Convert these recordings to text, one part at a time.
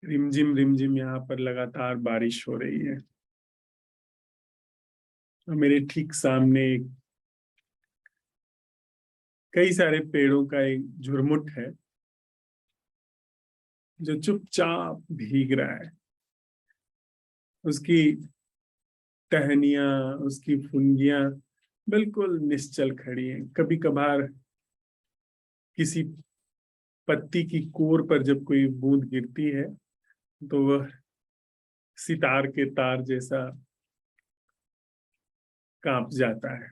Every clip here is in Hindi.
रिमझिम रिमझिम यहाँ पर लगातार बारिश हो रही है और मेरे ठीक सामने कई सारे पेड़ों का एक झुरमुट है जो चुपचाप भीग रहा है। उसकी टहनियां, उसकी फुनगियां बिल्कुल निश्चल खड़ी हैं। कभी कभार किसी पत्ती की कोर पर जब कोई बूंद गिरती है तो वह सितार के तार जैसा कांप जाता है।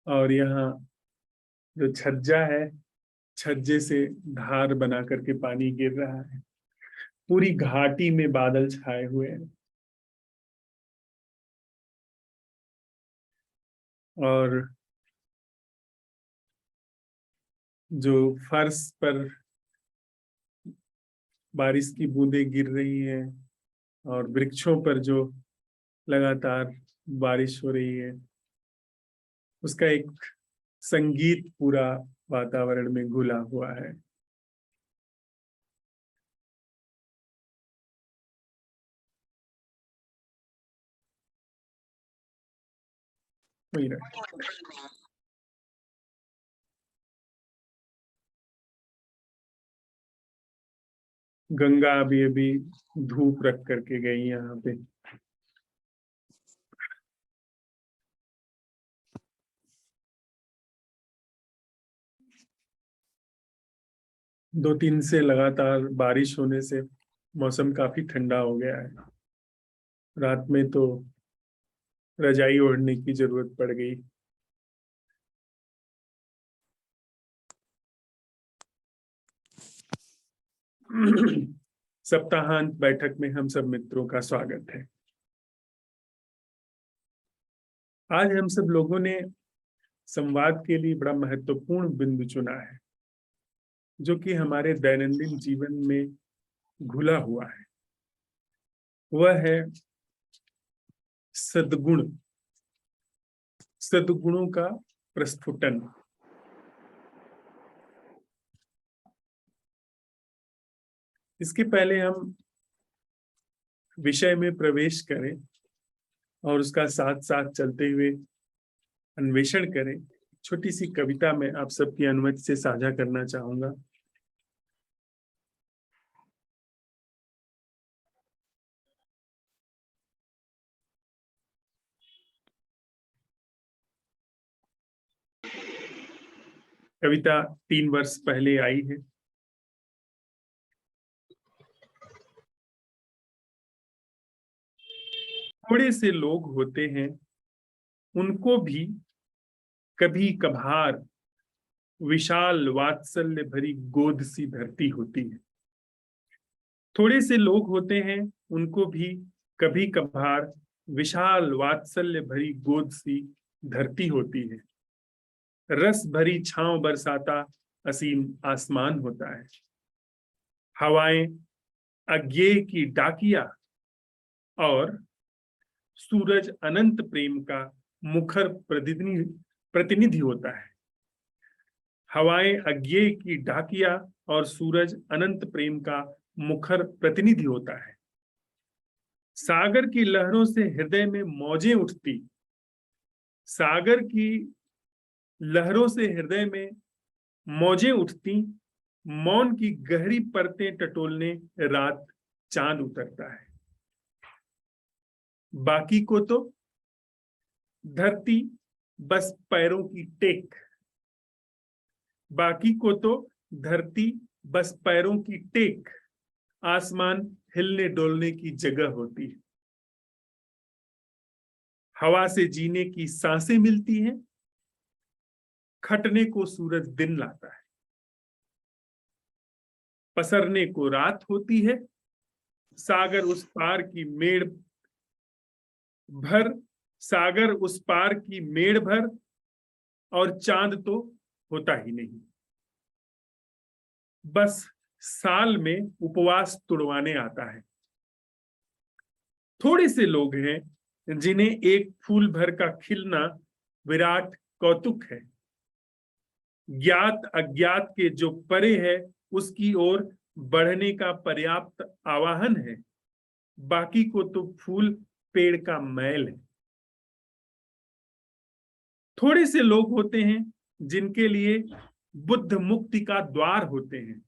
और यहाँ जो छज्जा है, छज्जे से धार बना करके पानी गिर रहा है। पूरी घाटी में बादल छाए हुए हैं और जो फर्श पर बारिश की बूंदें गिर रही हैं और वृक्षों पर जो लगातार बारिश हो रही है, उसका एक संगीत पूरा वातावरण में घुला हुआ है। वही रहा। गंगा अभी अभी धूप रख करके गई यहाँ पे। दो तीन से लगातार बारिश होने से मौसम काफी ठंडा हो गया है। रात में तो रजाई ओढ़ने की जरूरत पड़ गई। सप्ताहांत बैठक में हम सब मित्रों का स्वागत है। आज हम सब लोगों ने संवाद के लिए बड़ा महत्वपूर्ण बिंदु चुना है, जो कि हमारे दैनंदिन जीवन में घुला हुआ है। वह है सद्गुण, सद्गुणों का प्रस्फुटन। इसके पहले हम विषय में प्रवेश करें और उसका साथ साथ चलते हुए अन्वेषण करें, छोटी सी कविता में आप सबकी अनुमति से साझा करना चाहूंगा। कविता 3 वर्ष पहले आई है। थोड़े से लोग होते हैं, उनको भी कभी कभार विशाल वात्सल्य भरी गोद सी धरती होती है। थोड़े से लोग होते हैं, उनको भी कभी कभार विशाल वात्सल्य भरी गोद सी धरती होती है। रस भरी छांव बरसाता असीम आसमान होता है। हवाएं अज्ञेय की डाकिया और सूरज अनंत प्रेम का मुखर प्रतिनिधि होता है। हवाएं अज्ञेय की डाकिया और सूरज अनंत प्रेम का मुखर प्रतिनिधि होता है। सागर की लहरों से हृदय में मौजें उठती, सागर की लहरों से हृदय में मौजें उठती, मौन की गहरी परतें टटोलने रात चांद उतरता है। बाकी को तो धरती बस पैरों की टेक, बाकी को तो धरती बस पैरों की टेक, आसमान हिलने डोलने की जगह होती है। हवा से जीने की सांसें मिलती हैं, खटने को सूरज दिन लाता है। पसरने को रात होती है, सागर उस पार की मेड़ भर, सागर उस पार की मेड़ भर, और चांद तो होता ही नहीं। बस साल में उपवास तुड़वाने आता है। थोड़े से लोग हैं जिन्हें एक फूल भर का खिलना विराट कौतुक है। ज्ञात अज्ञात के जो परे है उसकी ओर बढ़ने का पर्याप्त आवाहन है, बाकी को तो फूल पेड़ का मैल है। थोड़े से लोग होते हैं जिनके लिए बुद्ध मुक्ति का द्वार होते हैं।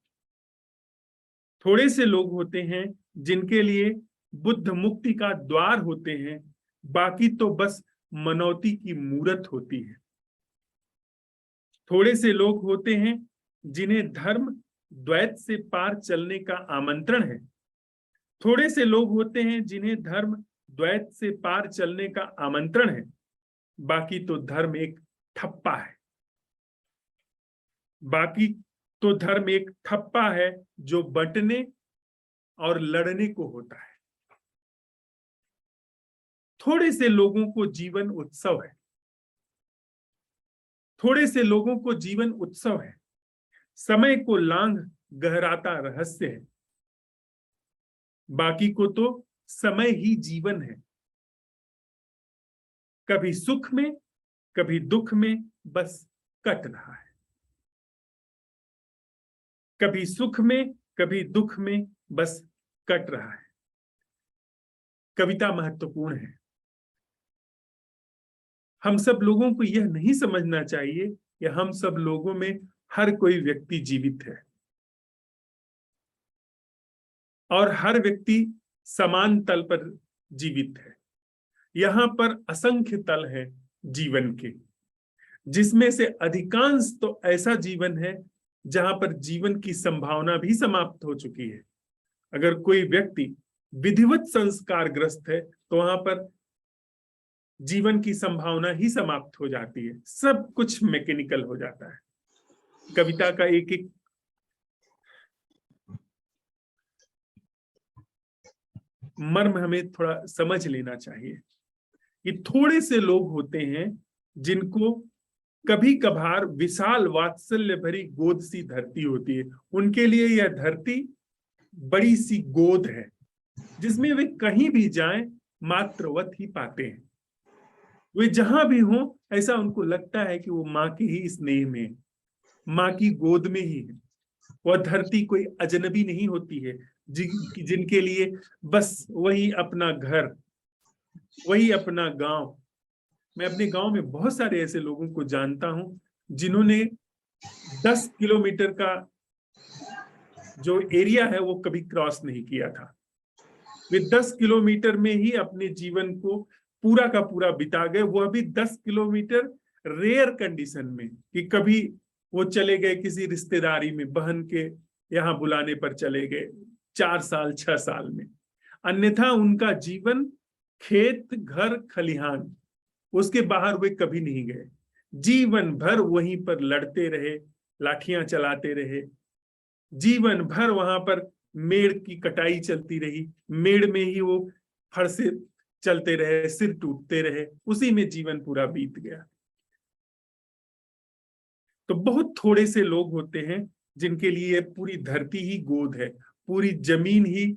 थोड़े से लोग होते हैं जिनके लिए बुद्ध मुक्ति का द्वार होते हैं, बाकी तो बस मनौती की मूरत होती है। थोड़े से लोग होते हैं जिन्हें धर्म द्वैत से पार चलने का आमंत्रण है। थोड़े से लोग होते हैं जिन्हें धर्म द्वैत से पार चलने का आमंत्रण है, बाकी तो धर्म एक ठप्पा है। बाकी तो धर्म एक ठप्पा है जो बंटने और लड़ने को होता है। थोड़े से लोगों को जीवन उत्सव है। थोड़े से लोगों को जीवन उत्सव है। समय को लांघ गहराता रहस्य है, बाकी को तो समय ही जीवन है। कभी सुख में कभी दुख में बस कट रहा है। कभी सुख में कभी दुख में बस कट रहा है। कविता महत्वपूर्ण है। हम सब लोगों को यह नहीं समझना चाहिए कि हम सब लोगों में हर कोई व्यक्ति जीवित है और हर व्यक्ति समान तल पर जीवित है। यहां पर असंख्य तल है जीवन के, जिसमें से अधिकांश तो ऐसा जीवन है जहां पर जीवन की संभावना भी समाप्त हो चुकी है। अगर कोई व्यक्ति विधिवत संस्कारग्रस्त है तो वहां पर जीवन की संभावना ही समाप्त हो जाती है। सब कुछ मैकेनिकल हो जाता है। कविता का एक एक मर्म हमें थोड़ा समझ लेना चाहिए। ये थोड़े से लोग होते हैं जिनको कभी कभार विशाल वात्सल्य भरी गोद सी धरती होती है। उनके लिए यह धरती बड़ी सी गोद है जिसमें वे कहीं भी जाएं मातृवत ही पाते हैं। वे जहां भी हों ऐसा उनको लगता है कि वो माँ के ही स्नेह में, माँ की गोद में ही है। वह धरती कोई अजनबी नहीं होती है जिनके लिए बस वही अपना घर, वही अपना गांव। मैं अपने गांव में बहुत सारे ऐसे लोगों को जानता हूं जिन्होंने 10 किलोमीटर का जो एरिया है वो कभी क्रॉस नहीं किया था। वे 10 किलोमीटर में ही अपने जीवन को पूरा का पूरा बिता गए। वह भी 10 किलोमीटर रेयर कंडीशन में कि कभी वो चले गए किसी रिश्तेदारी में, बहन के यहाँ बुलाने पर चले गए 4 साल 6 साल में। अन्यथा उनका जीवन खेत घर खलिहान, उसके बाहर वे कभी नहीं गए। जीवन भर वहीं पर लड़ते रहे, लाठियां चलाते रहे। जीवन भर वहां पर मेड़ की कटाई चलती रही, मेड़ में ही वो फरसे चलते रहे, सिर टूटते रहे, उसी में जीवन पूरा बीत गया। तो बहुत थोड़े से लोग होते हैं जिनके लिए पूरी धरती ही गोद है, पूरी जमीन ही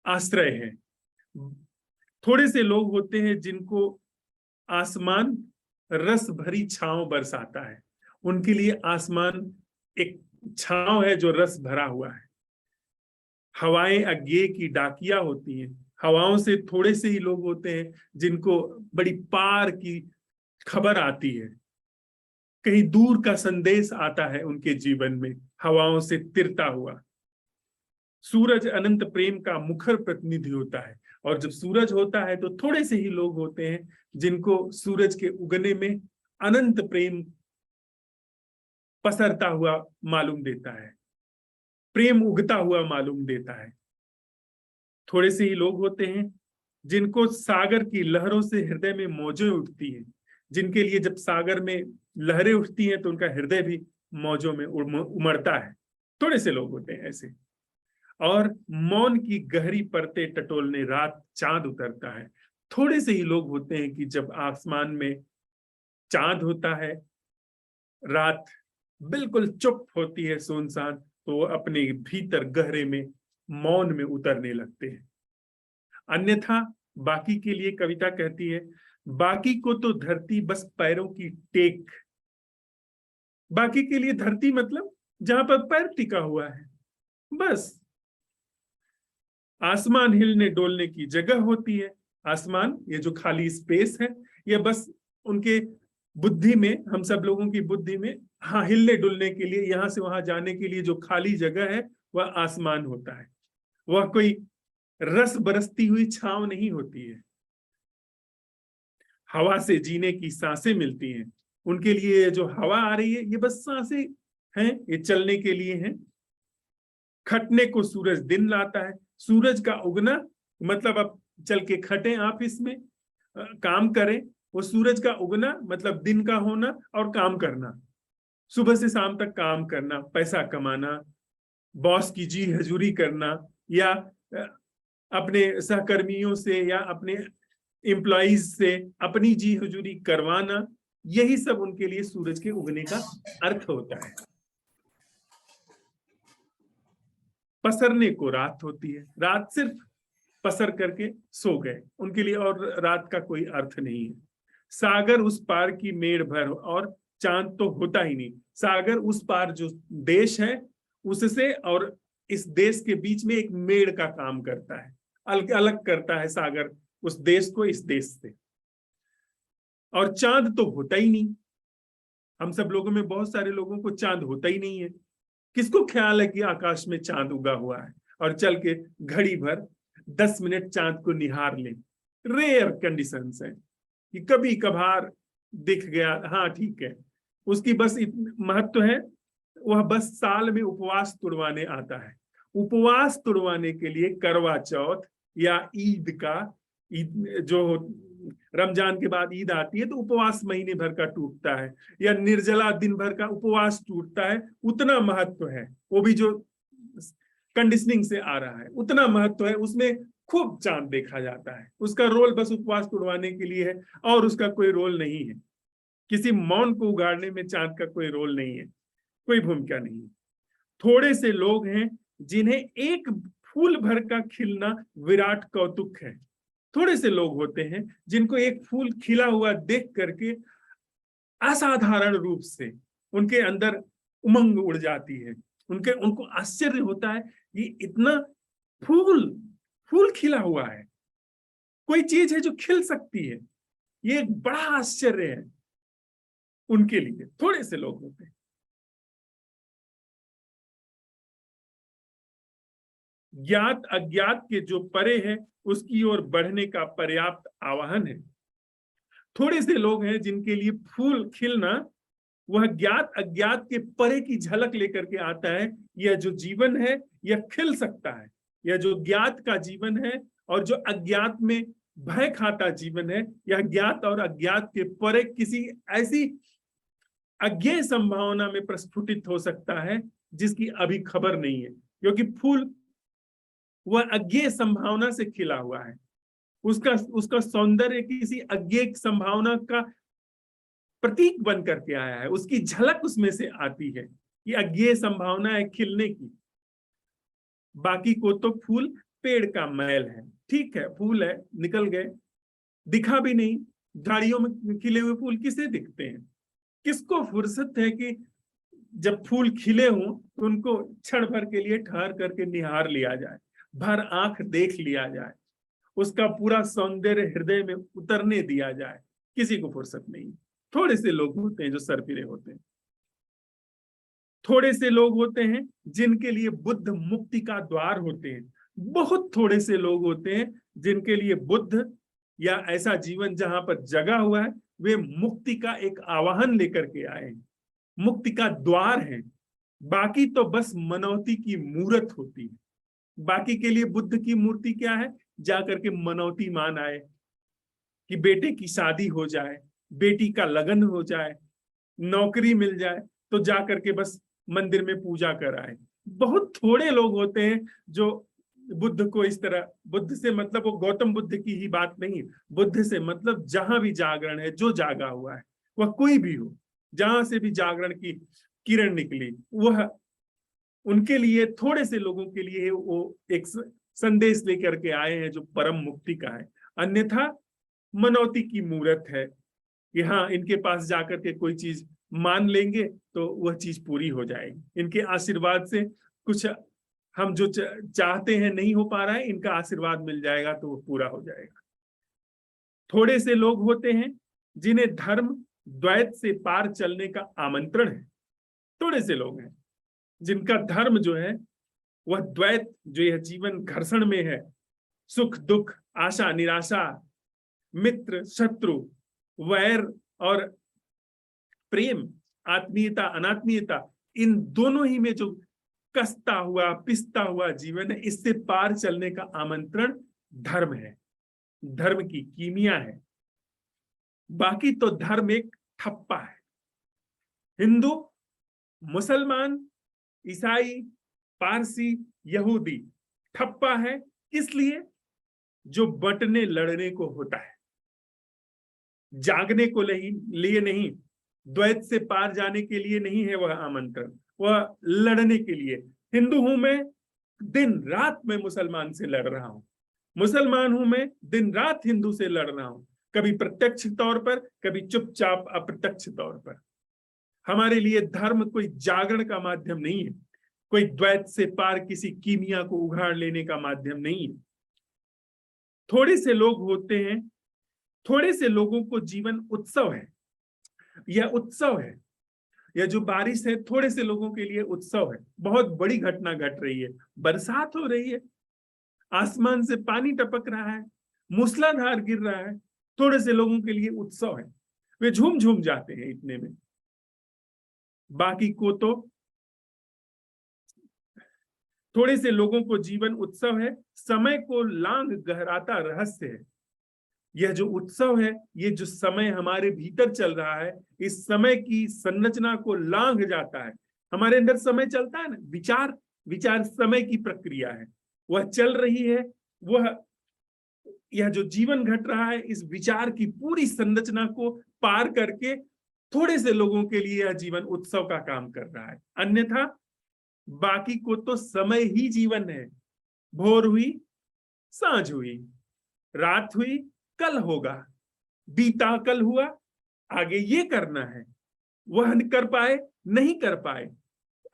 आश्रय है। थोड़े से लोग होते हैं जिनको आसमान रस भरी छांव बरसाता है। उनके लिए आसमान एक छांव है जो रस भरा हुआ है। हवाएं अज्ञेय की डाकिया होती हैं। हवाओं से थोड़े से ही लोग होते हैं जिनको बड़ी पार की खबर आती है, कहीं दूर का संदेश आता है उनके जीवन में हवाओं से तिरता हुआ। सूरज अनंत प्रेम का मुखर प्रतिनिधि होता है, और जब सूरज होता है तो थोड़े से ही लोग होते हैं जिनको सूरज के उगने में अनंत प्रेम पसरता हुआ मालूम देता है, प्रेम उगता हुआ मालूम देता है। थोड़े से ही लोग होते हैं जिनको सागर की लहरों से हृदय में मौजें उठती हैं, जिनके लिए जब सागर में लहरें उठती हैं तो उनका हृदय भी मौजों में उमड़ता है। थोड़े से लोग होते हैं ऐसे। और मौन की गहरी परतें टटोलने रात चांद उतरता है। थोड़े से ही लोग होते हैं कि जब आसमान में चांद होता है, रात बिल्कुल चुप होती है, सुनसान, तो वो अपने भीतर गहरे में मौन में उतरने लगते हैं। अन्यथा बाकी के लिए कविता कहती है, बाकी को तो धरती बस पैरों की टेक बाकी के लिए धरती मतलब जहां पर पैर टिका हुआ है, बस। आसमान हिलने डोलने की जगह होती है। आसमान, ये जो खाली स्पेस है, ये बस उनके बुद्धि में, हम सब लोगों की बुद्धि में, हाँ, हिलने डुलने के लिए, यहां से वहां जाने के लिए जो खाली जगह है वह आसमान होता है। वह कोई रस बरसती हुई छांव नहीं होती है। हवा से जीने की सांसें मिलती हैं। उनके लिए जो हवा आ रही है ये बस सांसें हैं, ये चलने के लिए हैं। खटने को सूरज दिन लाता है। सूरज का उगना मतलब अब चल के खटें आप इसमें, काम करें। वो सूरज का उगना मतलब दिन का होना और काम करना, सुबह से शाम तक काम करना, पैसा कमाना, बॉस की जी हजूरी करना, या अपने सहकर्मियों से या अपने एम्प्लॉइज से अपनी जी हजूरी करवाना। यही सब उनके लिए सूरज के उगने का अर्थ होता है। पसरने को रात होती है। रात सिर्फ पसर करके सो गए, उनके लिए और रात का कोई अर्थ नहीं है। सागर उस पार की मेड़ भर, और चांद तो होता ही नहीं। सागर उस पार जो देश है उससे और इस देश के बीच में एक मेड़ का काम करता है, अलग अलग करता है सागर उस देश को इस देश से। और चांद तो होता ही नहीं। हम सब लोगों में बहुत सारे लोगों को चांद होता ही नहीं है। किसको ख्याल है कि आकाश में चांद उगा हुआ है और चल के घड़ी भर 10 मिनट चांद को निहार ले? रेयर कंडीशंस है कि कभी कभार दिख गया, हाँ ठीक है। उसकी बस महत्व है, वह बस साल में उपवास तुड़वाने आता है। उपवास तुड़वाने के लिए करवा चौथ या ईद का, ईद जो रमजान के बाद ईद आती है तो उपवास महीने भर का टूटता है, या निर्जला दिन भर का उपवास टूटता है। उतना महत्व है, वो भी जो कंडीशनिंग से आ रहा है उतना महत्व है। उसमें खूब चांद देखा जाता है। उसका रोल बस उपवास तोड़वाने के लिए है और उसका कोई रोल नहीं है। किसी मौन को उगाड़ने में चांद का कोई रोल नहीं है, कोई भूमिका नहीं है। थोड़े से लोग हैं जिन्हें एक फूल भर का खिलना विराट कौतुक है। थोड़े से लोग होते हैं जिनको एक फूल खिला हुआ देख करके असाधारण रूप से उनके अंदर उमंग उड़ जाती है। उनको आश्चर्य होता है, ये इतना फूल फूल खिला हुआ है, कोई चीज है जो खिल सकती है, ये एक बड़ा आश्चर्य है उनके लिए। थोड़े से लोग होते हैं। ज्ञात अज्ञात के जो परे है उसकी ओर बढ़ने का पर्याप्त आवाहन है। थोड़े से लोग हैं जिनके लिए फूल खिलना वह ज्ञात अज्ञात के परे की झलक लेकर के आता है। यह जो जीवन है यह खिल सकता है। यह जो ज्ञात का जीवन है और जो अज्ञात में भय खाता जीवन है, यह ज्ञात और अज्ञात के परे किसी ऐसी अज्ञेय संभावना में प्रस्फुटित हो सकता है जिसकी अभी खबर नहीं है। क्योंकि फूल वह अज्ञेय संभावना से खिला हुआ है। उसका सौंदर्य किसी अज्ञेय संभावना का प्रतीक बन करके आया है। उसकी झलक उसमें से आती है कि अज्ञेय संभावना है खिलने की। बाकी को तो फूल पेड़ का मैल है। ठीक है, फूल है, निकल गए, दिखा भी नहीं। झाड़ियों में खिले हुए फूल किसे दिखते हैं? किसको फुर्सत है कि जब फूल खिले हों तो उनको क्षण भर के लिए ठहर करके निहार लिया जाए, भर आंख देख लिया जाए, उसका पूरा सौंदर्य हृदय में उतरने दिया जाए? किसी को फुर्सत नहीं। थोड़े से लोग होते हैं जो सरपिरे होते हैं। थोड़े से लोग होते हैं जिनके लिए बुद्ध मुक्ति का द्वार होते हैं। बहुत थोड़े से लोग होते हैं जिनके लिए बुद्ध या ऐसा जीवन जहां पर जगा हुआ है वे मुक्ति का एक आवाहन लेकर के आए हैं, मुक्ति का द्वार है। बाकी तो बस मनौती की मूर्त होती है। बाकी के लिए बुद्ध की मूर्ति क्या है? जाकर के मनौती मान आए कि बेटे की शादी हो जाए, बेटी का लगन हो जाए, नौकरी मिल जाए, तो जाकर के बस मंदिर में पूजा कर आए। बहुत थोड़े लोग होते हैं जो बुद्ध को इस तरह, बुद्ध से मतलब वो गौतम बुद्ध की ही बात नहीं, बुद्ध से मतलब जहां भी जागरण है, जो जागा हुआ है, वह कोई भी हो, जहां से भी जागरण की किरण निकली, वह उनके लिए, थोड़े से लोगों के लिए वो एक संदेश लेकर के आए हैं जो परम मुक्ति का है। अन्यथा मनौती की मूर्त है कि हाँ, इनके पास जाकर के कोई चीज मान लेंगे तो वह चीज पूरी हो जाएगी। इनके आशीर्वाद से कुछ हम जो चाहते हैं नहीं हो पा रहा है, इनका आशीर्वाद मिल जाएगा तो वो पूरा हो जाएगा। थोड़े से लोग होते हैं जिन्हें धर्म द्वैत से पार चलने का आमंत्रण है। थोड़े से लोग हैं जिनका धर्म जो है वह द्वैत, जो यह जीवन घर्षण में है, सुख दुख, आशा निराशा, मित्र शत्रु, वैर और प्रेम, आत्मीयता अनात्मीयता, इन दोनों ही में जो कसता हुआ पिसता हुआ जीवन है, इससे पार चलने का आमंत्रण धर्म है, धर्म की कीमिया है। बाकी तो धर्म एक ठप्पा है। हिंदू, मुसलमान, ईसाई, पारसी, यहूदी ठप्पा है, इसलिए जो बंटने लड़ने को होता है, जागने को लिए नहीं, द्वैत से पार जाने के लिए नहीं है वह आमंत्रण, वह लड़ने के लिए। हिंदू हूं मैं, दिन रात मैं मुसलमान से लड़ रहा हूं, मुसलमान हूं मैं, दिन रात हिंदू से लड़ रहा हूं, कभी प्रत्यक्ष तौर पर, कभी चुपचाप अप्रत्यक्ष तौर पर। हमारे लिए धर्म कोई जागरण का माध्यम नहीं है, कोई द्वैत से पार किसी कीमिया को उघाड़ लेने का माध्यम नहीं है। थोड़े से लोग होते हैं, थोड़े से लोगों को जीवन उत्सव है, यह उत्सव है। यह जो बारिश है थोड़े से लोगों के लिए उत्सव है। बहुत बड़ी घटना घट रही है, बरसात हो रही है, आसमान से पानी टपक रहा है, मूसलाधार गिर रहा है, थोड़े से लोगों के लिए उत्सव है, वे झूम झूम जाते हैं इतने में। बाकी को तो, थोड़े से लोगों को जीवन उत्सव है, समय को लांघ गहराता रहस्य है। यह जो उत्सव है, ये जो समय हमारे भीतर चल रहा है, इस समय की संरचना को लांघ जाता है। हमारे अंदर समय चलता है ना, विचार, विचार समय की प्रक्रिया है, वह चल रही है। वह यह जो जीवन घट रहा है, इस विचार की पूरी संरचना को पार करके थोड़े से लोगों के लिए यह जीवन उत्सव का काम कर रहा है। अन्यथा बाकी को तो समय ही जीवन है। भोर हुई, सांझ हुई, रात हुई, कल होगा, बीता कल हुआ, आगे ये करना है, वह कर पाए नहीं कर पाए,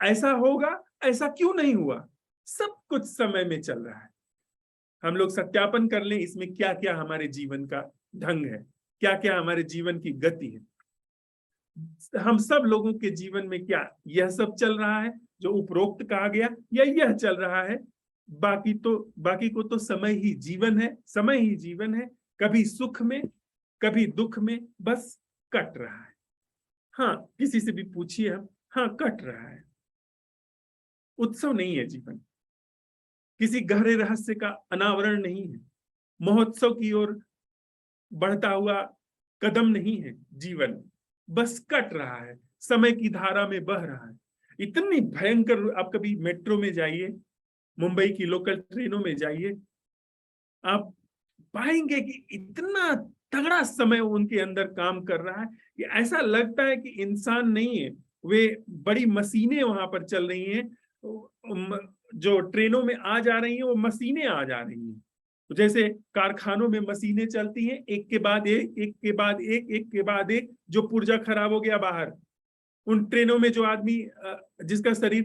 ऐसा होगा, ऐसा क्यों नहीं हुआ, सब कुछ समय में चल रहा है। हम लोग सत्यापन कर लें इसमें क्या क्या हमारे जीवन का ढंग है, क्या क्या हमारे जीवन की गति है। हम सब लोगों के जीवन में क्या यह सब चल रहा है जो उपरोक्त कहा गया, या यह चल रहा है? बाकी को तो समय ही जीवन है, समय ही जीवन है। कभी सुख में, कभी दुख में, बस कट रहा है। हाँ, किसी से भी पूछिए हम, हाँ कट रहा है। उत्सव नहीं है जीवन, किसी गहरे रहस्य का अनावरण नहीं है, महोत्सव की ओर बढ़ता हुआ कदम नहीं है जीवन, बस कट रहा है, समय की धारा में बह रहा है। इतनी भयंकर, आप कभी मेट्रो में जाइए, मुंबई की लोकल ट्रेनों में जाइए, आप पाएंगे कि इतना तगड़ा समय उनके अंदर काम कर रहा है कि ऐसा लगता है कि इंसान नहीं है, वे बड़ी मशीनें वहां पर चल रही हैं। जो ट्रेनों में आ जा रही हैं वो मशीनें आ जा रही हैं, जैसे कारखानों में मशीनें चलती हैं, एक के बाद एक, एक के बाद एक, एक के बाद एक। जो पुर्जा खराब हो गया बाहर, उन ट्रेनों में जो आदमी जिसका शरीर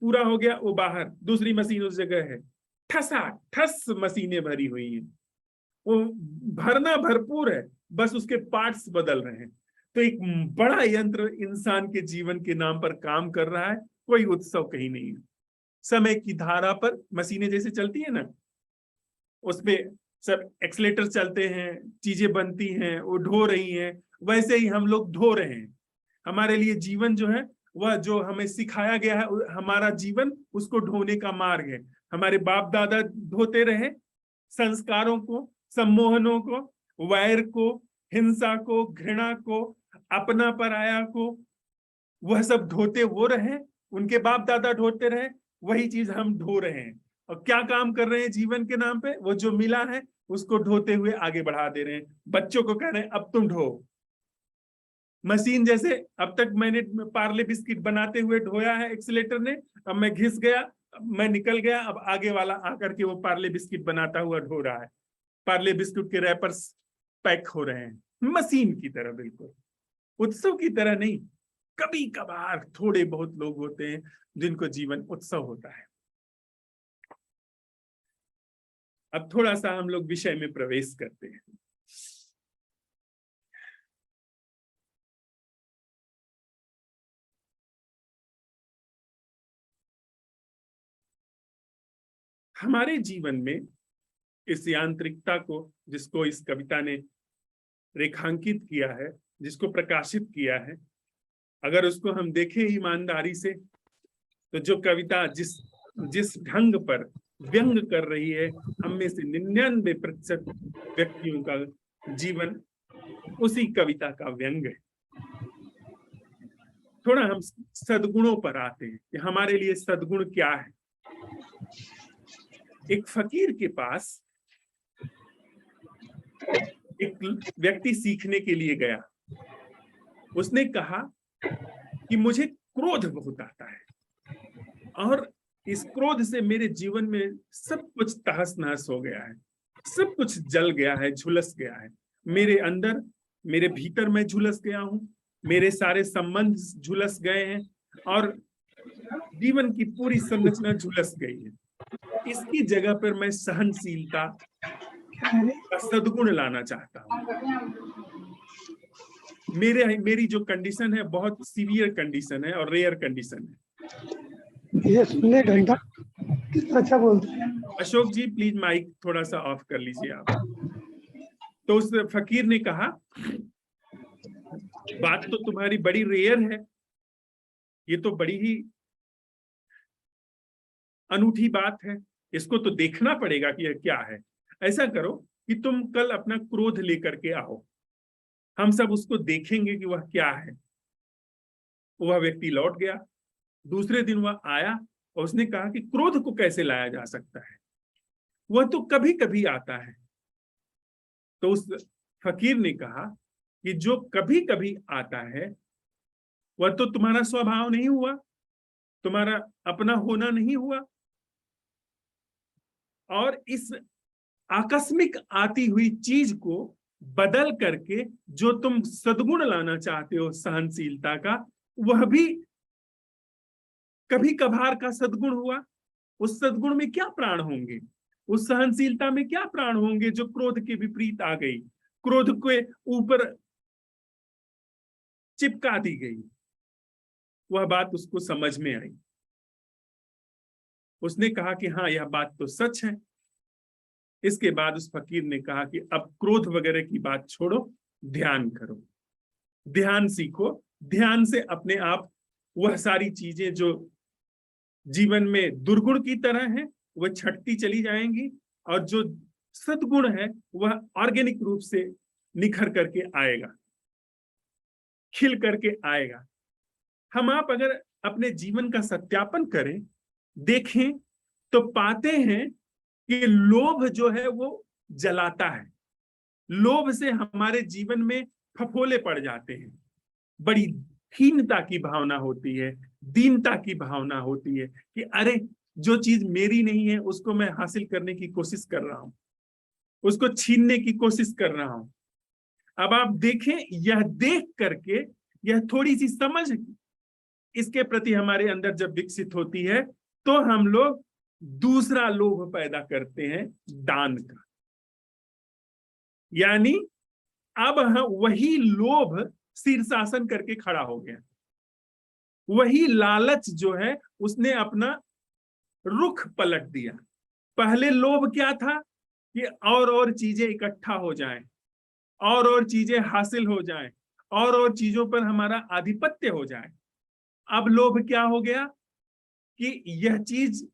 पूरा हो गया वो बाहर, दूसरी मशीन उस जगह है, ठसा ठस मशीनें भरी हुई हैं, वो भरना भरपूर है, बस उसके पार्ट्स बदल रहे हैं। तो एक बड़ा यंत्र इंसान के जीवन के नाम पर काम कर रहा है, कोई उत्सव कहीं नहीं है। समय की धारा पर मशीनें जैसे चलती है ना, उसमें सब एक्सलेटर चलते हैं, चीजें बनती हैं, वो ढो रही हैं, वैसे ही हम लोग ढो रहे हैं। हमारे लिए जीवन जो है, वह जो हमें सिखाया गया है, हमारा जीवन उसको ढोने का मार्ग है। हमारे बाप दादा ढोते रहे संस्कारों को, सम्मोहनों को, वैर को, हिंसा को, घृणा को, अपना पराया को, वह सब ढोते वो रहे, उनके बाप दादा ढोते रहे, वही चीज हम ढो रहे हैं। और क्या काम कर रहे हैं जीवन के नाम पे? वो जो मिला है उसको ढोते हुए आगे बढ़ा दे रहे हैं। बच्चों को कह रहे हैं अब तुम ढो। मशीन जैसे अब तक मैंने पार्ले बिस्किट बनाते हुए ढोया है एक्सीलेटर ने, अब मैं घिस गया, मैं निकल गया, अब आगे वाला आकर के वो पार्ले बिस्किट बनाता हुआ ढो रहा है। पार्ले बिस्कुट के रैपर्स पैक हो रहे हैं, मशीन की तरह, बिल्कुल उत्सव की तरह नहीं। कभी कभार थोड़े बहुत लोग होते हैं जिनको जीवन उत्सव होता है। अब थोड़ा सा हम लोग विषय में प्रवेश करते हैं। हमारे जीवन में इस यांत्रिकता को, जिसको इस कविता ने रेखांकित किया है, जिसको प्रकाशित किया है, अगर उसको हम देखें ईमानदारी से, तो जो कविता जिस ढंग पर व्यंग कर रही है, हम में से 99% व्यक्तियों का जीवन उसी कविता का व्यंग है। थोड़ा हम सद्गुणों पर आते हैं कि हमारे लिए सद्गुण क्या है। एक फकीर के पास एक व्यक्ति सीखने के लिए गया। उसने कहा कि मुझे क्रोध बहुत आता है और इस क्रोध से मेरे जीवन में सब कुछ तहस नहस हो गया है, सब कुछ जल गया है, झुलस गया है। मेरे अंदर, मेरे भीतर मैं झुलस गया हूं, मेरे सारे संबंध झुलस गए हैं और जीवन की पूरी संरचना झुलस गई है। इसकी जगह पर मैं सहनशीलता का सद्गुण लाना चाहता हूं। मेरी जो कंडीशन है बहुत सीवियर कंडीशन है और रेयर कंडीशन है। ये सुनने घंटा कितना अच्छा बोलते हैं। अशोक जी प्लीज माइक थोड़ा सा ऑफ कर लीजिए आप। तो उस फकीर ने कहा, बात तो तुम्हारी बड़ी रेयर है, ये तो बड़ी ही अनूठी बात है, इसको तो देखना पड़ेगा कि यह क्या है। ऐसा करो कि तुम कल अपना क्रोध लेकर के आओ, हम सब उसको देखेंगे कि वह क्या है। वह व्यक्ति लौट गया। दूसरे दिन वह आया और उसने कहा कि क्रोध को कैसे लाया जा सकता है, वह तो कभी कभी आता है। तो उस फकीर ने कहा कि जो कभी कभी आता है वह तो तुम्हारा स्वभाव नहीं हुआ, तुम्हारा अपना होना नहीं हुआ, और इस आकस्मिक आती हुई चीज को बदल करके जो तुम सद्गुण लाना चाहते हो सहनशीलता का, वह भी कभी कभार का सद्गुण हुआ। उस सद्गुण में क्या प्राण होंगे, उस सहनशीलता में क्या प्राण होंगे जो क्रोध के विपरीत आ गई, क्रोध के ऊपर चिपका दी गई। वह बात उसको समझ में आई। उसने कहा कि हाँ यह बात तो सच है। इसके बाद उस फकीर ने कहा कि अब क्रोध वगैरह की बात छोड़ो, ध्यान करो, ध्यान सीखो। ध्यान से अपने आप वह सारी चीजें जो जीवन में दुर्गुण की तरह हैं वह छटती चली जाएंगी और जो सद्गुण है वह ऑर्गेनिक रूप से निखर करके आएगा, खिल करके आएगा। हम आप अगर अपने जीवन का सत्यापन करें, देखें, तो पाते हैं कि लोभ जो है वो जलाता है। लोभ से हमारे जीवन में फफोले पड़ जाते हैं, बड़ी हीनता की भावना होती है, दीनता की भावना होती है कि अरे जो चीज मेरी नहीं है उसको मैं हासिल करने की कोशिश कर रहा हूं, उसको छीनने की कोशिश कर रहा हूं। अब आप देखें, यह देख करके यह थोड़ी सी समझ इसके प्रति हमारे अंदर जब विकसित होती है तो हम लोग दूसरा लोभ पैदा करते हैं, दान का। यानी अब वही लोभ शीर्षासन करके खड़ा हो गया। वही लालच जो है उसने अपना रुख पलट दिया। पहले लोभ क्या था कि और चीजें इकट्ठा हो जाएं, और चीजें हासिल हो जाएं, और चीजों पर हमारा आधिपत्य हो जाए। अब लोभ क्या हो गया कि यह चीज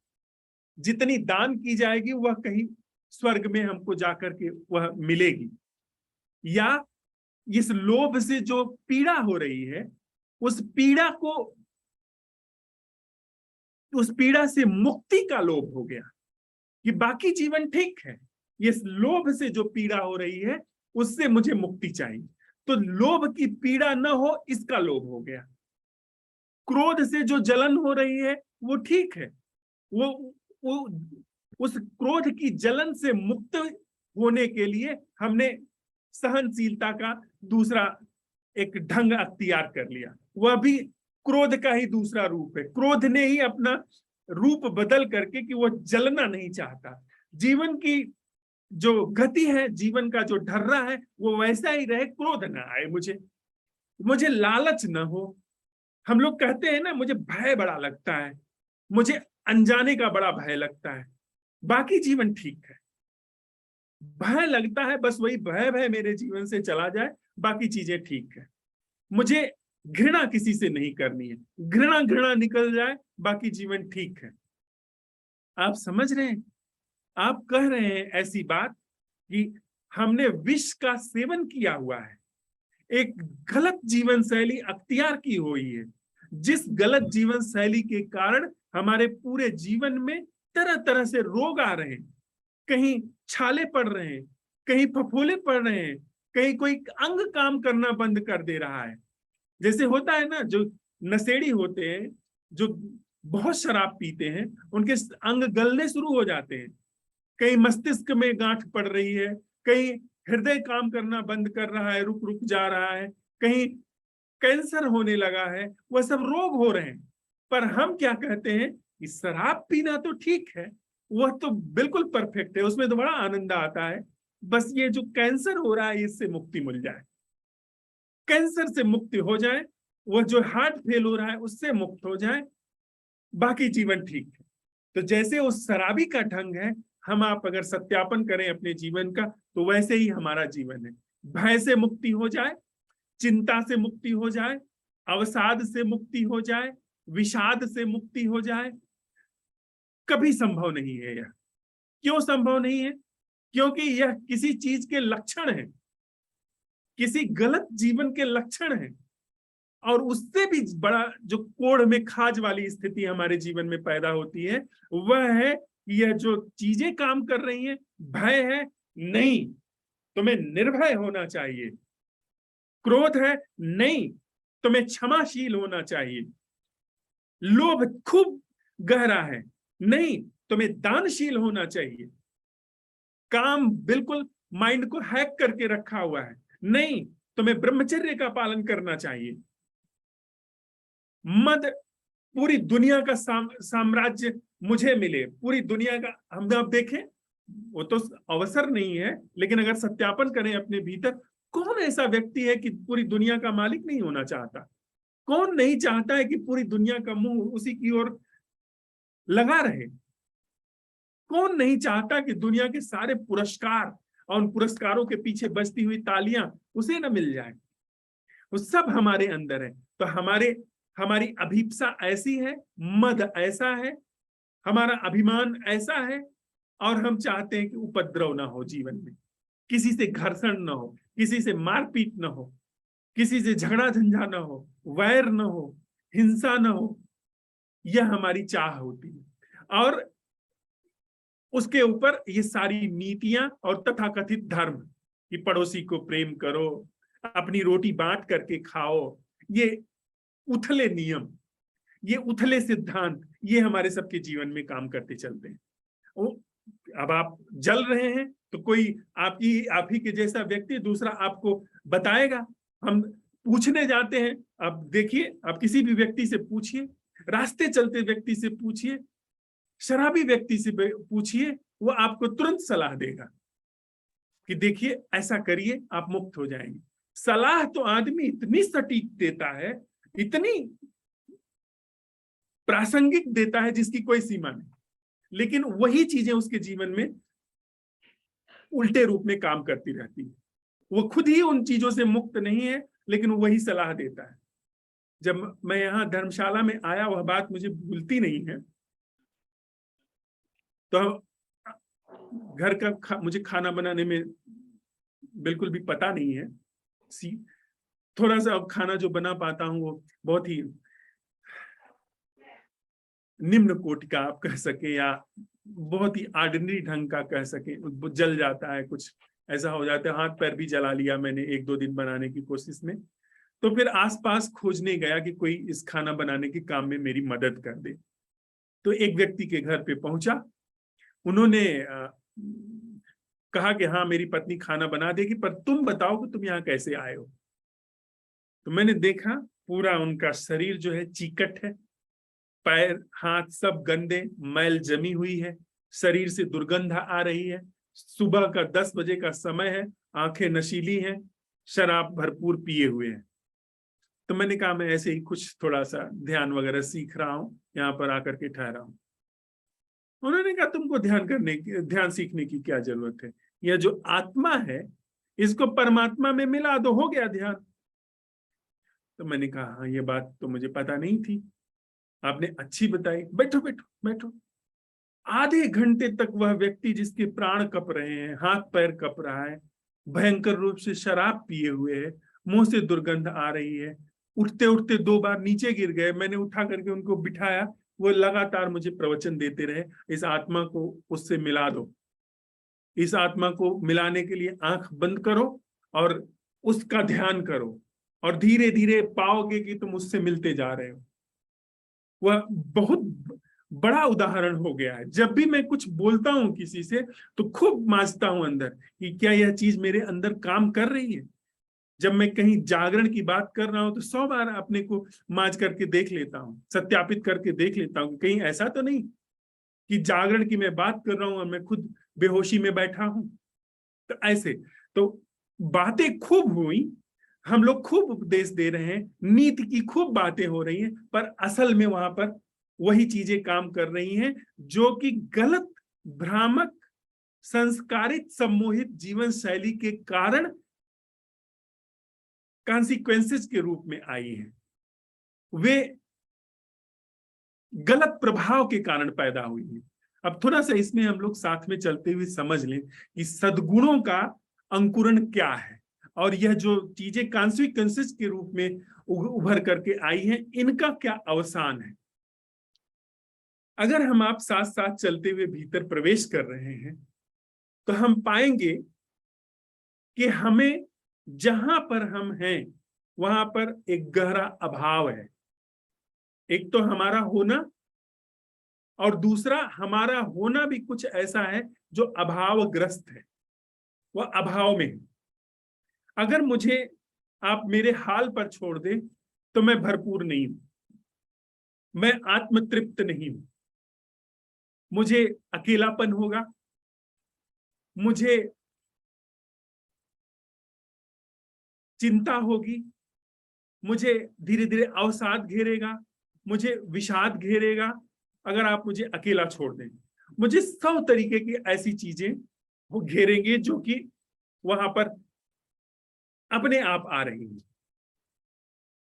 जितनी दान की जाएगी वह कहीं स्वर्ग में हमको जाकर के वह मिलेगी। या इस लोभ से जो पीड़ा हो रही है उस पीड़ा से मुक्ति का लोभ हो गया कि बाकी जीवन ठीक है, इस लोभ से जो पीड़ा हो रही है उससे मुझे मुक्ति चाहिए। तो लोभ की पीड़ा न हो इसका लोभ हो गया। क्रोध से जो जलन हो रही है वो ठीक है, वो उस क्रोध की जलन से मुक्त होने के लिए हमने सहनशीलता का दूसरा एक ढंग अख्तियार कर लिया। वह भी क्रोध का ही दूसरा रूप है। क्रोध ने ही अपना रूप बदल करके कि वह जलना नहीं चाहता। जीवन की जो गति है, जीवन का जो ढर्रा है, वो वैसा ही रहे, क्रोध ना आए मुझे लालच ना हो। हम लोग कहते हैं ना, मुझे भय बड़ा लगता है, मुझे अनजाने का बड़ा भय लगता है, बाकी जीवन ठीक है। भय लगता है, बस वही भय भय मेरे जीवन से चला जाए, बाकी चीजें ठीक है। मुझे घृणा किसी से नहीं करनी है, घृणा घृणा निकल जाए, बाकी जीवन ठीक है। आप समझ रहे हैं? आप कह रहे हैं ऐसी बात कि हमने विष का सेवन किया हुआ है, एक गलत जीवन शैली अख्तियार की हुई है, जिस गलत जीवन शैली के कारण हमारे पूरे जीवन में तरह तरह से रोग आ रहे हैं। कहीं छाले पड़ रहे हैं, कहीं फफोले पड़ रहे हैं, कहीं कोई अंग काम करना बंद कर दे रहा है। जैसे होता है ना, जो नशेड़ी होते हैं, जो बहुत शराब पीते हैं, उनके अंग गलने शुरू हो जाते हैं। कहीं मस्तिष्क में गांठ पड़ रही है, कहीं हृदय काम करना बंद कर रहा है, रुक रुक जा रहा है, कहीं कैंसर होने लगा है, वह सब रोग हो रहे हैं। पर हम क्या कहते हैं कि शराब पीना तो ठीक है, वह तो बिल्कुल परफेक्ट है, उसमें तो बड़ा आनंद आता है। बस ये जो कैंसर हो रहा है, इससे मुक्ति मिल जाए, कैंसर से मुक्ति हो जाए, वह जो हार्ट फेल हो रहा है उससे मुक्त हो जाए, बाकी जीवन ठीक है। तो जैसे उस शराबी का ढंग है, हम आप अगर सत्यापन करें अपने जीवन का, तो वैसे ही हमारा जीवन है। भय से मुक्ति हो जाए, चिंता से मुक्ति हो जाए, अवसाद से मुक्ति हो जाए, विषाद से मुक्ति हो जाए, कभी संभव नहीं है यह। क्यों संभव नहीं है? क्योंकि यह किसी चीज के लक्षण है, किसी गलत जीवन के लक्षण है। और उससे भी बड़ा जो कोढ़ में खाज वाली स्थिति हमारे जीवन में पैदा होती है, वह है कि यह जो चीजें काम कर रही हैं, भय है नहीं, तुम्हें निर्भय होना चाहिए। क्रोध है नहीं, तुम्हें क्षमाशील होना चाहिए। लोभ खूब गहरा है नहीं, तुम्हें दानशील होना चाहिए। काम बिल्कुल माइंड को हैक करके रखा हुआ है नहीं, तुम्हें ब्रह्मचर्य का पालन करना चाहिए। मद पूरी दुनिया का साम्राज्य मुझे मिले, पूरी दुनिया का, हम अब देखें, वो तो अवसर नहीं है, लेकिन अगर सत्यापन करें अपने भीतर, कौन ऐसा व्यक्ति है कि पूरी दुनिया का मालिक नहीं होना चाहता? कौन नहीं चाहता है कि पूरी दुनिया का मुंह उसी की ओर लगा रहे? कौन नहीं चाहता कि दुनिया के सारे पुरस्कार और उन पुरस्कारों के पीछे बजती हुई तालियां उसे न मिल जाए? वो सब हमारे अंदर है। तो हमारी अभिप्सा ऐसी है, मद ऐसा है, हमारा अभिमान ऐसा है, और हम चाहते हैं कि उपद्रव ना हो जीवन में, किसी से घर्षण ना हो, किसी से मारपीट ना हो, किसी से झगड़ा झंझा ना हो, वैर ना हो, हिंसा ना हो। यह हमारी चाह होती है। और उसके ऊपर ये सारी नीतियां और तथाकथित धर्म कि पड़ोसी को प्रेम करो, अपनी रोटी बांट करके खाओ, ये उथले नियम, ये उथले सिद्धांत, ये हमारे सबके जीवन में काम करते चलते हैं। अब आप जल रहे हैं तो कोई आप ही के जैसा व्यक्ति दूसरा आपको बताएगा। हम पूछने जाते हैं, अब देखिए, आप किसी भी व्यक्ति से पूछिए, रास्ते चलते व्यक्ति से पूछिए, शराबी व्यक्ति से पूछिए, वो आपको तुरंत सलाह देगा कि देखिए ऐसा करिए, आप मुक्त हो जाएंगे। सलाह तो आदमी इतनी सटीक देता है, इतनी प्रासंगिक देता है जिसकी कोई सीमा नहीं, लेकिन वही चीजें उसके जीवन में उल्टे रूप में काम करती रहती है। वो खुद ही उन चीजों से मुक्त नहीं है, लेकिन वही सलाह देता है। जब मैं यहाँ धर्मशाला में आया, वह बात मुझे भूलती नहीं है। तो घर का मुझे खाना बनाने में बिल्कुल भी पता नहीं है। थोड़ा सा अब खाना जो बना पाता हूँ वो बहुत ही निम्न कोटि का आप कह सके, या बहुत ही ऑर्डिनरी ढंग का कह सके। जल जाता है, कुछ ऐसा हो जाता है, हाथ पैर भी जला लिया मैंने 1-2 दिन बनाने की कोशिश में। तो फिर आसपास खोजने गया कि कोई इस खाना बनाने के काम में मेरी मदद कर दे। तो एक व्यक्ति के घर पे पहुंचा, उन्होंने कहा कि हाँ मेरी पत्नी खाना बना देगी, पर तुम बताओ कि तुम यहाँ कैसे आए हो। तो मैंने देखा, पूरा उनका शरीर जो है चीकट है, पैर हाथ सब गंदे, मैल जमी हुई है, शरीर से दुर्गंध आ रही है। सुबह का 10 बजे का समय है, आंखें नशीली हैं, शराब भरपूर पिए हुए हैं। तो मैंने कहा मैं ऐसे ही कुछ थोड़ा सा ध्यान वगैरह सीख रहा हूं, यहाँ पर आकर के ठहरा हूं। उन्होंने कहा तुमको ध्यान सीखने की क्या जरूरत है, यह जो आत्मा है इसको परमात्मा में मिला दो, हो गया ध्यान। तो मैंने कहा हाँ, ये बात तो मुझे पता नहीं थी, आपने अच्छी बताई, बैठो बैठो बैठो। आधे घंटे तक वह व्यक्ति जिसके प्राण कप रहे हैं, हाथ पैर कप रहा है, भयंकर रूप से शराब पिए हुए है, मुंह से दुर्गंध आ रही है, उठते उठते 2 बार नीचे गिर गए। मैंने उठा करके उनको बिठाया, वो लगातार मुझे प्रवचन देते रहे, इस आत्मा को उससे मिला दो, इस आत्मा को मिलाने के लिए आंख बंद करो और उसका ध्यान करो, और धीरे धीरे पाओगे कि तुम उससे मिलते जा रहे हो। वह बहुत बड़ा उदाहरण हो गया है। जब भी मैं कुछ बोलता हूं किसी से तो खूब मांझता हूं अंदर कि क्या यह चीज मेरे अंदर काम कर रही है। जब मैं कहीं जागरण की बात कर रहा हूं तो 100 बार अपने को मांझ करके देख लेता हूं, सत्यापित करके देख लेता हूं कहीं ऐसा तो नहीं कि जागरण की मैं बात कर रहा हूं और मैं खुद बेहोशी में बैठा हूं। तो ऐसे तो बातें खूब हुई, हम लोग खूब उपदेश दे रहे हैं, नीति की खूब बातें हो रही हैं, पर असल में वहां पर वही चीजें काम कर रही हैं जो कि गलत, भ्रामक, संस्कारित, सम्मोहित जीवन शैली के कारण कॉन्सिक्वेंसेस के रूप में आई हैं। वे गलत प्रभाव के कारण पैदा हुई हैं। अब थोड़ा सा इसमें हम लोग साथ में चलते हुए समझ लें कि सद्गुणों का अंकुरण क्या है और यह जो चीजें कॉन्सिक्वेंसेस के रूप में उभर करके आई हैं, इनका क्या अवसान है। अगर हम आप साथ साथ चलते हुए भीतर प्रवेश कर रहे हैं तो हम पाएंगे कि हमें जहां पर हम हैं वहां पर एक गहरा अभाव है। एक तो हमारा होना, और दूसरा हमारा होना भी कुछ ऐसा है जो अभावग्रस्त है, वह अभाव में है। अगर मुझे आप मेरे हाल पर छोड़ दें तो मैं भरपूर नहीं हूं, मैं आत्मतृप्त नहीं हूं, मुझे अकेलापन होगा, मुझे चिंता होगी, मुझे धीरे धीरे अवसाद घेरेगा, मुझे विषाद घेरेगा अगर आप मुझे अकेला छोड़ दें। मुझे 100 तरीके की ऐसी चीजें वो घेरेंगे जो कि वहां पर अपने आप आ रही हैं।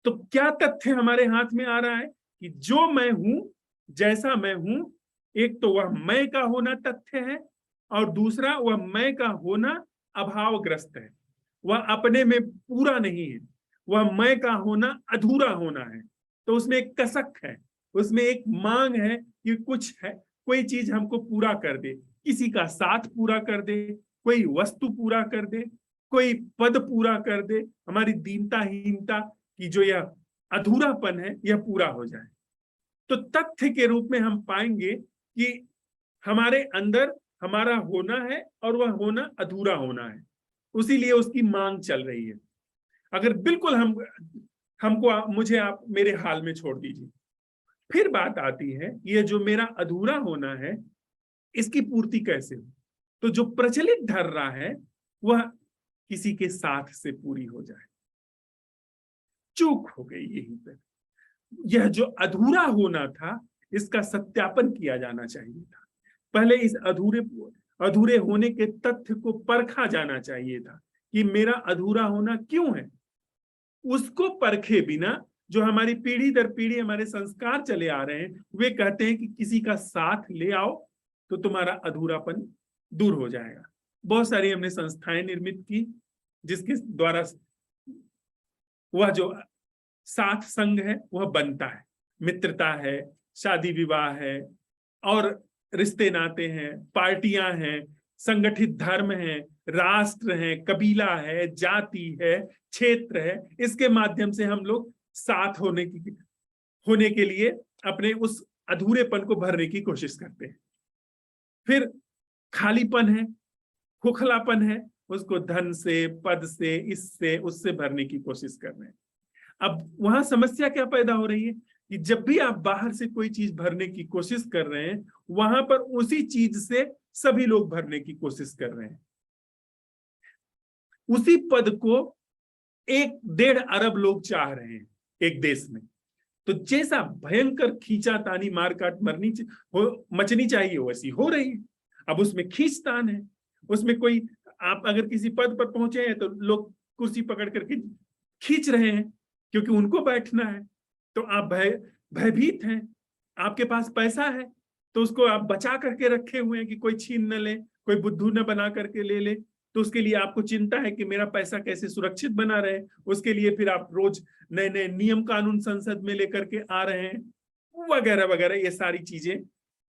तो क्या तथ्य हमारे हाथ में आ रहा है कि जो मैं हूं, जैसा मैं हूं, एक तो वह मैं का होना तथ्य है और दूसरा वह मैं का होना अभावग्रस्त है। वह अपने में पूरा नहीं है, वह मैं का होना अधूरा होना है। तो उसमें एक कसक है, उसमें एक मांग है कि कुछ है, कोई चीज हमको पूरा कर दे, किसी का साथ पूरा कर दे, कोई वस्तु पूरा कर दे, कोई पद पूरा कर दे, हमारी दीनताहीनता की जो यह अधूरापन है यह पूरा हो जाए। तो तथ्य के रूप में हम पाएंगे कि हमारे अंदर हमारा होना है और वह होना अधूरा होना है, उसीलिए उसकी मांग चल रही है। अगर बिल्कुल मुझे आप मेरे हाल में छोड़ दीजिए, फिर बात आती है ये जो मेरा अधूरा होना है इसकी पूर्ति कैसे हो। तो जो प्रचलित धर्रा है वह किसी के साथ से पूरी हो जाए। चूक हो गई यहीं पर। यह जो अधूरा होना था इसका सत्यापन किया जाना चाहिए था। पहले इस अधूरे होने के तथ्य को परखा जाना चाहिए था कि मेरा अधूरा होना क्यों है। उसको परखे बिना जो हमारी पीढ़ी दर पीढ़ी हमारे संस्कार चले आ रहे हैं, वे कहते हैं कि किसी का साथ ले आओ तो तुम्हारा अधूरापन दूर हो जाएगा। बहुत सारी हमने संस्थाएं निर्मित की जिसके द्वारा वह जो साथ संग है वह बनता है, मित्रता है, शादी विवाह है और रिश्ते नाते हैं, पार्टियां हैं, संगठित धर्म है, राष्ट्र है, कबीला है, जाति है, क्षेत्र है। इसके माध्यम से हम लोग साथ होने के लिए अपने उस अधूरेपन को भरने की कोशिश करते हैं। फिर खालीपन है, खोखलापन है, उसको धन से, पद से, इससे उससे भरने की कोशिश कर रहे हैं। अब वहां समस्या क्या पैदा हो रही है कि जब भी आप बाहर से कोई चीज भरने की कोशिश कर रहे हैं, वहां पर उसी चीज से सभी लोग भरने की कोशिश कर रहे हैं। उसी पद को 1-1.5 अरब लोग चाह रहे हैं एक देश में। तो जैसा भयंकर खींचातानी मारकाट मचनी चाहिए वैसी हो रही है। अब उसमें खींचतान है, उसमें कोई, आप अगर किसी पद पर पहुंचे हैं तो लोग कुर्सी पकड़ करके खींच रहे हैं क्योंकि उनको बैठना है। तो आप भयभीत हैं, आपके पास पैसा है तो उसको आप बचा करके रखे हुए हैं कि कोई छीन न ले, कोई बुद्धू न बना करके ले ले। तो उसके लिए आपको चिंता है कि मेरा पैसा कैसे सुरक्षित बना रहे। उसके लिए फिर आप रोज नए नए नियम कानून संसद में लेकर के आ रहे हैं, वगैरह वगैरह। ये सारी चीजें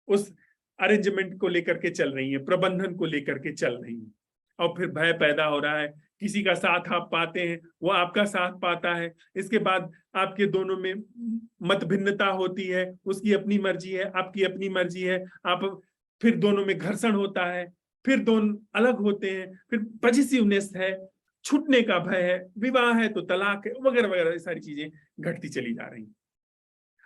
उस अरेंजमेंट को लेकर के चल रही हैं, प्रबंधन को लेकर के चल रही हैं। और फिर भय पैदा हो रहा है, किसी का साथ आप पाते हैं, वो आपका साथ पाता है। इसके बाद आपके दोनों में मत भिन्नता होती है, उसकी अपनी मर्जी है, आपकी अपनी मर्जी है। फिर दोनों में घर्षण होता है, फिर दोनों अलग होते हैं, फिर पॉजिटिवनेस है, छूटने का भय है, विवाह है तो तलाक है, वगैरह वगैरह। ये सारी चीजें घटती चली जा रही हैं।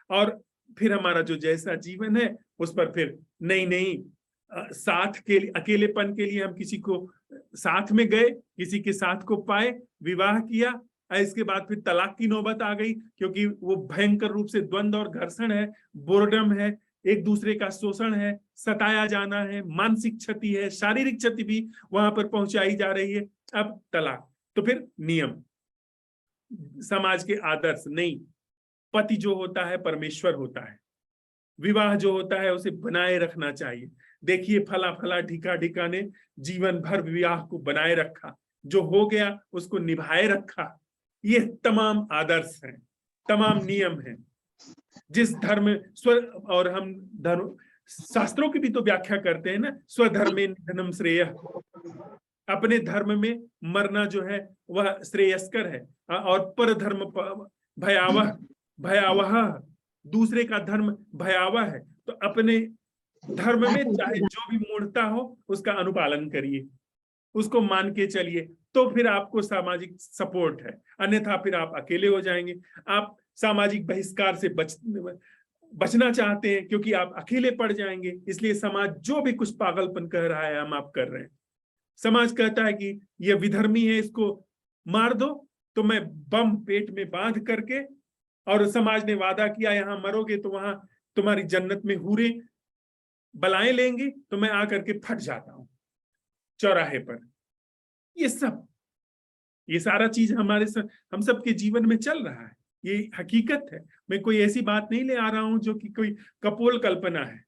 और फिर हमारा जो जैसा जीवन है उस पर फिर नई साथ के लिए, अकेलेपन के लिए हम किसी को साथ में गए, किसी के साथ को पाए, विवाह किया, इसके बाद फिर तलाक की नौबत आ गई क्योंकि वो भयंकर रूप से द्वंद्व और घर्षण है, बोर्डम है, एक दूसरे का शोषण है, सताया जाना है, मानसिक क्षति है, शारीरिक क्षति भी वहां पर पहुंचाई जा रही है। अब तलाक, तो फिर नियम, समाज के आदर्श नहीं, पति जो होता है परमेश्वर होता है, विवाह जो होता है उसे बनाए रखना चाहिए। देखिए फला फला ढिका ढिका ने जीवन भर विवाह को बनाए रखा, जो हो गया उसको निभाए रखा। ये तमाम आदर्श हैं, तमाम नियम हैं। जिस धर्म और हम धर्म शास्त्रों की भी तो व्याख्या करते हैं ना, स्वधर्मे निधनम श्रेय, अपने धर्म में मरना जो है वह श्रेयस्कर है, और पर धर्म भयावह भयावह, दूसरे का धर्म भयावह है। तो अपने धर्म में चाहे जो भी मूढ़ता हो उसका अनुपालन करिए, उसको मान के चलिए, तो फिर आपको सामाजिक सपोर्ट है। अन्यथा फिर आप अकेले हो जाएंगे। आप सामाजिक बहिष्कार से बचना चाहते हैं क्योंकि आप अकेले पड़ जाएंगे, इसलिए समाज जो भी कुछ पागलपन कह रहा है हम आप कर रहे हैं। समाज कहता है कि ये विधर्मी है, इसको मार दो, तो मैं बम पेट में बांध करके, और समाज ने वादा किया यहाँ मरोगे तो वहां तुम्हारी जन्नत में हूरे बलाएं लेंगी, तो मैं आकर के फट जाता हूं चौराहे पर। ये सारा चीज हम सबके जीवन में चल रहा है, ये हकीकत है। मैं कोई ऐसी बात नहीं ले आ रहा हूं जो कि कोई कपोल कल्पना है।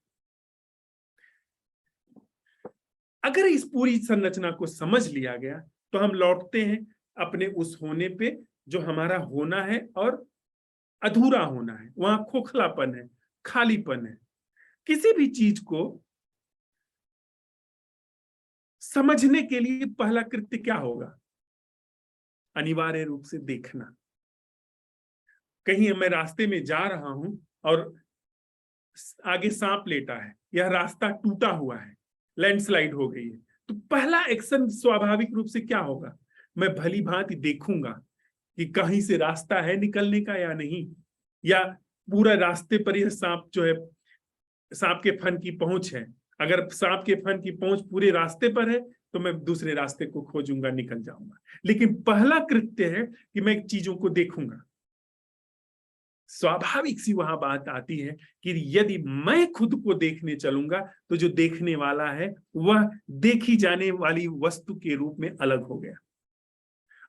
अगर इस पूरी संरचना को समझ लिया गया तो हम लौटते हैं अपने उस होने पे जो हमारा होना है और अधूरा होना है। वहां खोखलापन है, खालीपन है। किसी भी चीज को समझने के लिए पहला कृत्य क्या होगा? अनिवार्य रूप से देखना। कहीं मैं रास्ते में जा रहा हूं और आगे सांप लेटा है, यह रास्ता टूटा हुआ है, लैंडस्लाइड हो गई है, तो पहला एक्शन स्वाभाविक रूप से क्या होगा? मैं भली भांति देखूंगा कि कहीं से रास्ता है निकलने का या नहीं, या पूरा रास्ते पर यह सांप जो है, सांप के फन की पहुंच है। अगर सांप के फन की पहुंच पूरे रास्ते पर है तो मैं दूसरे रास्ते को खोजूंगा, निकल जाऊंगा। लेकिन पहला कृत्य है कि मैं चीजों को देखूंगा। स्वाभाविक सी वहां बात आती है कि यदि मैं खुद को देखने चलूंगा तो जो देखने वाला है वह देखी जाने वाली वस्तु के रूप में अलग हो गया।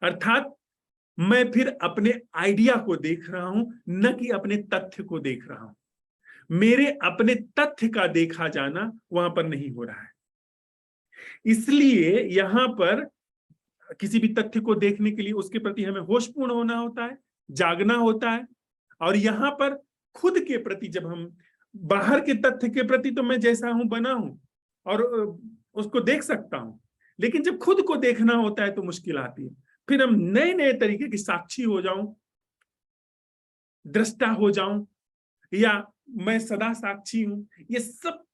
अर्थात मैं फिर अपने आइडिया को देख रहा हूं, न कि अपने तथ्य को देख रहा हूं। मेरे अपने तथ्य का देखा जाना वहां पर नहीं हो रहा है। इसलिए यहां पर किसी भी तथ्य को देखने के लिए उसके प्रति हमें होशपूर्ण होना होता है, जागना होता है। और यहां पर खुद के प्रति, जब हम बाहर के तथ्य के प्रति तो मैं जैसा हूं बना हूं और उसको देख सकता हूं, लेकिन जब खुद को देखना होता है तो मुश्किल आती है। फिर हम नए नए तरीके की साक्षी हो जाऊं, दृष्टा हो जाऊं, या मैं सदा साक्षी हूं, ये सब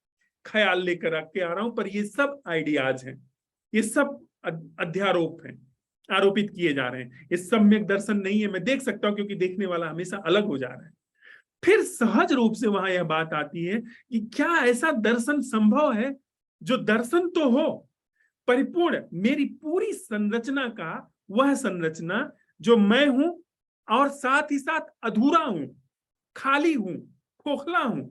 ख्याल लेकर के आ रहा हूं। पर ये सब आइडियाज हैं, ये सब अध्यारोप हैं। आरोपित किए जा रहे हैं। ये सम्यक दर्शन नहीं है, मैं देख सकता हूं क्योंकि देखने वाला हमेशा अलग हो जा रहा है। फिर सहज रूप से वहां यह बात आती है कि क्या ऐसा दर्शन संभव है जो दर्शन तो हो परिपूर्ण, मेरी पूरी संरचना का वह संरचना जो मैं हूं और साथ ही साथ अधूरा हूं, खाली हूं, खोखला हूं,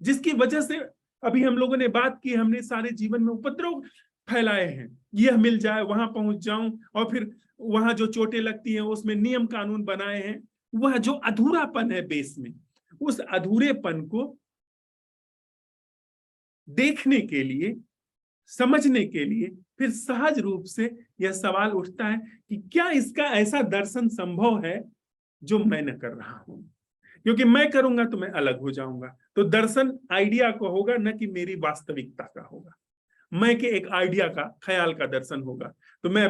जिसकी वजह से अभी हम लोगों ने बात की, हमने सारे जीवन में उपद्रव फैलाए हैं, यह मिल जाए, वहां पहुंच जाऊं, और फिर वहां जो चोटें लगती हैं उसमें नियम कानून बनाए हैं। वह जो अधूरापन है बेस में, उस अधूरेपन को देखने के लिए, समझने के लिए फिर सहज रूप से यह सवाल उठता है कि क्या इसका ऐसा दर्शन संभव है जो मैं न कर रहा हूं, क्योंकि मैं करूंगा तो मैं अलग हो जाऊंगा। तो दर्शन आइडिया का होगा, न कि मेरी वास्तविकता का होगा। मैं के एक आइडिया का, ख्याल का दर्शन होगा। तो मैं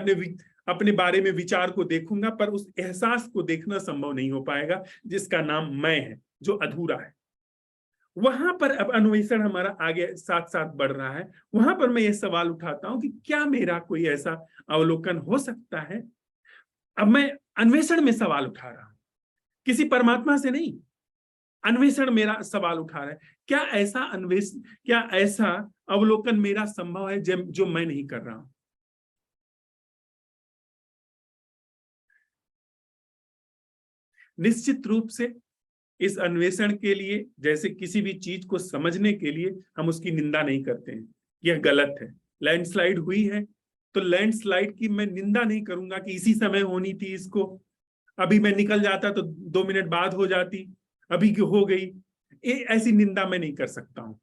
अपने बारे में विचार को देखूंगा, पर उस एहसास को देखना संभव नहीं हो पाएगा जिसका नाम मैं है, जो अधूरा है। वहां पर अब अन्वेषण हमारा आगे साथ साथ बढ़ रहा है। वहां पर मैं ये सवाल उठाता हूं कि क्या मेरा कोई ऐसा अवलोकन हो सकता है। अब मैं अन्वेषण में सवाल उठा रहा हूं, किसी परमात्मा से नहीं। अन्वेषण मेरा सवाल उठा रहा है, क्या ऐसा अवलोकन मेरा संभव है जो मैं नहीं कर रहा हूं। निश्चित रूप से इस अन्वेषण के लिए, जैसे किसी भी चीज को समझने के लिए, हम उसकी निंदा नहीं करते हैं, यह गलत है। लैंडस्लाइड हुई है तो लैंडस्लाइड की मैं निंदा नहीं करूंगा कि इसी समय होनी थी इसको, अभी मैं निकल जाता तो 2 मिनट बाद हो जाती, अभी क्यों हो गई। ऐसी निंदा मैं नहीं कर सकता हूं।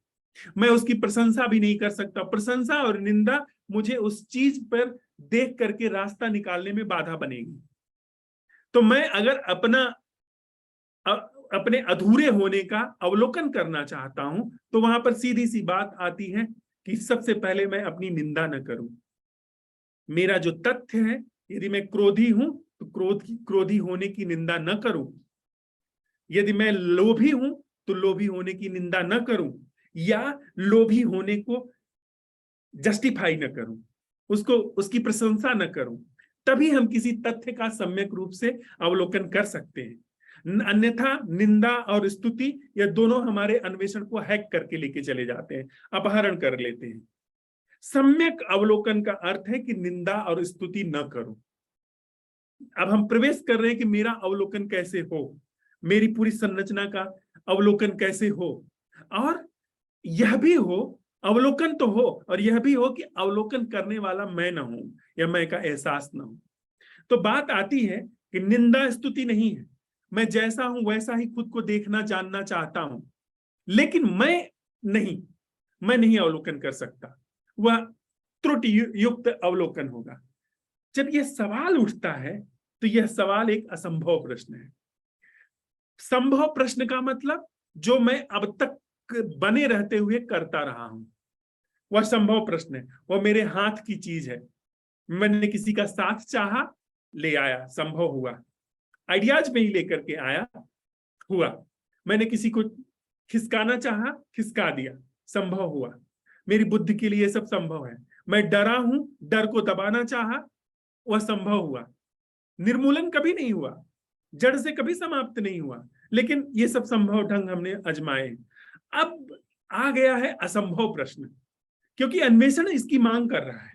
मैं उसकी प्रशंसा भी नहीं कर सकता। प्रशंसा और निंदा मुझे उस चीज पर देख करके रास्ता निकालने में बाधा बनेगी। तो मैं अगर अपने अधूरे होने का अवलोकन करना चाहता हूं, तो वहां पर सीधी सी बात आती है कि सबसे पहले मैं अपनी निंदा न करूं। मेरा जो तथ्य है, यदि मैं क्रोधी हूं तो क्रोधी होने की निंदा न करूं। यदि मैं लोभी हूं तो लोभी होने की निंदा न करूं, या लोभी होने को जस्टिफाई न करूं, उसकी प्रशंसा न करूं। तभी हम किसी तथ्य का सम्यक रूप से अवलोकन कर सकते हैं। अन्यथा निंदा और स्तुति, यह दोनों हमारे अन्वेषण को हैक करके लेके चले जाते हैं, अपहरण कर लेते हैं। सम्यक अवलोकन का अर्थ है कि निंदा और स्तुति न करो। अब हम प्रवेश कर रहे हैं कि मेरा अवलोकन कैसे हो, मेरी पूरी संरचना का अवलोकन कैसे हो, और यह भी हो, अवलोकन तो हो, और यह भी हो कि अवलोकन करने वाला मैं ना हूं, या मैं का एहसास ना हो। तो बात आती है कि निंदा स्तुति नहीं है, मैं जैसा हूं वैसा ही खुद को देखना जानना चाहता हूं, लेकिन मैं नहीं अवलोकन कर सकता। वह त्रुटि युक्त अवलोकन होगा। जब यह सवाल उठता है तो यह सवाल एक असंभव प्रश्न है। संभव प्रश्न का मतलब जो मैं अब तक बने रहते हुए करता रहा हूं, वह संभव प्रश्न है। वह मेरे हाथ की चीज है। मैंने किसी का साथ चाहा, ले आया, संभव हुआ। आइडियाज में ही लेकर के आया, हुआ। मैंने किसी को खिसकाना चाहा, खिसका दिया, संभव हुआ। मेरी बुद्धि के लिए सब संभव है। मैं डरा हूं, डर को दबाना चाहा, वह संभव हुआ। निर्मूलन कभी नहीं हुआ, जड़ से कभी समाप्त नहीं हुआ, लेकिन ये सब संभव ढंग हमने आजमाए। अब आ गया है असंभव प्रश्न, क्योंकि अन्वेषण इसकी मांग कर रहा है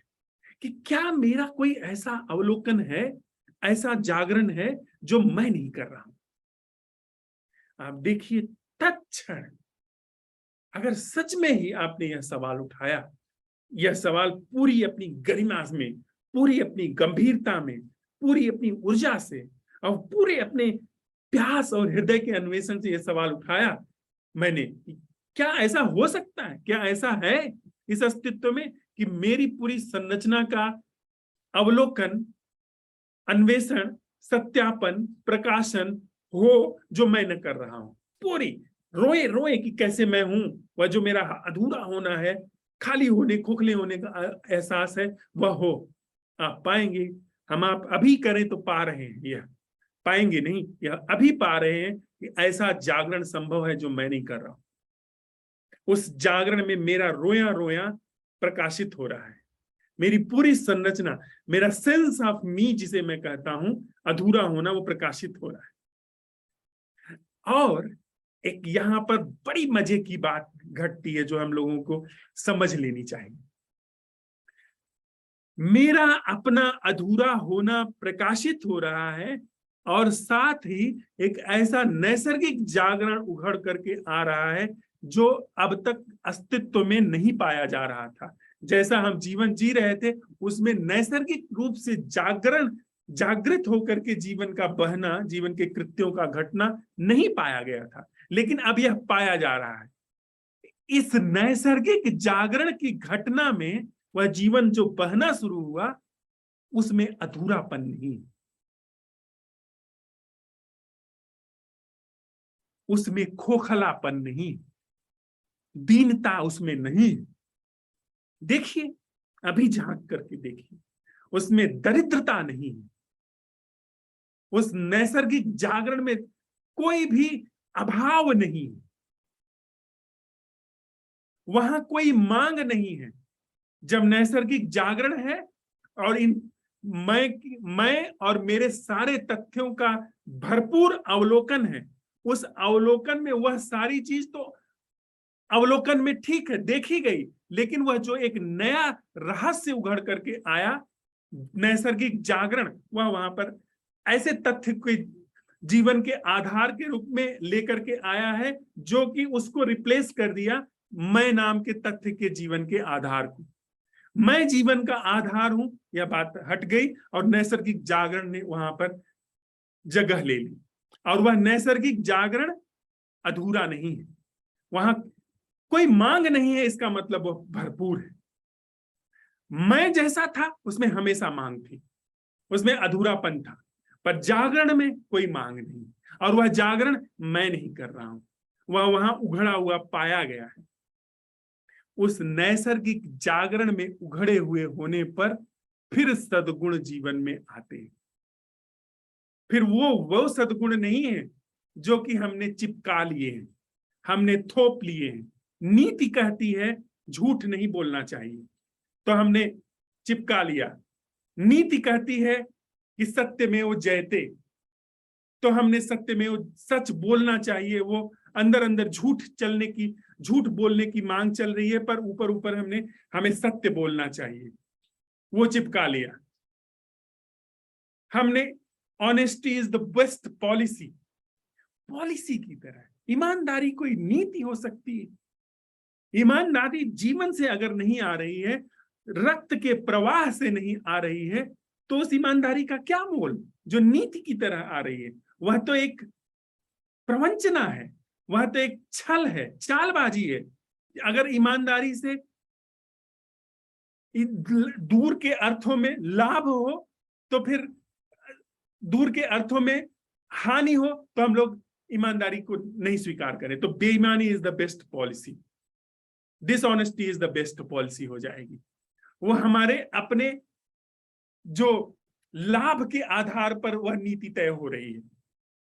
कि क्या मेरा कोई ऐसा अवलोकन है, ऐसा जागरण है जो मैं नहीं कर रहा हूं। आप देखिए, तत्क्षण अगर सच में ही आपने यह सवाल उठाया, यह सवाल पूरी अपनी गरिमा में, पूरी अपनी गंभीरता में, पूरी अपनी ऊर्जा से, और पूरे अपने प्यास और हृदय के अन्वेषण से यह सवाल उठाया मैंने, क्या ऐसा हो सकता है, क्या ऐसा है इस अस्तित्व में कि मेरी पूरी संरचना का अवलोकन, अन्वेषण, सत्यापन, प्रकाशन हो जो मैं न कर रहा हूं। पूरी रोए रोए कि कैसे मैं हूं, वह जो मेरा अधूरा होना है, खाली होने, खोखले होने का एहसास है, वह हो। आप पाएंगे, हम आप अभी करें तो पा रहे हैं, यह पाएंगे नहीं, यह अभी पा रहे हैं कि ऐसा जागरण संभव है जो मैं नहीं कर रहा हूं। उस जागरण में मेरा रोया रोया प्रकाशित हो रहा है, मेरी पूरी संरचना, मेरा सेंस ऑफ मी जिसे मैं कहता हूं अधूरा होना, वो प्रकाशित हो रहा है। और एक यहां पर बड़ी मजे की बात घटती है जो हम लोगों को समझ लेनी चाहिए। मेरा अपना अधूरा होना प्रकाशित हो रहा है और साथ ही एक ऐसा नैसर्गिक जागरण उभर करके आ रहा है जो अब तक अस्तित्व में नहीं पाया जा रहा था। जैसा हम जीवन जी रहे थे उसमें नैसर्गिक रूप से जागृत होकर के जीवन का बहना, जीवन के कृत्यों का घटना नहीं पाया गया था, लेकिन अब यह पाया जा रहा है। इस नैसर्गिक जागरण की घटना में वह जीवन जो बहना शुरू हुआ उसमें अधूरापन नहीं, उसमें खोखलापन नहीं, दीनता उसमें नहीं। देखिए, अभी झांक करके देखिए, उसमें दरिद्रता नहीं, उस नैसर्गिक जागरण में कोई भी अभाव नहीं, वहां कोई मांग नहीं है। जब नैसर्गिक जागरण है और इन मैं और मेरे सारे तथ्यों का भरपूर अवलोकन है, उस अवलोकन में वह सारी चीज तो अवलोकन में ठीक है, देखी गई, लेकिन वह जो एक नया रहस्य उघड़ करके आया, नैसर्गिक जागरण, वह वहां पर ऐसे तथ्य के जीवन के आधार के रूप में लेकर के आया है जो कि उसको रिप्लेस कर दिया मैं नाम के तथ्य के जीवन के आधार को। मैं जीवन का आधार हूं, यह बात हट गई और नैसर्गिक जागरण ने वहां पर जगह ले ली। और वह नैसर्गिक जागरण अधूरा नहीं है, वहां कोई मांग नहीं है, इसका मतलब वह भरपूर है। मैं जैसा था उसमें हमेशा मांग थी, उसमें अधूरापन था, पर जागरण में कोई मांग नहीं, और वह जागरण मैं नहीं कर रहा हूं, वह वहां उघड़ा हुआ पाया गया है। उस नैसर्गिक जागरण में उघड़े हुए होने पर फिर सद्गुण जीवन में आते हैं। फिर वो सद्गुण नहीं है जो कि हमने चिपका लिए हैं, हमने थोप लिए हैं। नीति कहती है झूठ नहीं बोलना चाहिए, तो हमने चिपका लिया। नीति कहती है कि सत्यमेव जयते, तो हमने सत्यमेव सच बोलना चाहिए। वो अंदर अंदर झूठ बोलने की मांग चल रही है, पर ऊपर ऊपर हमें सत्य बोलना चाहिए, वो चिपका लिया हमने। Honesty is the best policy, policy की तरह ईमानदारी कोई नीति हो सकती है। ईमानदारी जीवन से अगर नहीं आ रही है, रक्त के प्रवाह से नहीं आ रही है, तो उस ईमानदारी का क्या मोल जो नीति की तरह आ रही है? वह तो एक प्रवंचना है, वह तो एक छल है, चालबाजी है। अगर ईमानदारी से दूर के अर्थों में लाभ हो तो फिर दूर के अर्थों में हानि हो तो हम लोग ईमानदारी को नहीं स्वीकार करें, तो बेईमानी is the best policy, dishonesty is the best policy हो जाएगी। वो हमारे अपने जो लाभ के आधार पर वह नीति तय हो रही है,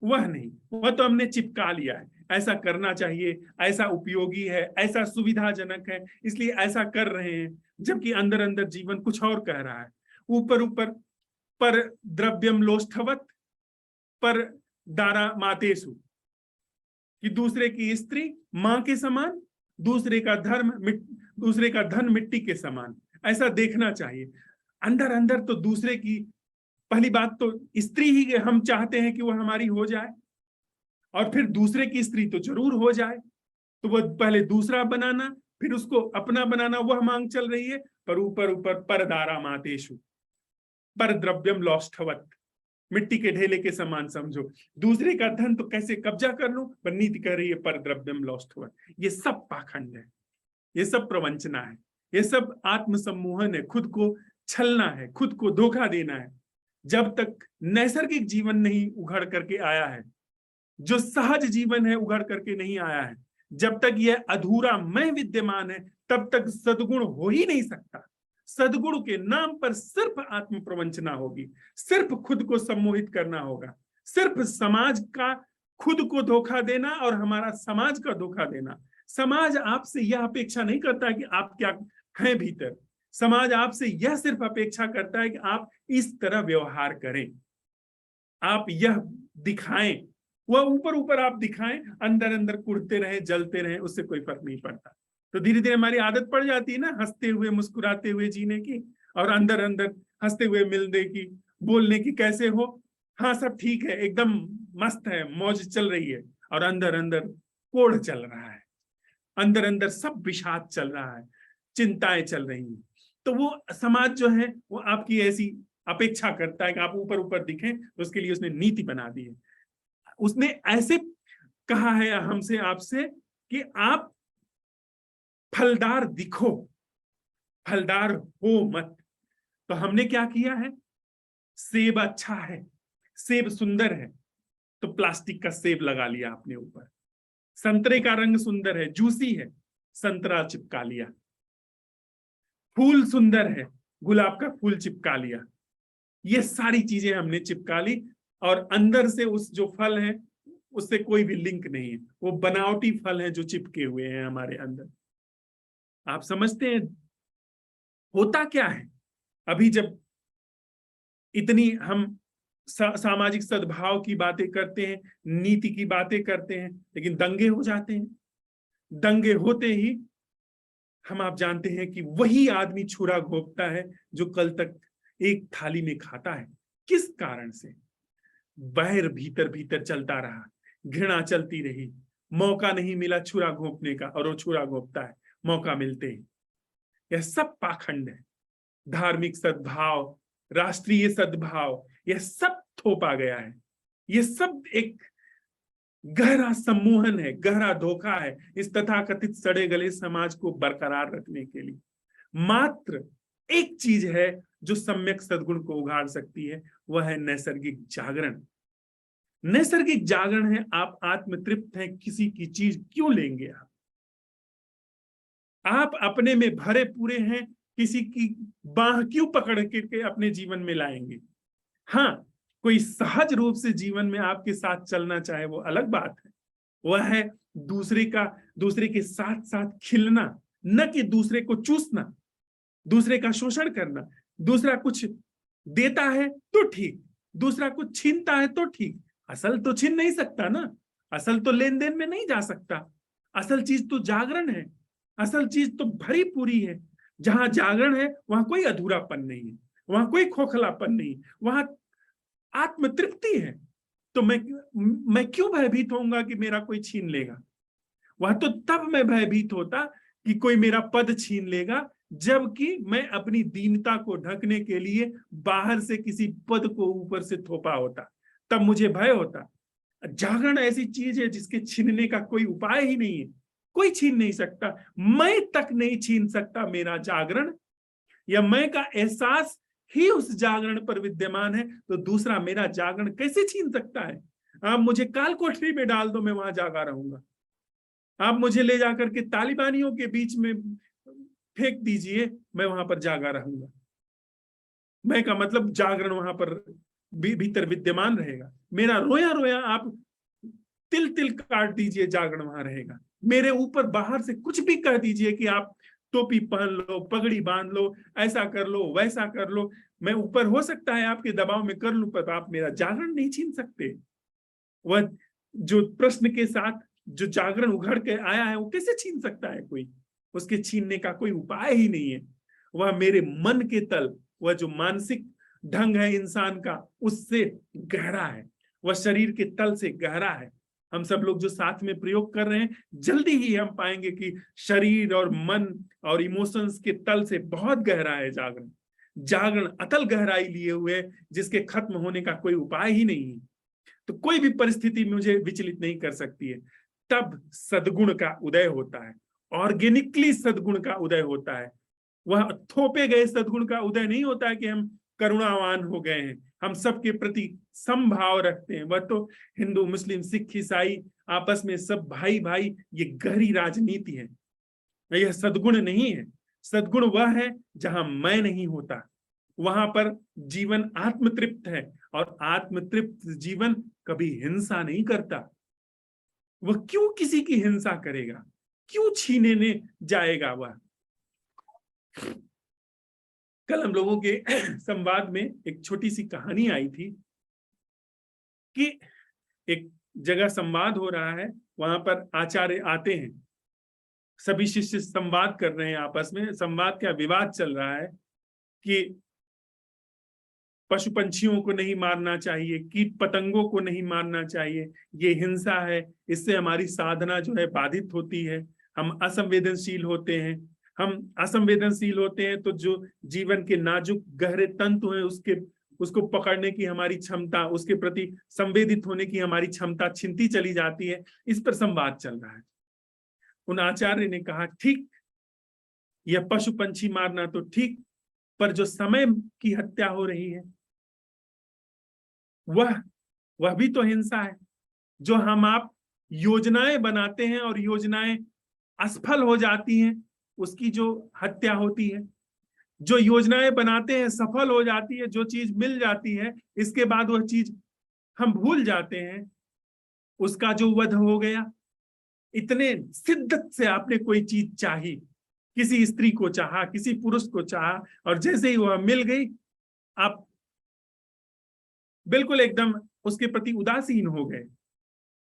वह नहीं, वह तो हमने चिपका लिया है। ऐसा करना चाहिए, ऐसा उपयोगी है, ऐसा सुविधाजनक है, इसलिए ऐसा कर रहे हैं, जबकि अंदर अंदर जीवन कुछ और कह रहा है। ऊपर ऊपर पर द्रव्यम लोष्ठवत पर दारा मातेसु, कि दूसरे की स्त्री मां के समान, दूसरे का धन मिट्टी के समान, ऐसा देखना चाहिए। अंदर अंदर तो दूसरे की, पहली बात तो स्त्री ही हम चाहते हैं कि वह हमारी हो जाए, और फिर दूसरे की स्त्री तो जरूर हो जाए, तो वह पहले दूसरा बनाना फिर उसको अपना बनाना, वह मांग चल रही है। पर ऊपर ऊपर पर दारा मातेशु पर द्रव्यम लोष्ठवत, मिट्टी के ढेले के समान समझो, दूसरे का धन तो कैसे कब्जा कर लूं, पर नीति कह रही है पर द्रव्यम लोष्ठवत। ये सब पाखंड है, ये सब प्रवंचना है, ये सब आत्मसम्मोहन है, खुद को छलना है, खुद को धोखा देना है। जब तक नैसर्गिक जीवन नहीं उघड़ करके आया है, जो सहज जीवन है उघड़ करके नहीं आया है, जब तक यह अधूरा मैं विद्यमान है, तब तक सद्गुण हो ही नहीं सकता। सद्गुण के नाम पर सिर्फ आत्म प्रवंचना होगी, सिर्फ खुद को सम्मोहित करना होगा, सिर्फ समाज का खुद को धोखा देना और हमारा समाज का धोखा देना। समाज आपसे यह अपेक्षा नहीं करता कि आप क्या हैं भीतर, समाज आपसे यह सिर्फ अपेक्षा करता है कि आप इस तरह व्यवहार करें, आप यह दिखाएं। वह ऊपर ऊपर आप दिखाएं, अंदर अंदर कुढ़ते रहे, जलते रहे, उससे कोई फर्क नहीं पड़ता। तो धीरे धीरे हमारी आदत पड़ जाती है ना हंसते हुए मुस्कुराते हुए जीने की, और अंदर अंदर हंसते हुए मिलने की, बोलने की, कैसे हो, हाँ सब ठीक है, एकदम मस्त है, मौज चल रही है, और अंदर अंदर कोढ़ चल रहा है, अंदर अंदर सब विषाद चल रहा है, चिंताएं चल रही हैं। तो वो समाज जो है वो आपकी ऐसी अपेक्षा करता है कि आप ऊपर ऊपर दिखें, तो उसके लिए उसने नीति बना दी है। उसने ऐसे कहा है हमसे आपसे कि आप फलदार दिखो, फलदार हो मत। तो हमने क्या किया है, सेब अच्छा है, सेब सुंदर है, तो प्लास्टिक का सेब लगा लिया अपने ऊपर। संतरे का रंग सुंदर है, जूसी है, संतरा चिपका लिया। फूल सुंदर है, गुलाब का फूल चिपका लिया। ये सारी चीजें हमने चिपका ली, और अंदर से उस जो फल है उससे कोई भी लिंक नहीं है, वो बनावटी फल है जो चिपके हुए हैं हमारे अंदर। आप समझते हैं होता क्या है? अभी जब इतनी हम सामाजिक सद्भाव की बातें करते हैं, नीति की बातें करते हैं, लेकिन दंगे हो जाते हैं। दंगे होते ही हम आप जानते हैं कि वही आदमी छुरा घोंपता है जो कल तक एक थाली में खाता है। किस कारण से? बैर भीतर भीतर चलता रहा, घृणा चलती रही, मौका नहीं मिला छुरा घोंपने का, और वो छुरा घोंपता है मौका मिलते ही। यह सब पाखंड है। धार्मिक सद्भाव, राष्ट्रीय सद्भाव, यह सब थोपा गया है। यह सब एक गहरा सम्मोहन है, गहरा धोखा है इस तथाकथित सड़े गले समाज को बरकरार रखने के लिए। मात्र एक चीज है जो सम्यक सद्गुण को उगाड़ सकती है, वह है नैसर्गिक जागरण। नैसर्गिक जागरण है, आप आत्मतृप्त हैं, किसी की चीज क्यों लेंगे? आप अपने में भरे पूरे हैं, किसी की बाह क्यों पकड़ के अपने जीवन में लाएंगे? हाँ, कोई सहज रूप से जीवन में आपके साथ चलना चाहे वो अलग बात है। वह है दूसरे के साथ साथ खिलना, न कि दूसरे को चूसना, दूसरे का शोषण करना। दूसरा कुछ देता है तो ठीक, दूसरा कुछ छीनता है तो ठीक। असल तो छीन नहीं सकता ना, असल तो लेन देन में नहीं जा सकता। असल चीज तो जागरण है, असल चीज तो भरी पूरी है। जहां जागरण है वहां कोई अधूरापन नहीं है, वहां कोई खोखलापन नहीं, वहां आत्मतृप्ति है। तो मैं क्यों भयभीत होऊंगा कि मेरा कोई छीन लेगा? वह तो तब मैं भयभीत होता कि कोई मेरा पद छीन लेगा, जबकि मैं अपनी दीनता को ढकने के लिए बाहर से किसी पद को ऊपर से थोपा होता, तब मुझे भय होता। जागरण ऐसी चीज है जिसके छीनने का कोई उपाय ही नहीं है, कोई छीन नहीं सकता। मैं तक नहीं छीन सकता मेरा जागरण, या मैं का एहसास ही उस जागरण पर विद्यमान है, तो दूसरा मेरा जागरण कैसे छीन सकता है? आप मुझे काल कोठरी में डाल दो, मैं वहां जागा रहूंगा। आप मुझे ले जाकर के तालिबानियों के बीच में फेंक दीजिए, मैं वहां पर जागा रहूंगा। मैं का मतलब जागरण वहां पर भीतर विद्यमान रहेगा। मेरा रोया रोया आप तिल तिल काट दीजिए, जागरण वहां रहेगा। मेरे ऊपर बाहर से कुछ भी कह दीजिए कि आप टोपी पहन लो, पगड़ी बांध लो, ऐसा कर लो, वैसा कर लो, मैं ऊपर हो सकता है आपके दबाव में कर लूं, पर आप मेरा जागरण नहीं छीन सकते। वह जो प्रश्न के साथ जो जागरण उघड़ के आया है वो कैसे छीन सकता है कोई? उसके छीनने का कोई उपाय ही नहीं है। वह मेरे मन के तल, वह जो मानसिक ढंग है इंसान का, उससे गहरा है, वह शरीर के तल से गहरा है। हम सब लोग जो साथ में प्रयोग कर रहे हैं, जल्दी ही हम पाएंगे कि शरीर और मन और इमोशंस के तल से बहुत गहरा है जागरण। जागरण अतल गहराई लिए हुए, जिसके खत्म होने का कोई उपाय ही नहीं है। तो कोई भी परिस्थिति मुझे विचलित नहीं कर सकती है। तब सद्गुण का उदय होता है, ऑर्गेनिकली सद्गुण का उदय होता है। वह थोपे गए सद्गुण का उदय नहीं होता है कि हम करुणावान हो गए हैं, हम सबके प्रति समभाव रखते हैं। वह तो हिंदू, मुस्लिम, सिख, ईसाई आपस में सब भाई भाई, ये गहरी राजनीति है। यह सद्गुण नहीं है। सद्गुण वह है जहां मैं नहीं होता, वहां पर जीवन आत्मतृप्त है, और आत्मतृप्त जीवन कभी हिंसा नहीं करता। वह क्यों किसी की हिंसा करेगा? क्यों छीनने जाएगा? वह कल हम लोगों के संवाद में एक छोटी सी कहानी आई थी कि एक जगह संवाद हो रहा है, वहां पर आचार्य आते हैं, सभी शिष्य संवाद कर रहे हैं आपस में। संवाद का विवाद चल रहा है कि पशु पंछियों को नहीं मारना चाहिए, कीट पतंगों को नहीं मारना चाहिए, ये हिंसा है, इससे हमारी साधना जो है बाधित होती है, हम असंवेदनशील होते हैं। हम असंवेदनशील होते हैं तो जो जीवन के नाजुक गहरे तंतु हैं उसको पकड़ने की हमारी क्षमता, उसके प्रति संवेदित होने की हमारी क्षमता छिनती चली जाती है। इस पर संवाद चल रहा है। उन आचार्य ने कहा, ठीक, यह पशु पंछी मारना तो ठीक, पर जो समय की हत्या हो रही है वह भी तो हिंसा है। जो हम आप योजनाएं बनाते हैं और योजनाएं असफल हो जाती हैं, उसकी जो हत्या होती है। जो योजनाएं बनाते हैं सफल हो जाती है, जो चीज मिल जाती है, इसके बाद वह चीज हम भूल जाते हैं, उसका जो वध हो गया। इतने शिद्दत से आपने कोई चीज चाही, किसी स्त्री को चाहा, किसी पुरुष को चाहा, और जैसे ही वह मिल गई आप बिल्कुल एकदम उसके प्रति उदासीन हो गए।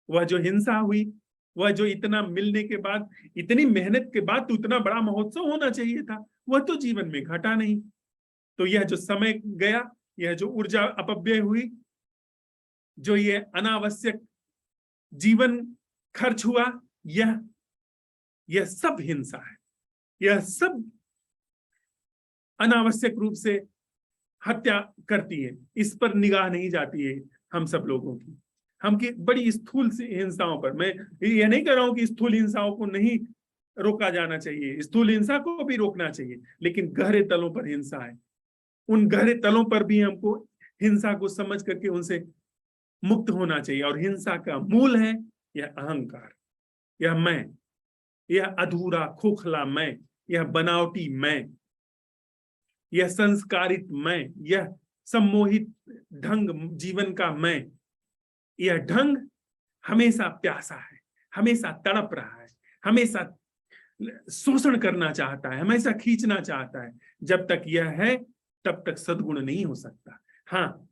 वह जो हिंसा हुई, वह जो इतना मिलने के बाद, इतनी मेहनत के बाद तो इतना बड़ा महोत्सव होना चाहिए था, वह तो जीवन में घटा नहीं। तो यह जो समय गया, यह जो ऊर्जा अपव्यय हुई, जो ये अनावश्यक जीवन खर्च हुआ, यह सब हिंसा है। यह सब अनावश्यक रूप से हत्या करती है। इस पर निगाह नहीं जाती है हम सब लोगों की। हम की बड़ी स्थूल सी हिंसाओं पर, मैं ये नहीं कह रहा हूं कि स्थूल हिंसाओं को नहीं रोका जाना चाहिए, स्थूल हिंसा को भी रोकना चाहिए, लेकिन गहरे तलों पर हिंसा है। उन गहरे तलों पर भी हमको हिंसा को समझ करके उनसे मुक्त होना चाहिए। और हिंसा का मूल है यह अहंकार, यह मैं, यह अधूरा खोखला मैं, यह बनावटी मैं, यह संस्कारित मैं, यह सम्मोहित ढंग जीवन का मैं। यह ढंग हमेशा प्यासा है, हमेशा तड़प रहा है, हमेशा शोषण करना चाहता है, हमेशा खींचना चाहता है। जब तक यह है तब तक सद्गुण नहीं हो सकता। हाँ,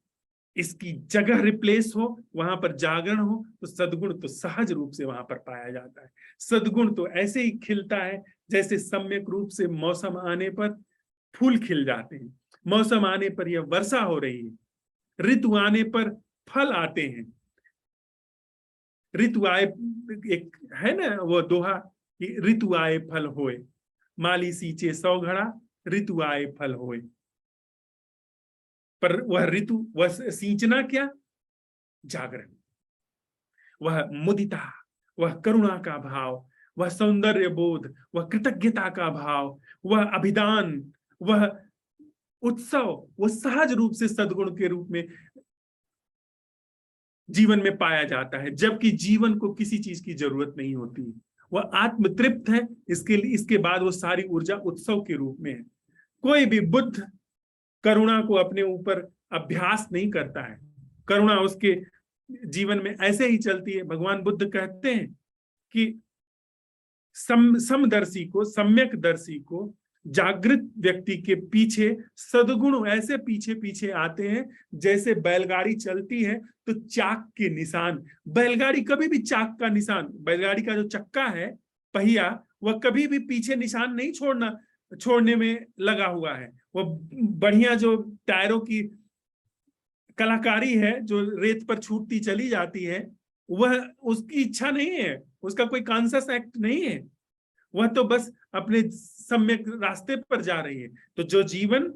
इसकी जगह रिप्लेस हो, वहां पर जागरण हो, तो सद्गुण तो सहज रूप से वहां पर पाया जाता है। सद्गुण तो ऐसे ही खिलता है जैसे सम्यक रूप से मौसम आने पर फूल खिल जाते हैं, मौसम आने पर यह वर्षा हो रही है, ऋतु आने पर फल आते हैं। ऋतु आए, एक है ना वो दोहा कि ऋतु आए फल होए, माली सींचे 100 घड़ा, ऋतु आए फल होए। पर वह ऋतु, वह सींचना क्या? जागरण, वह मुदिता, वह करुणा का भाव, वह सौंदर्य बोध, वह कृतज्ञता का भाव, वह अभिदान, वह उत्सव, वह सहज रूप से सद्गुण के रूप में जीवन में पाया जाता है। जबकि जीवन को किसी चीज की जरूरत नहीं होती, वह आत्मतृप्त है। इसके बाद वो सारी ऊर्जा उत्सव के रूप में है। कोई भी बुद्ध करुणा को अपने ऊपर अभ्यास नहीं करता है, करुणा उसके जीवन में ऐसे ही चलती है। भगवान बुद्ध कहते हैं कि समदर्शी को, सम्यक दर्शी को, जागृत व्यक्ति के पीछे सद्गुण ऐसे पीछे पीछे आते हैं जैसे बैलगाड़ी चलती है तो चाक के निशान। बैलगाड़ी कभी भी चाक का निशान, बैलगाड़ी का जो चक्का है, पहिया, वह कभी भी पीछे निशान नहीं छोड़ने में लगा हुआ है। वह बढ़िया जो टायरों की कलाकारी है, जो रेत पर छूटती चली जाती है, वह उसकी इच्छा नहीं है, उसका कोई कॉन्शियस एक्ट नहीं है, वह तो बस अपने सम्यक रास्ते पर जा रही है। तो जो जीवन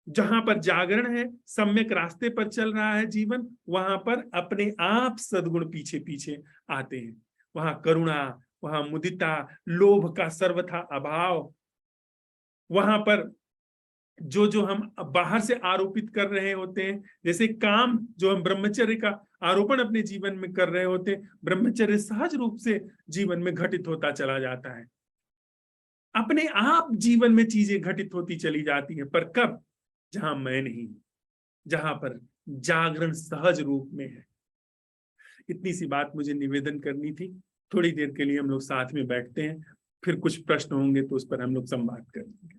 जहां पर जागरण है, सम्यक रास्ते पर चल रहा है जीवन, वहां पर अपने आप सद्गुण पीछे पीछे आते हैं। वहां करुणा, वहां मुदिता, लोभ का सर्वथा अभाव, वहां पर जो हम बाहर से आरोपित कर रहे होते हैं, जैसे काम, जो हम ब्रह्मचर्य का आरोपण अपने जीवन में कर रहे होते हैं, ब्रह्मचर्य सहज रूप से जीवन में घटित होता चला जाता है। अपने आप जीवन में चीजें घटित होती चली जाती हैं। पर कब? जहां मैं नहीं, जहां पर जागरण सहज रूप में है। इतनी सी बात मुझे निवेदन करनी थी। थोड़ी देर के लिए हम लोग साथ में बैठते हैं, फिर कुछ प्रश्न होंगे तो उस पर हम लोग संवाद करेंगे।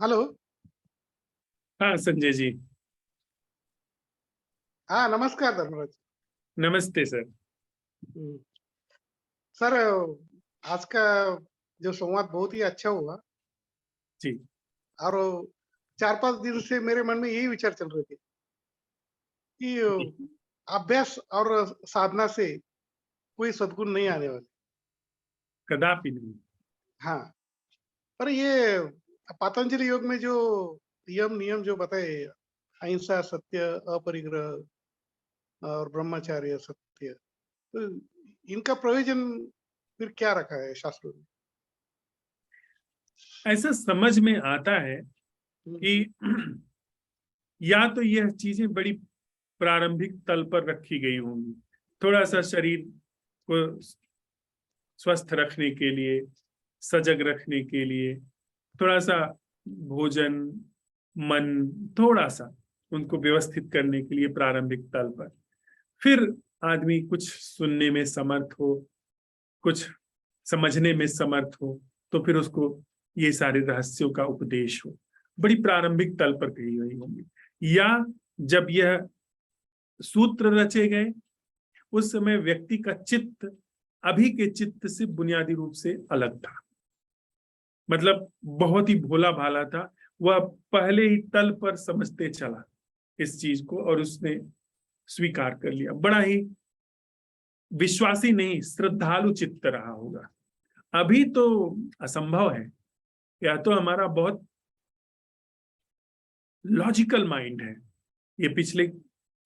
हेलो। हाँ संजय जी। हाँ, नमस्कार धर्मराज। नमस्ते सर। हम्म, सर, आज का जो संवाद बहुत ही अच्छा हुआ। जी। और 4-5 दिन से मेरे मन में यही विचार चल रहे थे कि जी। अभ्यास और साधना से कोई सद्गुण नहीं आने वाले। कदापि नहीं। हाँ, पर ये पतंजलि योग में जो यम नियम जो बताए, अहिंसा, सत्य, अपरिग्रह और ब्रह्मचर्य, सत्य, तो इनका प्रयोजन फिर क्या रखा है शास्त्रों में? ऐसा समझ में आता है हम्म, कि या तो यह चीजें बड़ी प्रारंभिक तल पर रखी गई होंगी, थोड़ा सा शरीर को स्वस्थ रखने के लिए, सजग रखने के लिए, थोड़ा सा भोजन, मन, थोड़ा सा उनको व्यवस्थित करने के लिए प्रारंभिक तल पर। फिर आदमी कुछ सुनने में समर्थ हो, कुछ समझने में समर्थ हो, तो फिर उसको ये सारे रहस्यों का उपदेश हो। बड़ी प्रारंभिक तल पर कही गई होंगी। या जब यह सूत्र रचे गए, उस समय व्यक्ति का चित्त अभी के चित्त से बुनियादी रूप से अलग था। मतलब बहुत ही भोला भाला था, वह पहले ही तल पर समझते चला इस चीज को, और उसने स्वीकार कर लिया। बड़ा ही विश्वासी नहीं, श्रद्धालु चित्त रहा होगा। अभी तो असंभव है। या तो हमारा बहुत लॉजिकल माइंड है, ये पिछले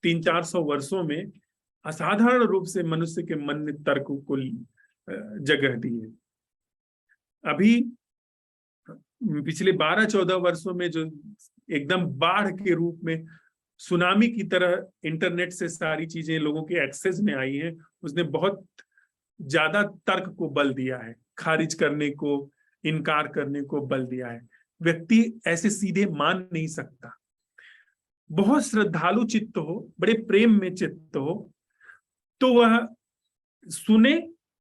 300-400 वर्षों में असाधारण रूप से मनुष्य के मन ने तर्क को जगह दी है। अभी पिछले 12-14 वर्षों में जो एकदम बाढ़ के रूप में, सुनामी की तरह इंटरनेट से सारी चीजें लोगों के एक्सेस में आई हैं, उसने बहुत ज्यादा तर्क को बल दिया है, खारिज करने को, इनकार करने को बल दिया है। व्यक्ति ऐसे सीधे मान नहीं सकता। बहुत श्रद्धालु चित्त हो, बड़े प्रेम में चित्त हो, तो वह सुने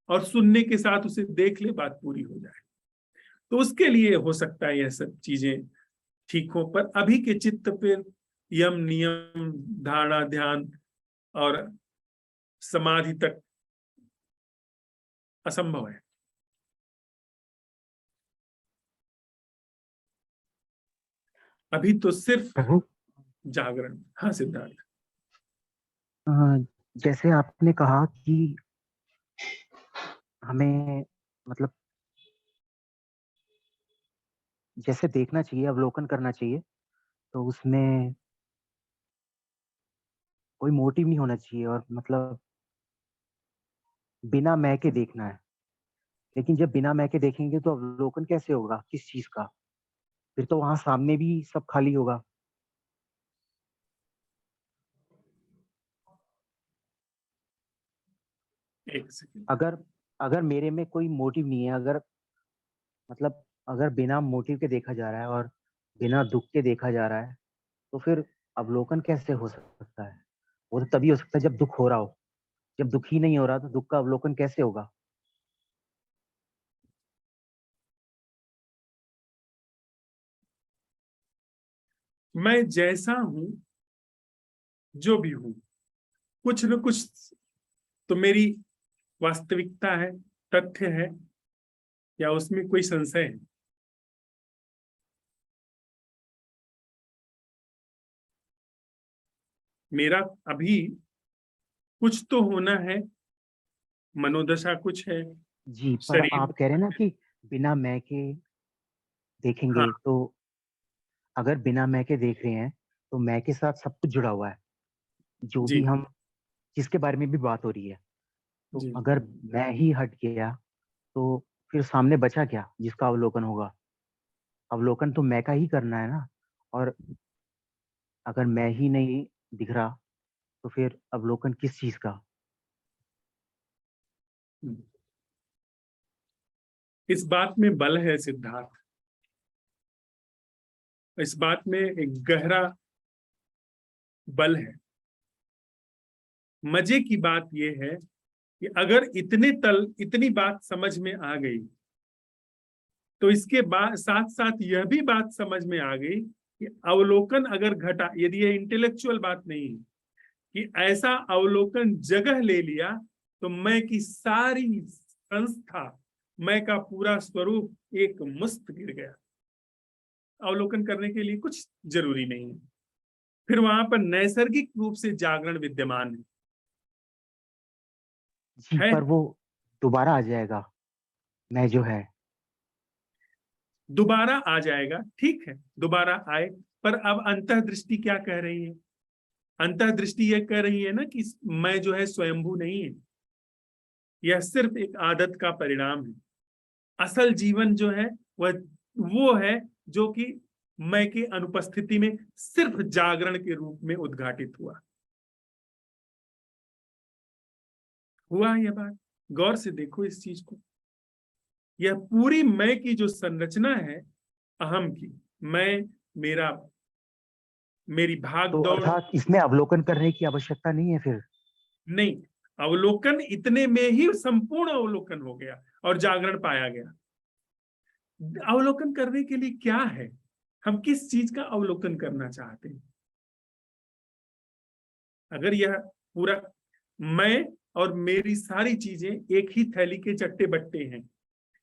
और सुनने के साथ उसे देख ले, बात पूरी हो जाए। तो उसके लिए हो सकता है यह सब चीजें ठीक हो, पर अभी के चित्त पर यम नियम, धारणा, ध्यान और समाधि तक असंभव है। अभी तो सिर्फ प्रभु, जागरण। हाँ सिद्धार्थ। अ, जैसे आपने कहा कि हमें मतलब जैसे देखना चाहिए, अवलोकन करना चाहिए, तो उसमें कोई मोटिव नहीं होना चाहिए और मतलब बिना मैं के देखना है। लेकिन जब बिना मैं के देखेंगे तो अवलोकन कैसे होगा, किस चीज का? फिर तो वहां सामने भी सब खाली होगा। एक सेकंड। अगर अगर मेरे में कोई मोटिव नहीं है, अगर मतलब अगर बिना मोटिव के देखा जा रहा है और बिना दुख के देखा जा रहा है, तो फिर अवलोकन कैसे हो सकता है? वो तो तभी हो सकता है जब दुख हो रहा हो। जब दुख ही नहीं हो रहा तो दुख का अवलोकन कैसे होगा? मैं जैसा हूं, जो भी हूं, कुछ न कुछ तो मेरी वास्तविकता है, तथ्य है, या उसमें कोई संशय है? मेरा अभी कुछ तो होना है, मनोदशा कुछ है, जी, पर शरीर। आप कह रहे हैं ना कि बिना मैं के हाँ। देखेंगे, तो अगर बिना मैं के देख रहे हैं तो मैं के साथ सब कुछ जुड़ा हुआ है। जो भी जी। हम जिसके बारे में भी बात हो रही है, तो जी। अगर मैं ही हट गया तो फिर सामने बचा क्या जिसका अवलोकन होगा? अवलोकन तो मैं का ही करना है ना। और अगर मैं ही नहीं दिख रहा तो फिर अवलोकन किस चीज का? इस बात में बल है सिद्धार्थ। इस बात में एक गहरा बल है। मजे की बात यह है कि अगर इतनी बात समझ में आ गई, तो इसके बाद साथ साथ यह भी बात समझ में आ गई कि अवलोकन अगर घटा, यदि ये इंटेलेक्चुअल बात नहीं है कि ऐसा अवलोकन जगह ले लिया तो मैं की सारी संस्था, मैं का पूरा स्वरूप एक मुस्त गिर गया। अवलोकन करने के लिए कुछ जरूरी नहीं है, फिर वहां पर नैसर्गिक रूप से जागरण विद्यमान जी, है। पर वो दोबारा आ जाएगा, मैं जो है। दोबारा आ जाएगा, ठीक है, दोबारा आए, पर अब अंतर्दृष्टि क्या कह रही है? अंतर्दृष्टि यह कह रही है ना कि मैं जो है स्वयंभू नहीं है, यह सिर्फ एक आदत का परिणाम है। असल जीवन जो है वह वो है जो कि मैं की अनुपस्थिति में सिर्फ जागरण के रूप में उद्घाटित हुआ यह बात। गौर से देखो इस चीज को, यह पूरी मैं की जो संरचना है अहम की, मैं, मेरा, मेरी भाग तो दौड़, अर्थात इसमें अवलोकन करने की आवश्यकता नहीं है फिर? नहीं, अवलोकन इतने में ही संपूर्ण अवलोकन हो गया और जागरण पाया गया। अवलोकन करने के लिए क्या है, हम किस चीज का अवलोकन करना चाहते हैं? अगर यह पूरा मैं और मेरी सारी चीजें एक ही थैली के चट्टे बट्टे हैं,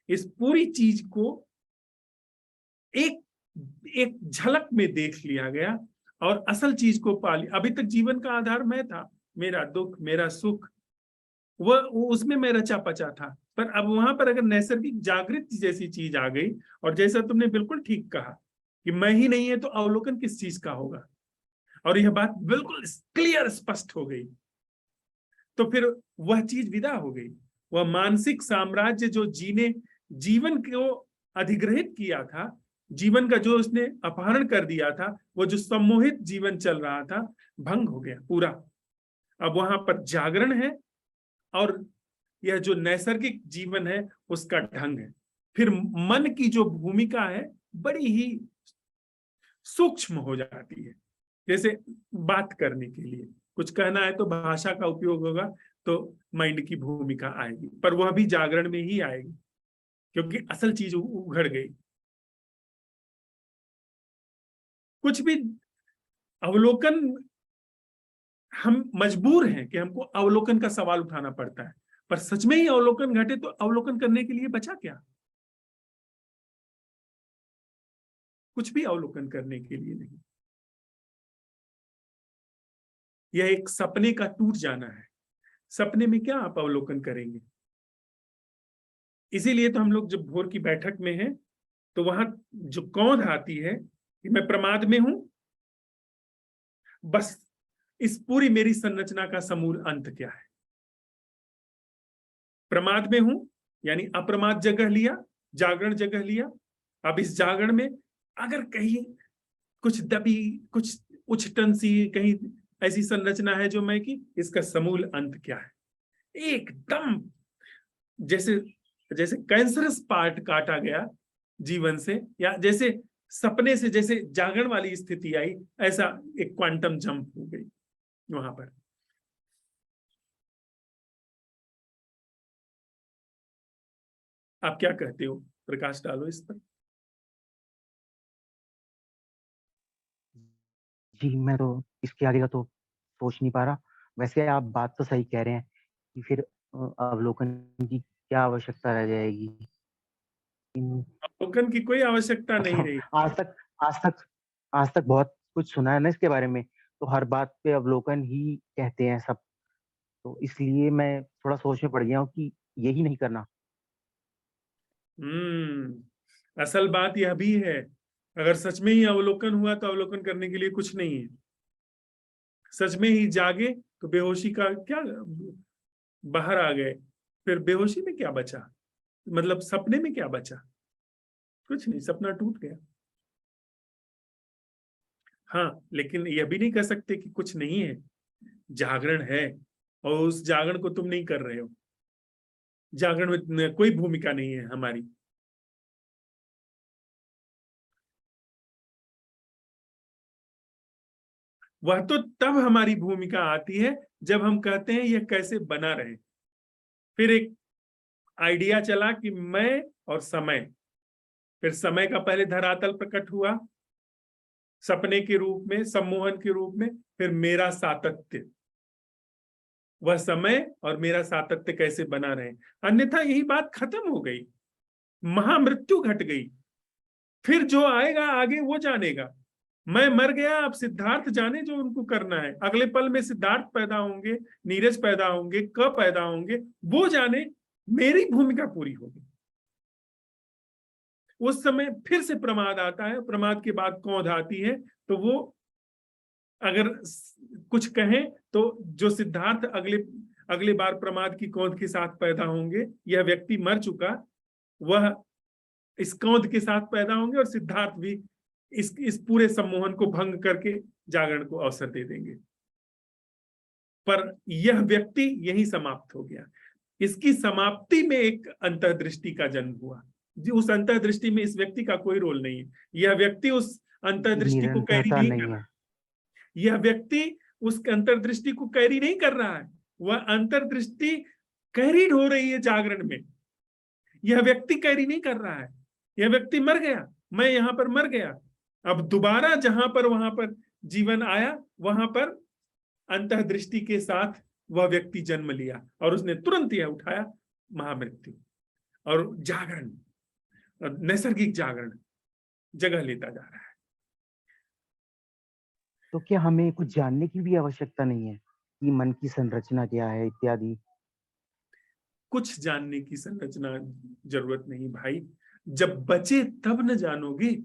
इस पूरी चीज को एक एक झलक में देख लिया गया और असल चीज को पा लिया। अभी तक जीवन का आधार मैं था, मेरा दुख, मेरा सुख, वो उसमें मैं रचा पचा था। पर अब वहां पर अगर नैसर्गिक जागृति जैसी चीज आ गई, और जैसा तुमने बिल्कुल ठीक कहा कि मैं ही नहीं है तो अवलोकन किस चीज का होगा, और यह बात बिल्कुल क्लियर स्पष्ट हो गई, तो फिर वह चीज विदा हो गई। वह मानसिक साम्राज्य जो जीवन को अधिग्रहित किया था, जीवन का जो उसने अपहरण कर दिया था, वो जो सम्मोहित जीवन चल रहा था, भंग हो गया पूरा। अब वहां पर जागरण है और यह जो नैसर्गिक जीवन है उसका ढंग है। फिर मन की जो भूमिका है बड़ी ही सूक्ष्म हो जाती है। जैसे बात करने के लिए कुछ कहना है तो भाषा का उपयोग होगा, तो माइंड की भूमिका आएगी, पर वह भी जागरण में ही आएगी क्योंकि असल चीज उघड़ गई। कुछ भी अवलोकन, हम मजबूर हैं कि हमको अवलोकन का सवाल उठाना पड़ता है, पर सच में ही अवलोकन घटे तो अवलोकन करने के लिए बचा क्या? कुछ भी अवलोकन करने के लिए नहीं। यह एक सपने का टूट जाना है। सपने में क्या आप अवलोकन करेंगे? इसीलिए तो हम लोग जब भोर की बैठक में हैं तो वहां जो कौंध आती है कि मैं प्रमाद में हूं, बस इस पूरी मेरी संरचना का समूल अंत क्या है? प्रमाद में हूं यानी अप्रमाद जगह लिया, जागरण जगह लिया। अब इस जागरण में अगर कहीं कुछ दबी, कुछ उछटन सी कहीं ऐसी संरचना है जो मैं की, इसका समूल अंत क्या है? एकदम जैसे जैसे कैंसरस पार्ट काटा गया जीवन से, या जैसे सपने से जैसे जागरण वाली स्थिति आई, ऐसा एक क्वांटम जंप हो गई वहां पर। आप क्या कहते हो? प्रकाश डालो इस पर। जी, मैं तो इसके आगे का तो सोच नहीं पा रहा। वैसे आप बात तो सही कह रहे हैं कि फिर अवलोकन की क्या आवश्यकता रह जाएगी? अवलोकन की कोई आवश्यकता नहीं रही। आज तक आज तक आज तक बहुत कुछ सुना है ना इसके बारे में, तो हर बात पे अवलोकन ही कहते हैं सब। तो इसलिए मैं थोड़ा सोच में पड़ गया हूँ कि यही नहीं करना। असल बात यह भी है, अगर सच में ही अवलोकन हुआ तो अवलोकन करने के लिए कुछ नहीं है। सच में ही जागे तो बेहोशी का क्या, बाहर आ गए, फिर बेहोशी में क्या बचा? मतलब सपने में क्या बचा? कुछ नहीं, सपना टूट गया। हाँ, लेकिन यह भी नहीं कह सकते कि कुछ नहीं है, जागरण है और उस जागरण को तुम नहीं कर रहे हो। जागरण में कोई भूमिका नहीं है हमारी। वह तो तब हमारी भूमिका आती है जब हम कहते हैं यह कैसे बना रहे। फिर एक आइडिया चला कि मैं और समय, फिर समय का पहले धरातल प्रकट हुआ सपने के रूप में, सम्मोहन के रूप में, फिर मेरा सातत्य, वह समय और मेरा सातत्य कैसे बना रहे, अन्यथा यही बात खत्म हो गई, महामृत्यु घट गई। फिर जो आएगा आगे वो जानेगा। मैं मर गया, अब सिद्धार्थ जाने जो उनको करना है। अगले पल में सिद्धार्थ पैदा होंगे, नीरज पैदा होंगे, कब पैदा होंगे वो जाने, मेरी भूमिका पूरी होगी। उस समय फिर से प्रमाद आता है, प्रमाद के बाद कौंध आती है। तो वो अगर कुछ कहें तो जो सिद्धार्थ अगले बार प्रमाद की कौंध के साथ पैदा होंगे, यह व्यक्ति मर चुका, वह इस कौंध के साथ पैदा होंगे और सिद्धार्थ भी इस पूरे सम्मोहन को भंग करके जागरण को अवसर दे देंगे। पर यह व्यक्ति यही समाप्त हो गया। इसकी समाप्ति में एक अंतर्दृष्टि का जन्म हुआ। उस अंतर्दृष्टि में इस व्यक्ति का कोई रोल नहीं है। यह व्यक्ति उस अंतर्दृष्टि को कैरी नहीं कर रहा है। यह व्यक्ति उस अंतर्दृष्टि को कैरी नहीं कर रहा है, वह अंतर्दृष्टि कैरीड हो रही है जागरण में। यह व्यक्ति कैरी नहीं कर रहा है। यह व्यक्ति मर गया, मैं यहां पर मर गया, अब दोबारा जहां पर वहां पर जीवन आया, वहां पर अंतर्दृष्टि के साथ वह व्यक्ति जन्म लिया और उसने तुरंत यह उठाया महामृत्यु। और जागरण, नैसर्गिक जागरण जगह लेता जा रहा है। तो क्या हमें कुछ जानने की भी आवश्यकता नहीं है कि मन की संरचना क्या है इत्यादि? कुछ जानने की संरचना जरूरत नहीं भाई, जब बचे तब न जानोगे।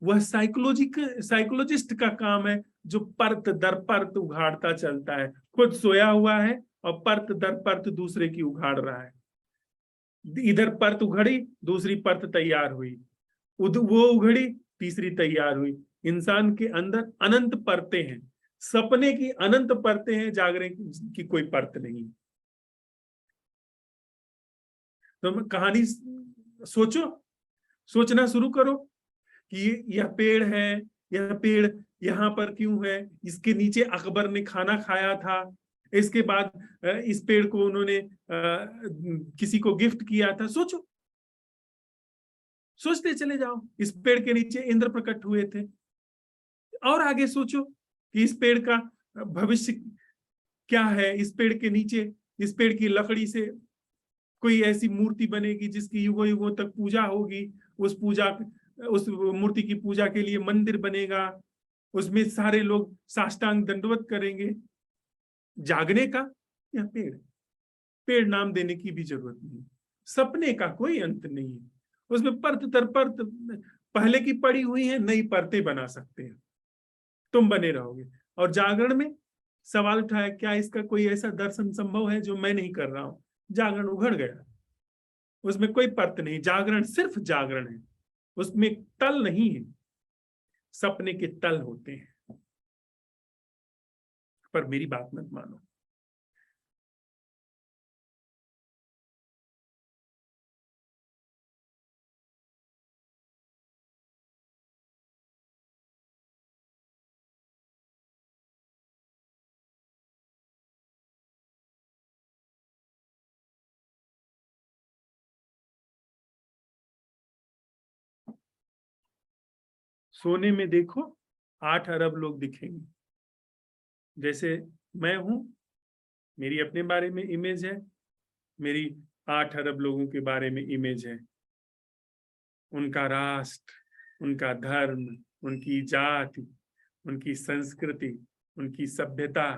वह साइकोलॉजिस्ट का काम है जो परत दर परत उघाड़ता चलता है। खुद सोया हुआ है और परत दर परत दूसरे की उघाड़ रहा है। इधर परत उघड़ी, दूसरी परत तैयार हुई, वो उघड़ी, तीसरी तैयार हुई। इंसान के अंदर अनंत परतें हैं, सपने की अनंत परतें हैं, जागरण की कोई परत नहीं। तो कहानी सोचो, सोचना शुरू करो कि यह पेड़ है, यह पेड़ यहाँ पर क्यों है, इसके नीचे अकबर ने खाना खाया था, इसके बाद इस पेड़ को उन्होंने किसी को गिफ्ट किया था। सोचो, सोचते चले जाओ। इस पेड़ के नीचे इंद्र प्रकट हुए थे। और आगे सोचो कि इस पेड़ का भविष्य क्या है। इस पेड़ के नीचे, इस पेड़ की लकड़ी से कोई ऐसी मूर्ति बनेगी जिसकी युगों युगों तक पूजा होगी। उस मूर्ति की पूजा के लिए मंदिर बनेगा, उसमें सारे लोग साष्टांग दंडवत करेंगे। जागने का या पेड़ नाम देने की भी जरूरत नहीं। सपने का कोई अंत नहीं है, उसमें परत दर परत पहले की पड़ी हुई है, नई परतें बना सकते हैं, तुम बने रहोगे। और जागरण में सवाल उठाया, क्या इसका कोई ऐसा दर्शन संभव है जो मैं नहीं कर रहा हूं? जागरण उघड़ गया, उसमें कोई परत नहीं। जागरण सिर्फ जागरण है, उसमें तल नहीं है। सपने के तल होते हैं। पर मेरी बात मत मानो। सोने में देखो 8 अरब लोग दिखेंगे। जैसे मैं हूं, मेरी अपने बारे में इमेज है, मेरी 8 अरब लोगों के बारे में इमेज है। उनका राष्ट्र, उनका धर्म, उनकी जाति, उनकी संस्कृति, उनकी सभ्यता,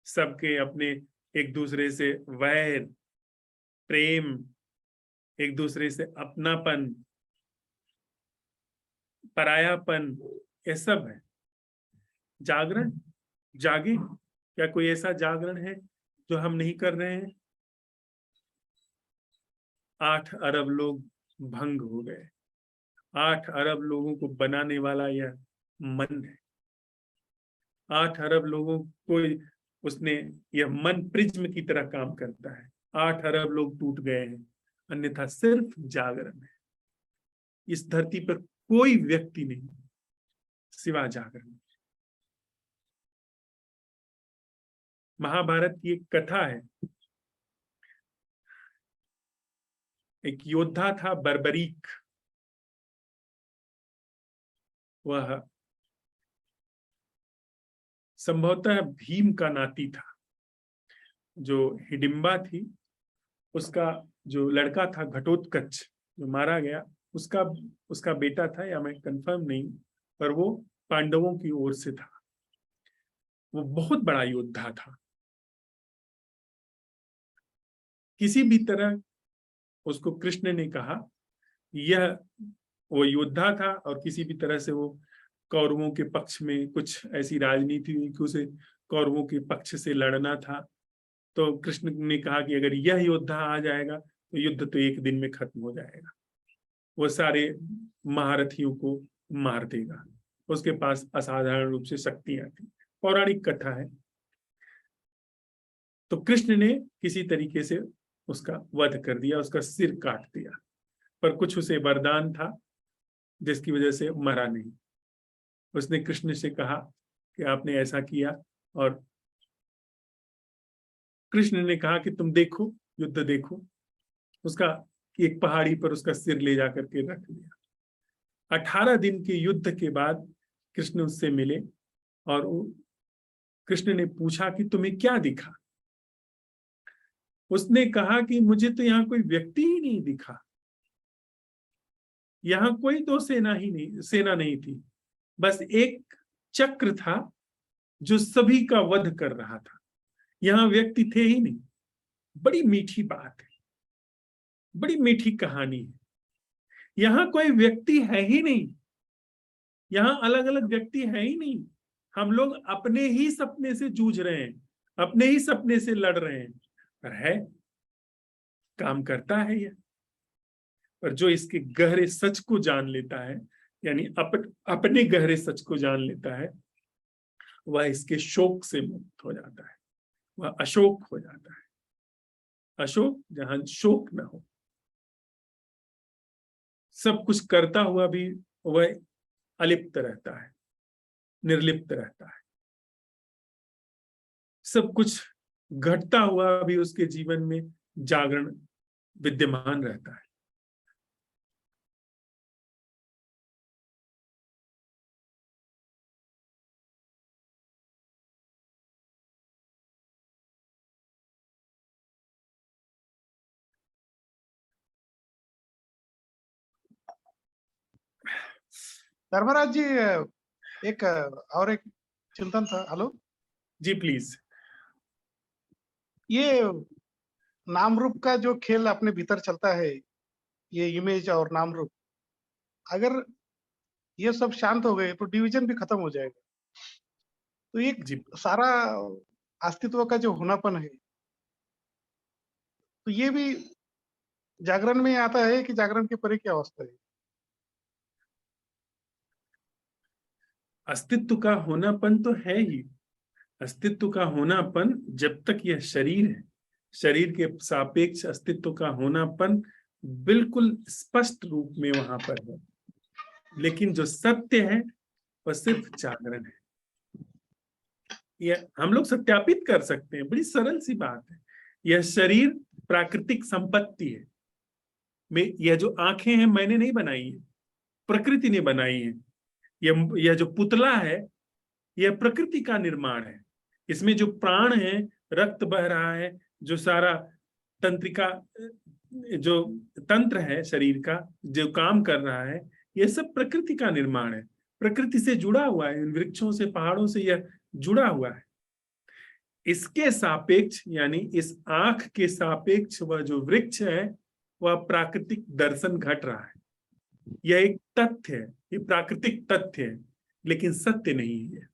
सबके अपने एक दूसरे से वैर, प्रेम, एक दूसरे से अपनापन, परायापन, ये सब है। जागरण, जागे। क्या कोई ऐसा जागरण है जो हम नहीं कर रहे हैं? 8 अरब लोग भंग हो गए। 8 अरब लोगों को बनाने वाला यह मन है। 8 अरब लोगों को उसने, यह मन प्रिज्म की तरह काम करता है। 8 अरब लोग टूट गए हैं, अन्यथा सिर्फ जागरण है। इस धरती पर कोई व्यक्ति नहीं सिवा जागरण। महाभारत की एक कथा है, एक योद्धा था बर्बरीक, वह संभवतः भीम का नाती था। जो हिडिंबा थी, उसका जो लड़का था घटोत्कच जो मारा गया, उसका बेटा था, या मैं कंफर्म नहीं, पर वो पांडवों की ओर से था। वो बहुत बड़ा योद्धा था। किसी भी तरह उसको कृष्ण ने कहा, यह वो योद्धा था और किसी भी तरह से वो कौरवों के पक्ष में कुछ ऐसी राजनीति हुई कि उसे कौरवों के पक्ष से लड़ना था। तो कृष्ण ने कहा कि अगर यह योद्धा आ जाएगा तो युद्ध तो एक दिन में खत्म हो जाएगा, वो सारे महारथियों को मार देगा, उसके पास असाधारण रूप से शक्तियां थी। पौराणिक कथा है। तो कृष्ण ने किसी तरीके से उसका वध कर दिया, उसका सिर काट दिया, पर कुछ उसे वरदान था जिसकी वजह से मरा नहीं। उसने कृष्ण से कहा कि आपने ऐसा किया, और कृष्ण ने कहा कि तुम देखो, युद्ध देखो। उसका एक पहाड़ी पर उसका सिर ले जाकर के रख दिया। 18 दिन के युद्ध के बाद कृष्ण उससे मिले और कृष्ण ने पूछा कि तुम्हें क्या दिखा। उसने कहा कि मुझे तो यहाँ कोई व्यक्ति ही नहीं दिखा, यहाँ कोई तो सेना नहीं थी, बस एक चक्र था जो सभी का वध कर रहा था, यहाँ व्यक्ति थे ही नहीं। बड़ी मीठी बात है, बड़ी मीठी कहानी है। यहाँ कोई व्यक्ति है ही नहीं, यहाँ अलग अलग व्यक्ति है ही नहीं। हम लोग अपने ही सपने से जूझ रहे हैं, अपने ही सपने से लड़ रहे हैं, पर है, काम करता है यह। पर जो इसके गहरे सच को जान लेता है, यानी अपने गहरे सच को जान लेता है, वह इसके शोक से मुक्त हो जाता है, वह अशोक हो जाता है। अशोक जहां शोक न हो, सब कुछ करता हुआ भी वह अलिप्त रहता है, निर्लिप्त रहता है। सब कुछ घटता हुआ भी उसके जीवन में जागरण विद्यमान रहता है। धर्मराज जी, एक और एक चिंतन था। Hello ji please. ये नाम रूप का जो खेल अपने भीतर चलता है, ये इमेज और नाम रूप, अगर ये सब शांत हो गए तो डिवीजन भी खत्म हो जाएगा। तो एक जी सारा अस्तित्व का जो होनापन है, तो ये भी जागरण में आता है कि जागरण के परे की अवस्था है? अस्तित्व का होनापन तो है ही। अस्तित्व का होनापन जब तक यह शरीर है, शरीर के सापेक्ष अस्तित्व का होनापन बिल्कुल स्पष्ट रूप में वहां पर है। लेकिन जो सत्य है वह सिर्फ जागरण है। यह हम लोग सत्यापित कर सकते हैं, बड़ी सरल सी बात है। यह शरीर प्राकृतिक संपत्ति है। यह जो आंखें हैं मैंने नहीं बनाई है, प्रकृति ने बनाई है। यह जो पुतला है, यह प्रकृति का निर्माण है। इसमें जो प्राण है, रक्त बह रहा है, जो सारा तंत्रिका जो तंत्र है शरीर का जो काम कर रहा है, यह सब प्रकृति का निर्माण है, प्रकृति से जुड़ा हुआ है। इन वृक्षों से, पहाड़ों से यह जुड़ा हुआ है। इसके सापेक्ष, यानी इस आंख के सापेक्ष वह जो वृक्ष है, वह प्राकृतिक दर्शन घट रहा है। यह एक तथ्य है, ये प्राकृतिक तथ्य है, लेकिन सत्य नहीं है।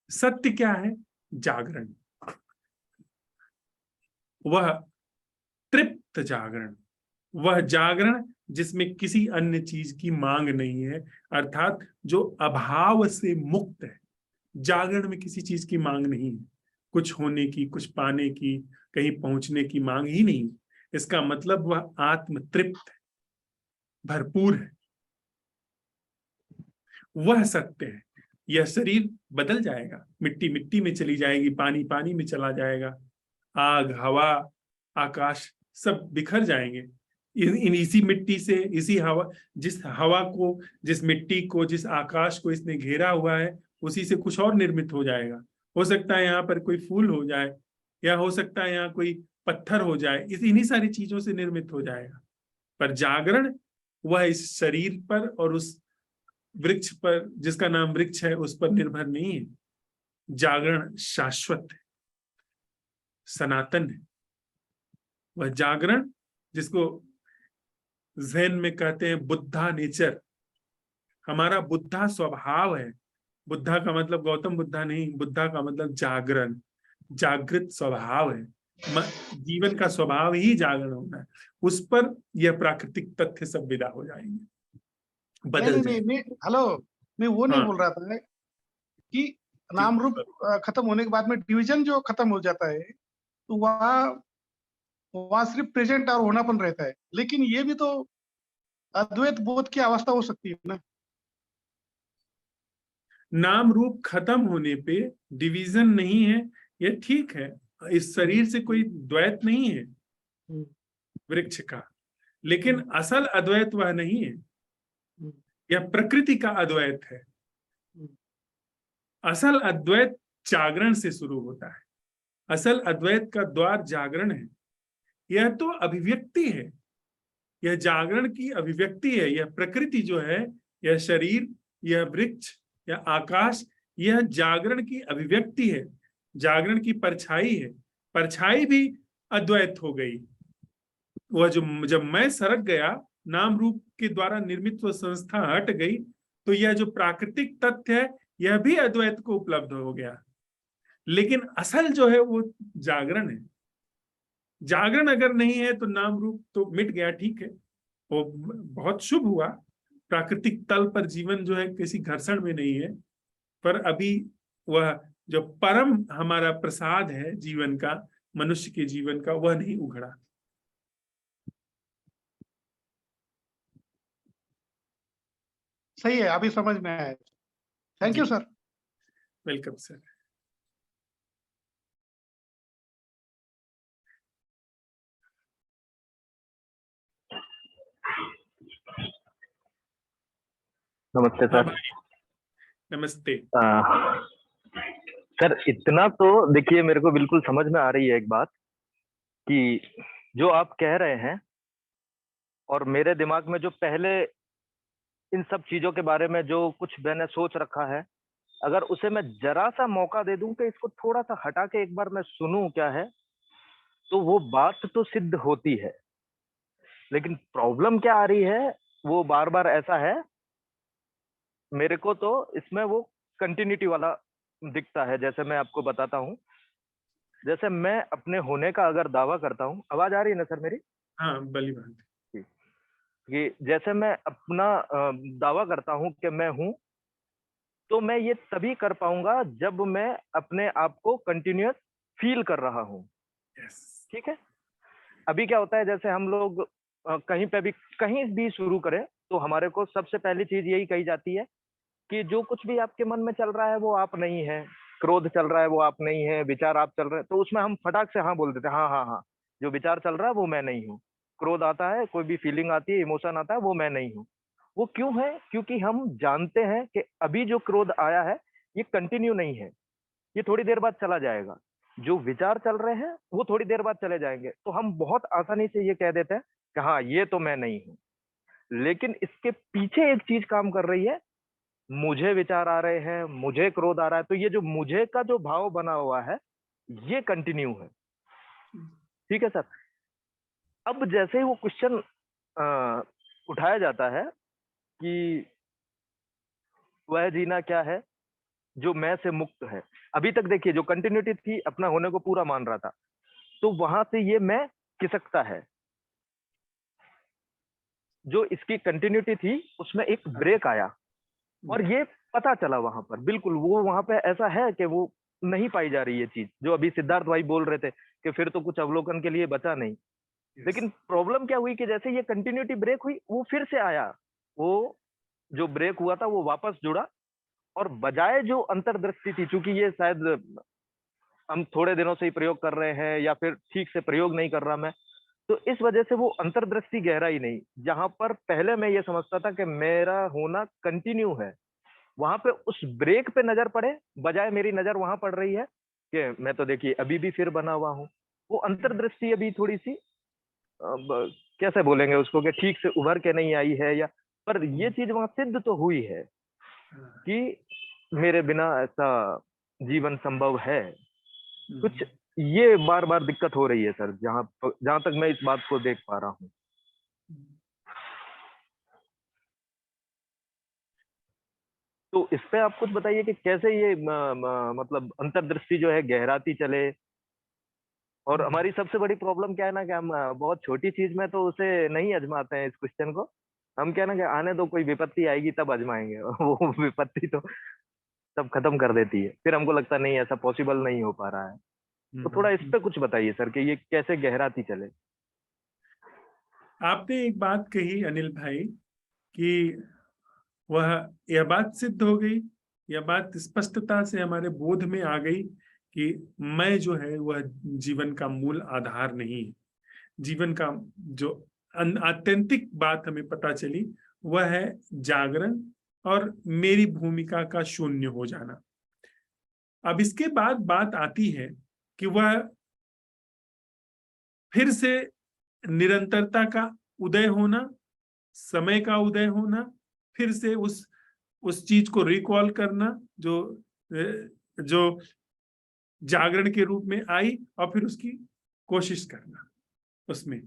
सत्य क्या है? जागरण। वह तृप्त जागरण, वह जागरण जिसमें किसी अन्य चीज की मांग नहीं है, अर्थात जो अभाव से मुक्त है। जागरण में किसी चीज की मांग नहीं है, कुछ होने की, कुछ पाने की, कहीं पहुंचने की मांग ही नहीं। इसका मतलब वह आत्म तृप्त है, भरपूर है। वह सत्य है। यह शरीर बदल जाएगा, मिट्टी मिट्टी में चली जाएगी, पानी पानी में चला जाएगा, आग, हवा, आकाश सब बिखर जाएंगे। इसी मिट्टी से, इसी हवा, जिस हवा को, जिस मिट्टी को, जिस आकाश को इसने घेरा हुआ है, उसी से कुछ और निर्मित हो जाएगा। हो सकता है यहाँ पर कोई फूल हो जाए, या हो सकता है यहाँ कोई पत्थर हो जाए, इन्हीं सारी चीजों से निर्मित हो जाएगा। पर जागरण वह इस शरीर पर और उस वृक्ष पर, जिसका नाम वृक्ष है, उस पर निर्भर नहीं है। जागरण शाश्वत है, सनातन है। वह जागरण जिसको ज़ेन में कहते हैं बुद्धा नेचर, हमारा बुद्धा स्वभाव है। बुद्धा का मतलब गौतम बुद्धा नहीं, बुद्धा का मतलब जागरण, जागृत स्वभाव है। जीवन का स्वभाव ही जागरण होना है। उस पर यह प्राकृतिक तथ्य सब विदा हो जाएंगे, बदल जाएंगे। हेलो, मैं वो नहीं हाँ, बोल रहा था कि नाम रूप खत्म होने के बाद में डिवीजन जो खत्म हो जाता है, तो वहां सिर्फ प्रेजेंट और होनापन रहता है। लेकिन ये भी तो अद्वैत बोध की अवस्था हो सकती है ना। नाम रूप खत्म होने पे डिवीजन नहीं है, ये ठीक है। इस शरीर से कोई द्वैत नहीं है वृक्ष का, लेकिन असल अद्वैत वह नहीं है। यह प्रकृति का अद्वैत है। असल अद्वैत जागरण से शुरू होता है। असल अद्वैत का द्वार जागरण है। यह तो अभिव्यक्ति है, यह जागरण की अभिव्यक्ति है। यह प्रकृति जो है, यह शरीर, यह वृक्ष, यह आकाश, यह जागरण की अभिव्यक्ति है, जागरण की परछाई है। परछाई भी अद्वैत हो गई। वह जो जब मैं सरक गया, नाम रूप के द्वारा निर्मित वह संस्था हट गई, तो यह जो प्राकृतिक तथ्य है, यह भी अद्वैत को उपलब्ध हो गया। लेकिन असल जो है वो जागरण है। जागरण अगर नहीं है तो नाम रूप तो मिट गया, ठीक है, वो बहुत शुभ हुआ। प्राकृतिक तल पर जीवन जो है किसी घर्षण में नहीं है, पर अभी वह जो परम हमारा प्रसाद है जीवन का, मनुष्य के जीवन का, वह नहीं उघड़ा। सही है, अभी समझ में आया। Thank you sir. Welcome sir. नमस्ते हाँ सर। भाई, नमस्ते। सर इतना तो देखिए, मेरे को बिल्कुल समझ में आ रही है एक बात कि जो आप कह रहे हैं, और मेरे दिमाग में जो पहले इन सब चीजों के बारे में जो कुछ मैंने सोच रखा है, अगर उसे मैं जरा सा मौका दे दूं कि इसको थोड़ा सा हटा के एक बार मैं सुनूं क्या है, तो वो बात तो सिद्ध होती है। लेकिन प्रॉब्लम क्या आ रही है, वो बार बार ऐसा है, मेरे को तो इसमें वो कंटिन्यूटी वाला दिखता है। जैसे मैं आपको बताता हूँ, जैसे मैं अपने होने का अगर दावा करता हूँ, आवाज आ रही है ना सर मेरी? हाँ, बली बात। कि जैसे मैं अपना दावा करता हूँ कि मैं हूँ, तो मैं ये तभी कर पाऊंगा जब मैं अपने आप को कंटिन्यूअस फील कर रहा हूँ। ठीक है। अभी क्या होता है, जैसे हम लोग कहीं भी शुरू करें, तो हमारे को सबसे पहली चीज यही कही जाती है कि जो कुछ भी आपके मन में चल रहा है वो आप नहीं है, क्रोध चल रहा है वो आप नहीं है, विचार आप चल रहे हैं, तो उसमें हम फटाक से हाँ बोल देते हैं, हाँ हाँ हाँ, जो विचार चल रहा है वो मैं नहीं हूँ। क्रोध आता है, कोई भी फीलिंग आती है, इमोशन आता है, वो मैं नहीं हूँ। वो क्यों है? क्योंकि हम जानते हैं कि अभी जो क्रोध आया है ये कंटिन्यू नहीं है, ये थोड़ी देर बाद चला जाएगा। जो विचार चल रहे हैं वो थोड़ी देर बाद चले जाएंगे। तो हम बहुत आसानी से ये कह देते हैं कि हाँ ये तो मैं नहीं हूँ। लेकिन इसके पीछे एक चीज काम कर रही है, मुझे विचार आ रहे हैं, मुझे क्रोध आ रहा है, तो ये जो मुझे का जो भाव बना हुआ है ये कंटिन्यू है। ठीक है सर। अब जैसे ही वो क्वेश्चन उठाया जाता है कि वह जीना क्या है जो मैं से मुक्त है, अभी तक देखिए जो कंटिन्यूटी थी, अपना होने को पूरा मान रहा था, तो वहां से ये मैं खिसकता है। जो इसकी कंटिन्यूटी थी उसमें एक ब्रेक आया, और ये पता चला वहां पर, बिल्कुल वो वहां पे ऐसा है कि वो नहीं पाई जा रही है चीज, जो अभी सिद्धार्थ भाई बोल रहे थे कि फिर तो कुछ अवलोकन के लिए बचा नहीं। लेकिन प्रॉब्लम क्या हुई कि जैसे ये कंटिन्यूटी ब्रेक हुई, वो फिर से आया, वो जो ब्रेक हुआ था वो वापस जुड़ा, और बजाय जो अंतर्दृष्टि थी, चूंकि ये शायद हम थोड़े दिनों से ही प्रयोग कर रहे हैं या फिर ठीक से प्रयोग नहीं कर रहा मैं, तो इस वजह से वो अंतर्दृष्टि गहराई नहीं, जहां पर पहले मैं ये समझता था कि मेरा होना कंटिन्यू है, वहां पे उस ब्रेक पे नजर पड़े, बजाय मेरी नजर वहां पड़ रही है कि मैं तो देखिए अभी भी फिर बना हुआ हूँ। वो अंतर्दृष्टि अभी थोड़ी सी कैसे बोलेंगे उसको कि ठीक से उभर के नहीं आई है, या पर ये चीज वहां सिद्ध तो हुई है कि मेरे बिना ऐसा जीवन संभव है। कुछ ये बार बार दिक्कत हो रही है सर, जहां तक मैं इस बात को देख पा रहा हूँ। तो इस पे आप कुछ बताइए कि कैसे ये मतलब अंतर्दृष्टि जो है गहराती चले। और हमारी सबसे बड़ी प्रॉब्लम क्या है ना कि हम बहुत छोटी चीज में तो उसे नहीं आजमाते हैं इस क्वेश्चन को। हम क्या ना कि आने दो, कोई विपत्ति आएगी तब आजमाएंगे। वो विपत्ति तो तब खत्म कर देती है, फिर हमको लगता नहीं ऐसा पॉसिबल नहीं हो पा रहा है। तो थोड़ा इस पे कुछ बताइए सर कि ये कैसे गहराती चले। आपने एक बात कही अनिल भाई कि यह बात सिद्ध हो गई, यह बात स्पष्टता से हमारे बोध में आ गई कि मैं जो है वह जीवन का मूल आधार नहीं है। जीवन का जो आत्यंतिक बात हमें पता चली वह है जागरण और मेरी भूमिका का शून्य हो जाना। अब इसके बाद बात आती है कि वह फिर से निरंतरता का उदय होना, समय का उदय होना, फिर से उस चीज को रिकॉल करना जो जागरण के रूप में आई, और फिर उसकी कोशिश करना उसमें।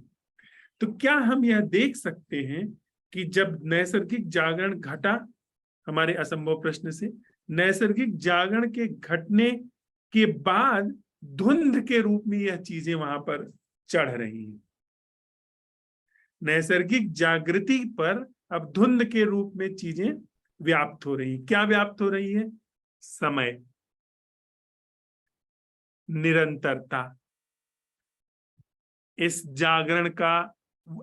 तो क्या हम यह देख सकते हैं कि जब नैसर्गिक जागरण घटा, हमारे असंभव प्रश्न से नैसर्गिक जागरण के घटने के बाद धुंध के रूप में यह चीजें वहां पर चढ़ रही हैं। नैसर्गिक जागृति पर अब धुंध के रूप में चीजें व्याप्त हो रही। क्या व्याप्त हो रही है? समय, निरंतरता, इस जागरण का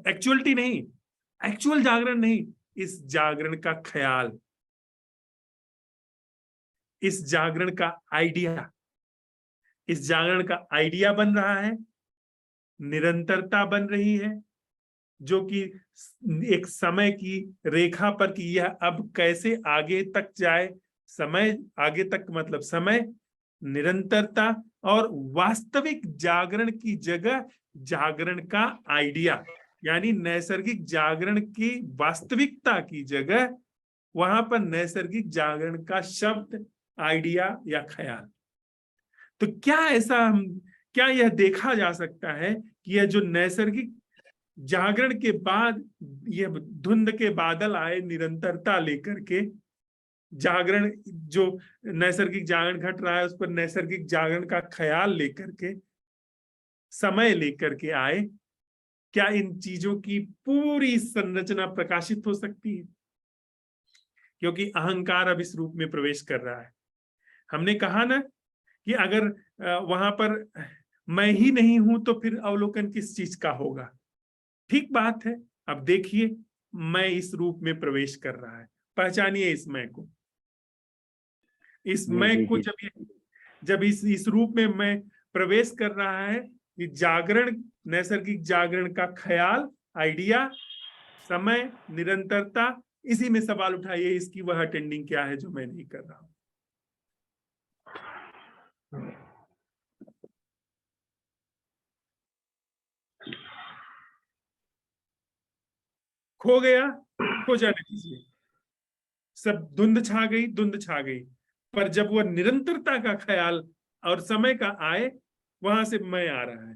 एक्चुअलिटी नहीं, एक्चुअल जागरण नहीं, इस जागरण का ख्याल, इस जागरण का आइडिया, इस जागरण का आइडिया बन रहा है, निरंतरता बन रही है, जो कि एक समय की रेखा पर कि यह अब कैसे आगे तक जाए। समय आगे तक मतलब समय, निरंतरता और वास्तविक जागरण की जगह जागरण का आइडिया, यानी नैसर्गिक जागरण की वास्तविकता की जगह वहां पर नैसर्गिक जागरण का शब्द, आइडिया या ख्याल। तो क्या यह देखा जा सकता है कि यह जो नैसर्गिक जागरण के बाद यह धुंध के बादल आए निरंतरता लेकर के, जागरण जो नैसर्गिक जागरण घट रहा है उस पर नैसर्गिक जागरण का ख्याल लेकर के, समय लेकर के आए, क्या इन चीजों की पूरी संरचना प्रकाशित हो सकती है? क्योंकि अहंकार अब इस रूप में प्रवेश कर रहा है। हमने कहा ना कि अगर वहां पर मैं ही नहीं हूं तो फिर अवलोकन किस चीज का होगा? ठीक बात है। अब देखिए, मैं इस रूप में प्रवेश कर रहा है, पहचानिए इस मैं को। इस मैं को जब इस रूप में मैं प्रवेश कर रहा है कि जागरण, नैसर्गिक जागरण का ख्याल, आइडिया, समय, निरंतरता, इसी में सवाल उठाइए इसकी वह अटेंडिंग क्या है जो मैं नहीं कर रहा हूं। खो गया, खो जाने दीजिए। सब धुंध छा गई, पर जब वह निरंतरता का ख्याल और समय का आए, वहां से मैं आ रहा है।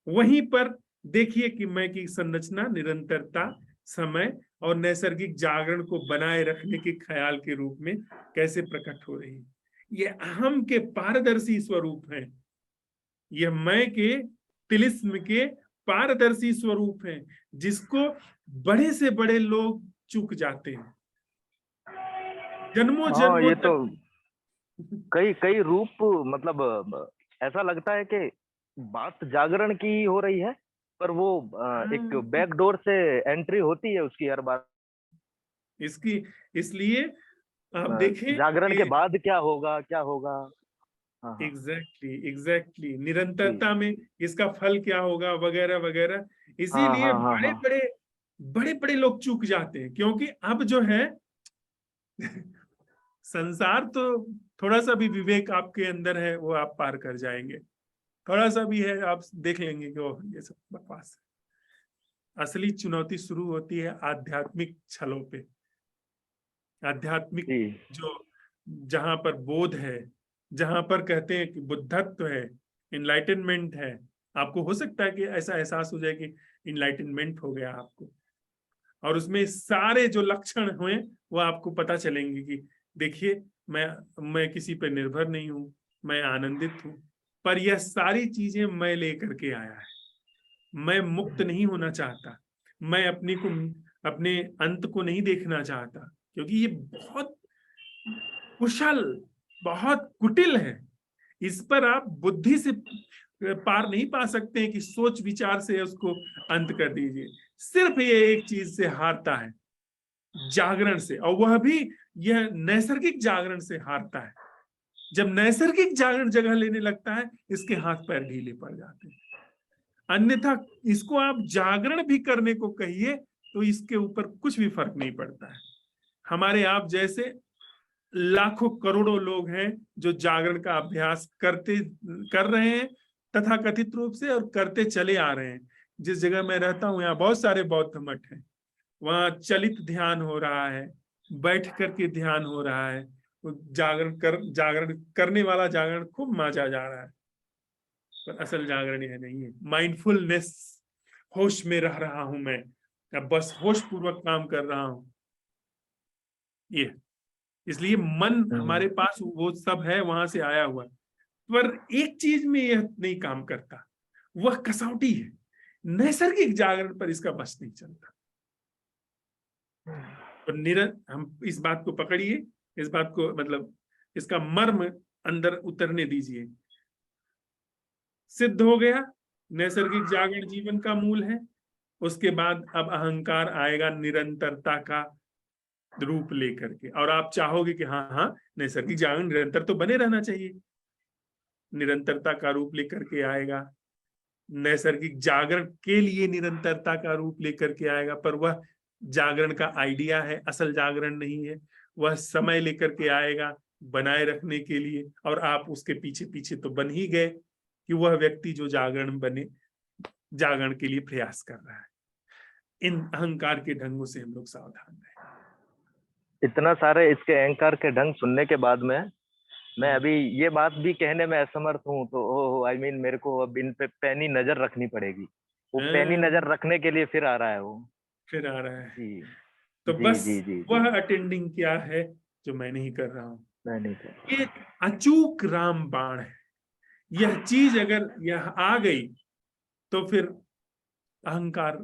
वहीं पर देखिए कि मैं की संरचना निरंतरता, समय और नैसर्गिक जागरण को बनाए रखने के ख्याल के रूप में कैसे प्रकट हो रही है। ये अहम के पारदर्शी स्वरूप हैं, यह मैं के तिलिस्म के पारदर्शी स्वरूप हैं, जिसको बड़े से बड़े लोग चूक जाते हैं। जन्मों जन्मों ये तो कई रूप, मतलब ऐसा लगता है कि बात जागरण की हो रही है, पर वो एक बैकडोर से एंट्री होती है उसकी हर बार। इसलिए आप देखें जागरण के बाद क्या होगा। हाँ हाँ एग्जैक्टली निरंतरता में इसका फल क्या होगा वगैरह वगैरह। हाँ इसीलिए हाँ हाँ हाँ बड़े बड़े लोग चूक जाते हैं, क्योंकि अब जो है संसार तो थोड़ा सा भी विवेक आपके अंदर है वो आप पार कर जाएंगे, थोड़ा सा भी है आप देख लेंगे कि वो ये सब बकवास है। असली चुनौती शुरू होती है आध्यात्मिक छलों पे, आध्यात्मिक जी जो जहां पर बोध है, जहां पर कहते हैं कि बुद्धत्व है, इनलाइटनमेंट है। आपको हो सकता है कि ऐसा एहसास हो जाए कि इनलाइटनमेंट हो गया आपको, और उसमें सारे जो लक्षण हुए वो आपको पता चलेंगे कि देखिए मैं किसी पर निर्भर नहीं हूं, मैं आनंदित हूं, पर यह सारी चीजें मैं लेकर के आया है। मैं मुक्त नहीं होना चाहता, मैं अपने अंत को नहीं देखना चाहता, क्योंकि ये बहुत कुशल, बहुत कुटिल है। इस पर आप बुद्धि से पार नहीं पा सकते हैं कि सोच विचार से उसको अंत कर दीजिए। सिर्फ ये एक चीज से हारता है, जागरण से, और वह भी यह नैसर्गिक जागरण से हारता है। जब नैसर्गिक जागरण जगह लेने लगता है, इसके हाथ पैर ढीले पड़ जाते हैं। अन्यथा इसको आप जागरण भी करने को कहिए तो इसके ऊपर कुछ भी फर्क नहीं पड़ता है। हमारे आप जैसे लाखों करोड़ों लोग हैं जो जागरण का अभ्यास कर रहे हैं तथा कथित रूप से, और करते चले आ रहे हैं। जिस जगह मैं रहता हूँ यहाँ बहुत सारे बौद्ध मठ हैं, वहाँ चलित ध्यान हो रहा है, बैठ करके ध्यान हो रहा है, जागरण करने वाला जागरण खूब माजा जा रहा है, पर असल जागरण यह नहीं है। माइंडफुलनेस, होश में रह रहा हूं मैं, अब बस होश पूर्वक काम कर रहा हूं ये। इसलिए मन हमारे पास वो सब है, वहां से आया हुआ, पर एक चीज में यह नहीं काम करता, वह कसौटी है। नैसर्गिक जागरण पर इसका बस नहीं चलता। तो हम इस बात को पकड़िए, इस बात को मतलब इसका मर्म अंदर उतरने दीजिए। सिद्ध हो गया नैसर्गिक जागरण जीवन का मूल है। उसके बाद अब अहंकार आएगा निरंतरता का रूप लेकर के, और आप चाहोगे कि हाँ हाँ नैसर्गिक जागरण निरंतर तो बने रहना चाहिए, निरंतरता का रूप लेकर के आएगा। नैसर्गिक जागरण के लिए निरंतरता का रूप लेकर के आएगा, पर वह जागरण का आइडिया है, असल जागरण नहीं है। वह समय लेकर के आएगा बनाए रखने के लिए, और आप उसके पीछे पीछे तो बन ही गए कि वह व्यक्ति जो जागरण बने, जागरण के लिए प्रयास कर रहा है। इन अहंकार के ढंगों से हम लोग सावधान रहे। इतना सारे इसके अहंकार के ढंग सुनने के बाद में मैं अभी ये बात भी कहने में असमर्थ हूँ, तो आई मीन मेरे को अब इन पे पैनी नजर रखनी पड़ेगी। वो पैनी नजर रखने के लिए फिर आ रहा है, वो फिर आ रहा है। जी तो जी बस जी जी वह अटेंडिंग क्या है जो मैं नहीं कर रहा हूँ। मैं नहीं कर ये अचूक राम बाण है। यह चीज अगर यह आ गई तो फिर अहंकार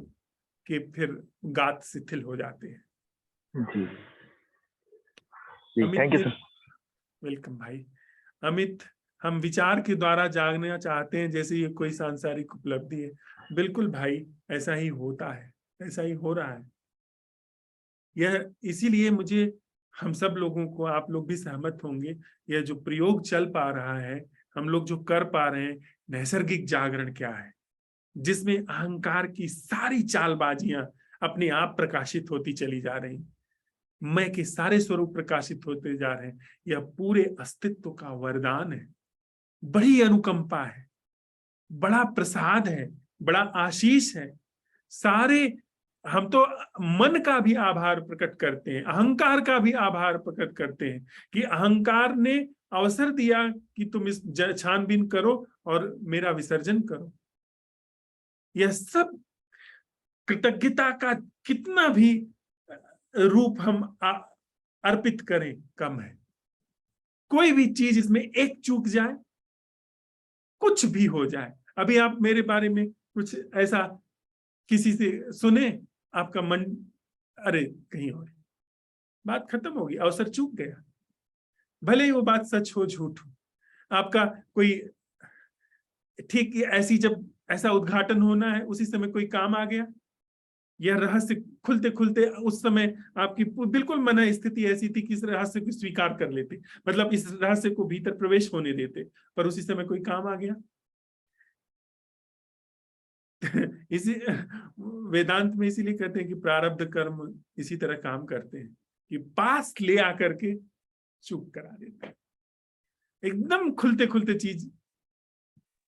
के फिर गात शिथिल हो जाते हैं। जी जी Amit thank you sir. Welcome भाई। अमित, हम विचार के द्वारा जागना चाहते हैं जैसे ये कोई सांसारिक उपलब्धि है। बिल्कुल भाई, ऐसा ही होता है, ऐसा ही हो रहा है। यह इसीलिए मुझे, हम सब लोगों को, आप लोग भी सहमत होंगे, यह जो प्रयोग चल पा रहा है, हम लोग जो कर पा रहे हैं, नैसर्गिक जागरण क्या है, जिसमें अहंकार की सारी चालबाजियां अपने आप प्रकाशित होती चली जा रही, मैं के सारे स्वरूप प्रकाशित होते जा रहे हैं। यह पूरे अस्तित्व का वरदान है, बड़ी अनुकंपा है, बड़ा प्रसाद है, बड़ा आशीष है। सारे हम तो मन का भी आभार प्रकट करते हैं, अहंकार का भी आभार प्रकट करते हैं कि अहंकार ने अवसर दिया कि तुम इस छानबीन करो और मेरा विसर्जन करो। यह सब कृतज्ञता का कितना भी रूप हम अर्पित करें कम है। कोई भी चीज इसमें एक चूक जाए, कुछ भी हो जाए। अभी आप मेरे बारे में कुछ ऐसा किसी से सुने, आपका मन अरे कहीं और, बात खत्म होगी, अवसर चूक गया, भले ही वो बात सच हो झूठ हो। आपका कोई ठीक ऐसी जब ऐसा उद्घाटन होना है, उसी समय कोई काम आ गया, यह रहस्य खुलते खुलते उस समय आपकी बिल्कुल मन स्थिति ऐसी थी कि इस रहस्य को स्वीकार कर लेते, मतलब इस रहस्य को भीतर प्रवेश होने देते, पर उसी समय कोई काम आ गया। इसी वेदांत में इसीलिए कहते हैं कि प्रारब्ध कर्म इसी तरह काम करते हैं कि पास ले आकर के चुप करा देते हैं। एकदम खुलते खुलते चीज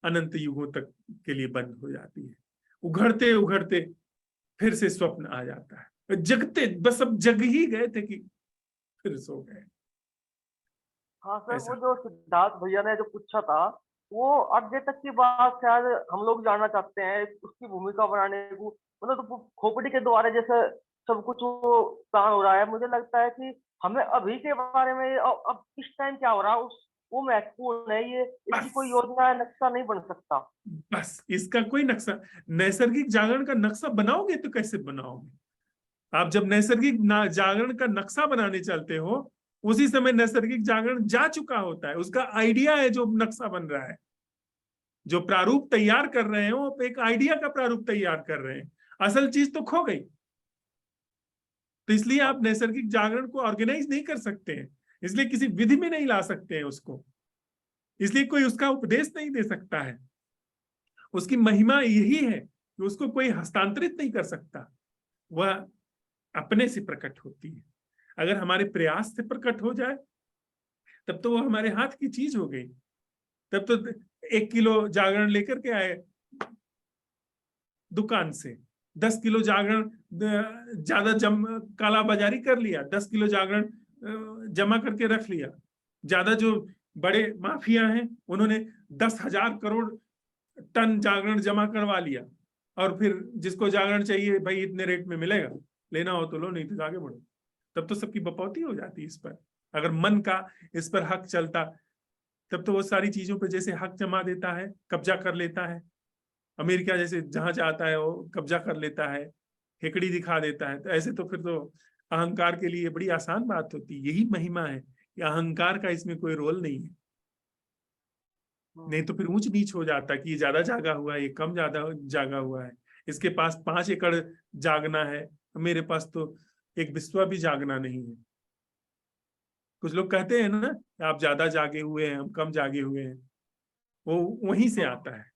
अनंत युगों तक के लिए बंद हो जाती है, उघड़ते उघड़ते फिर से स्वप्न आ जाता है, जगते बस अब जग ही गए थे कि फिर सो गए। हाँ सर, ऐसा। वो जो सिद्धार्थ भैया ने जो पूछा था, वो आगे तक की बात शायद हम लोग जानना चाहते हैं, उसकी भूमिका बनाने को, मतलब तो खोपड़ी के द्वारा जैसे सब कुछ वो प्लान हो रहा है। मुझे लगता है कि हमें अभी के बारे में अब इस टाइम क्या हो रहा है उस वो महत्वपूर्ण है। ये इसकी कोई योजना या नक्शा नहीं बन सकता। बस इसका कोई नक्शा, नैसर्गिक जागरण का नक्शा बनाओगे तो कैसे बनाओगे? आप जब नैसर्गिक जागरण का नक्शा बनाने चलते हो, उसी समय नैसर्गिक जागरण जा चुका होता है, उसका आइडिया है जो नक्शा बन रहा है। जो प्रारूप तैयार कर रहे हैं वो एक आइडिया का प्रारूप तैयार कर रहे हैं, असल चीज तो खो गई। तो इसलिए आप नैसर्गिक जागरण को ऑर्गेनाइज नहीं कर सकते हैं, इसलिए किसी विधि में नहीं ला सकते हैं उसको, इसलिए कोई उसका उपदेश नहीं दे सकता है। उसकी महिमा यही है कि उसको कोई हस्तांतरित नहीं कर सकता, वह अपने से प्रकट होती है। अगर हमारे प्रयास से प्रकट हो जाए तब तो वो हमारे हाथ की चीज हो गई। तब तो 1 किलो जागरण लेकर के आए दुकान से, 10 किलो जागरण ज्यादा काला बाजारी कर लिया, 10 किलो जागरण जमा करके रख लिया। ज्यादा जो बड़े माफिया हैं उन्होंने 10,000 करोड़ टन जागरण जमा करवा लिया, और फिर जिसको जागरण चाहिए भाई इतने रेट में मिलेगा, लेना हो तो लो, नहीं तो आगे बढ़ो। तब तो सबकी बपौती हो जाती इस पर। अगर मन का इस पर हक चलता तब तो वो सारी चीजों पे जैसे हक जमा देता है, कब्जा कर लेता है। अमेरिका जैसे जहां चाहता है वो कब्जा कर लेता है, हेकड़ी दिखा देता है। तो ऐसे तो फिर तो अहंकार के लिए बड़ी आसान बात होती है। यही महिमा है कि अहंकार का इसमें कोई रोल नहीं है। नहीं तो फिर ऊंच नीच हो जाता कि ये ज्यादा जागा हुआ है, ये कम ज्यादा जागा हुआ है, इसके पास 5 एकड़ जागना है, मेरे पास तो एक बिस्वा भी जागना नहीं है। कुछ लोग कहते हैं ना आप ज्यादा जागे हुए हैं, हम कम जागे हुए हैं, वो वहीं से आता है।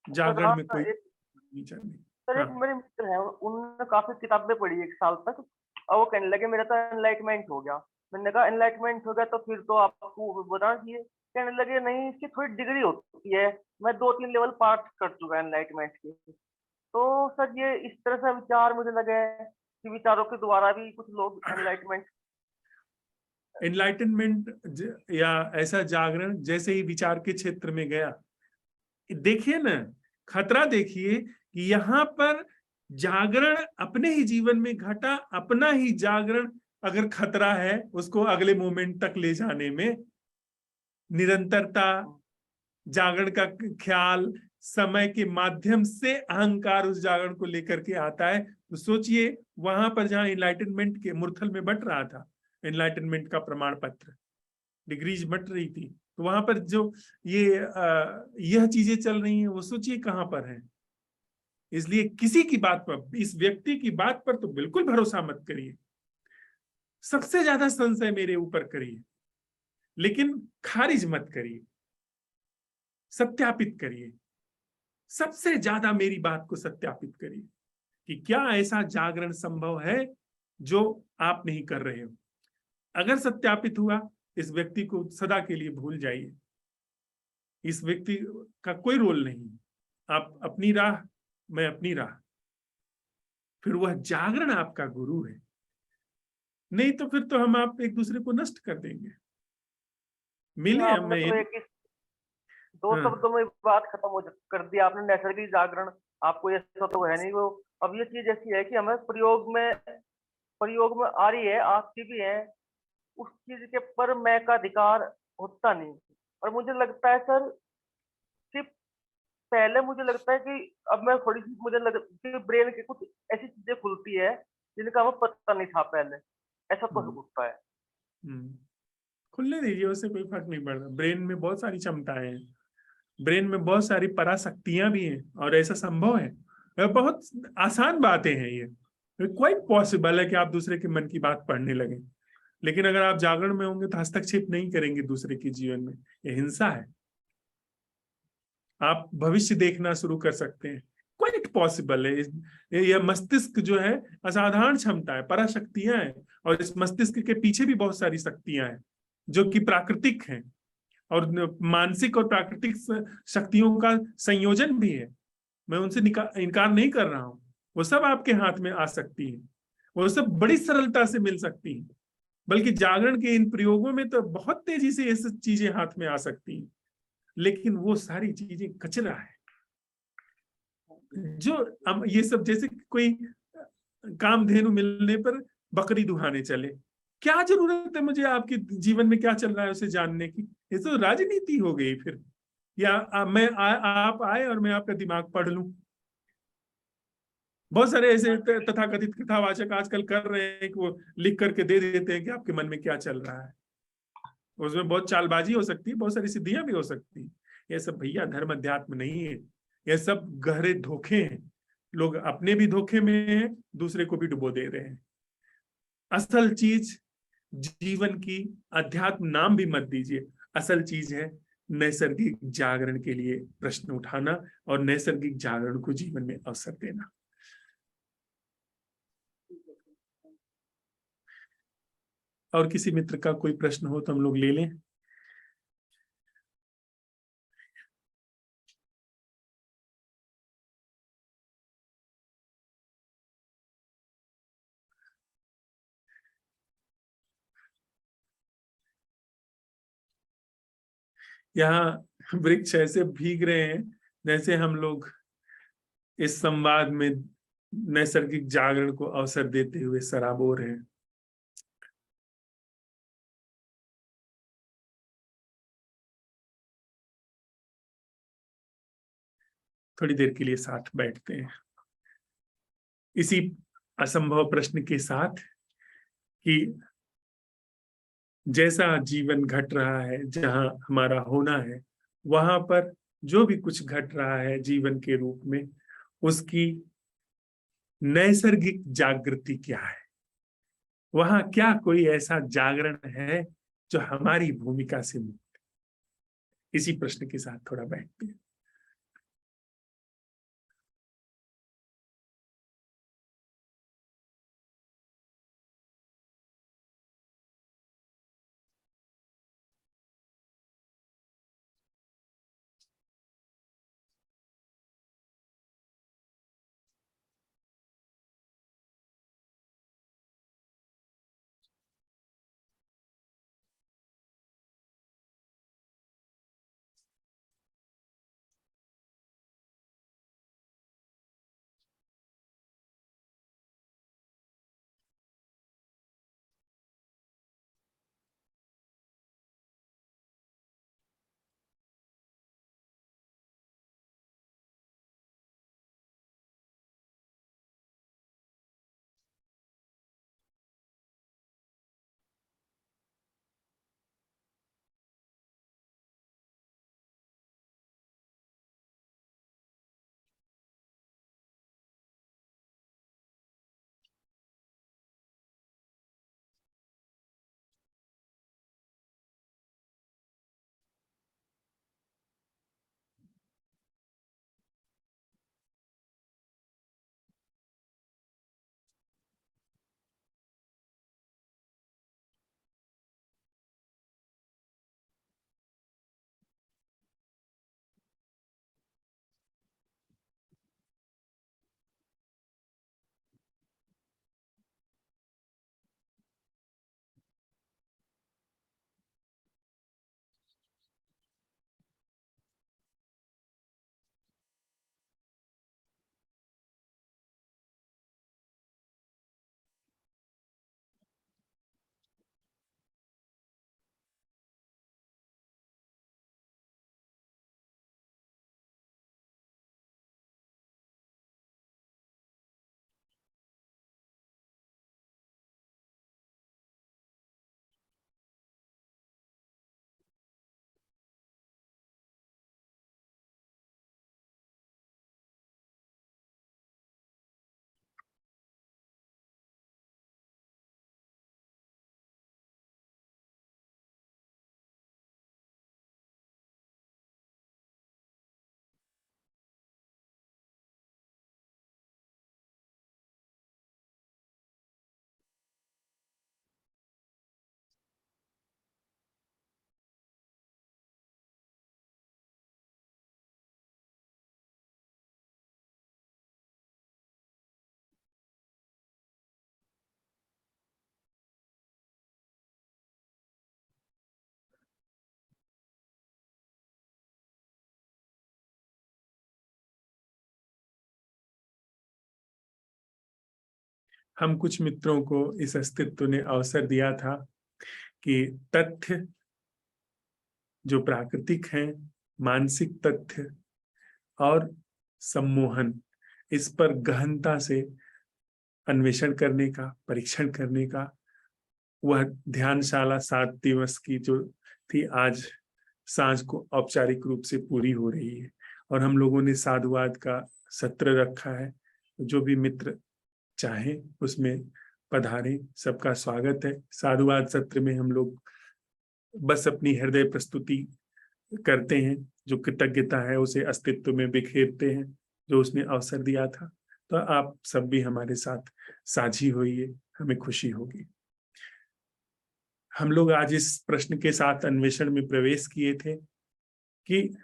जागरण में कोई नीचा नहीं। सर एक मेरे मित्र हैं, उन्होंने काफी किताबें पढ़ी 1 साल तक, और वो कहने लगे मेरा तो एनलाइटमेंट हो गया। मैंने कहा एनलाइटमेंट हो गया तो फिर तो आपको बताना चाहिए। कहने लगे नहीं, इसकी थोड़ी डिग्री होती है, मैं 2-3 लेवल पार कर चुका एनलाइटमेंट के। तो सर ये इस तरह से विचार मुझे लगे कि विचारों के द्वारा भी कुछ लोग एनलाइटनमेंट या ऐसा जागरण जैसे ही विचार के क्षेत्र में गया, देखिए ना खतरा, देखिए कि यहाँ पर जागरण अपने ही जीवन में घटा, अपना ही जागरण अगर खतरा है उसको अगले मोमेंट तक ले जाने में। निरंतरता, जागरण का ख्याल, समय के माध्यम से अहंकार उस जागरण को लेकर के आता है। तो सोचिए वहां पर जहां एनलाइटनमेंट के मुरथल में बट रहा था, एनलाइटनमेंट का प्रमाण पत्र, डिग्रीज बट रही थी, तो वहां पर जो यह चीजें चल रही हैं वो सोचिए कहां पर है। इसलिए किसी की बात पर, इस व्यक्ति की बात पर तो बिल्कुल भरोसा मत करिए, सबसे ज्यादा संशय मेरे ऊपर करिए, लेकिन खारिज मत करिए, सत्यापित करिए। सबसे ज्यादा मेरी बात को सत्यापित करिए कि क्या ऐसा जागरण संभव है जो आप नहीं कर रहे हो। अगर सत्यापित हुआ, इस व्यक्ति को सदा के लिए भूल जाइए, इस व्यक्ति का कोई रोल नहीं। आप अपनी राह, मैं अपनी राह, फिर वह जागरण आपका गुरु है। नहीं तो फिर तो हम आप एक दूसरे को नष्ट कर देंगे। मिले हमें दो शब्दों में बात खत्म हो कर दी आपने। नैसर्गिक जागरण आपको ऐसा तो है नहीं, वो अब ये चीज ऐसी है कि हमें प्रयोग में आ रही है, आती भी है, उस चीज के पर मैं का अधिकार होता नहीं। और मुझे लगता है सर कि पहले मुझे लगता है कि अब मैं थोड़ी सी मुझे लगता है ब्रेन की कुछ ऐसी चीजें खुलती है जिनका हमें पता नहीं था पहले, ऐसा तो होता है। खुलने दीजिए, उससे कोई फर्क नहीं पड़ता। ब्रेन में बहुत सारी क्षमताएं हैं, ब्रेन में बहुत सारी पराशक्तियां भी हैं, और ऐसा संभव है। बहुत आसान बातें हैं ये, क्वाइट पॉसिबल है कि आप दूसरे के मन की बात पढ़ने लगे, लेकिन अगर आप जागरण में होंगे तो हस्तक्षेप नहीं करेंगे दूसरे के जीवन में, ये हिंसा है। आप भविष्य देखना शुरू कर सकते हैं, क्वाइट पॉसिबल है। यह मस्तिष्क जो है असाधारण क्षमता है, पराशक्तियां हैं, और इस मस्तिष्क के पीछे भी बहुत सारी शक्तियां हैं जो कि प्राकृतिक हैं, और मानसिक और प्राकृतिक शक्तियों का संयोजन भी है। मैं उनसे इनकार नहीं कर रहा हूं, वो सब आपके हाथ में आ सकती है, वो सब बड़ी सरलता से मिल सकती है, बल्कि जागरण के इन प्रयोगों में तो बहुत तेजी से ये सब चीजें हाथ में आ सकती हैं, लेकिन वो सारी चीजें कचरा है। जो ये सब जैसे कोई कामधेनु मिलने पर बकरी दुहाने चले, क्या जरूरत है मुझे आपके जीवन में क्या चल रहा है उसे जानने की? ये तो राजनीति हो गई फिर। या आप आए और मैं आपका दिमाग पढ़ लूं। बहुत सारे ऐसे तथाकथित कथावाचक आजकल कर रहे हैं कि वो लिख करके दे देते हैं कि आपके मन में क्या चल रहा है। उसमें बहुत चालबाजी हो सकती है, बहुत सारी सिद्धियां भी हो सकती है। ये सब भैया धर्म अध्यात्म नहीं है, ये सब गहरे धोखे हैं। लोग अपने भी धोखे में हैं, दूसरे को भी डुबो दे रहे हैं। असल चीज जीवन की, अध्यात्म नाम भी मत दीजिए, असल चीज है नैसर्गिक जागरण के लिए प्रश्न उठाना और नैसर्गिक जागरण को जीवन में अवसर देना। और किसी मित्र का कोई प्रश्न हो तो हम लोग ले लें। यहाँ वृक्ष ऐसे भीग रहे हैं जैसे हम लोग इस संवाद में नैसर्गिक जागरण को अवसर देते हुए सराबोर हैं। थोड़ी देर के लिए साथ बैठते हैं इसी असंभव प्रश्न के साथ कि जैसा जीवन घट रहा है, जहां हमारा होना है, वहां पर जो भी कुछ घट रहा है जीवन के रूप में, उसकी नैसर्गिक जागृति क्या है? वहां क्या कोई ऐसा जागरण है जो हमारी भूमिका से मुक्त? इसी प्रश्न के साथ थोड़ा बैठते हैं। हम कुछ मित्रों को इस अस्तित्व ने अवसर दिया था कि तथ्य जो प्राकृतिक हैं, मानसिक तथ्य और सम्मोहन, इस पर गहनता से अन्वेषण करने का, परीक्षण करने का, वह ध्यानशाला 7 दिवस की जो थी, आज सांझ को औपचारिक रूप से पूरी हो रही है। और हम लोगों ने साधुवाद का सत्र रखा है। जो भी मित्र चाहे उसमें पधारें, सबका स्वागत है। साधुवाद सत्र में हम लोग बस अपनी हृदय प्रस्तुति करते हैं, जो कृतज्ञता है उसे अस्तित्व में बिखेरते हैं, जो उसने अवसर दिया था। तो आप सब भी हमारे साथ साझी होइए, हमें खुशी होगी। हम लोग आज इस प्रश्न के साथ अन्वेषण में प्रवेश किए थे कि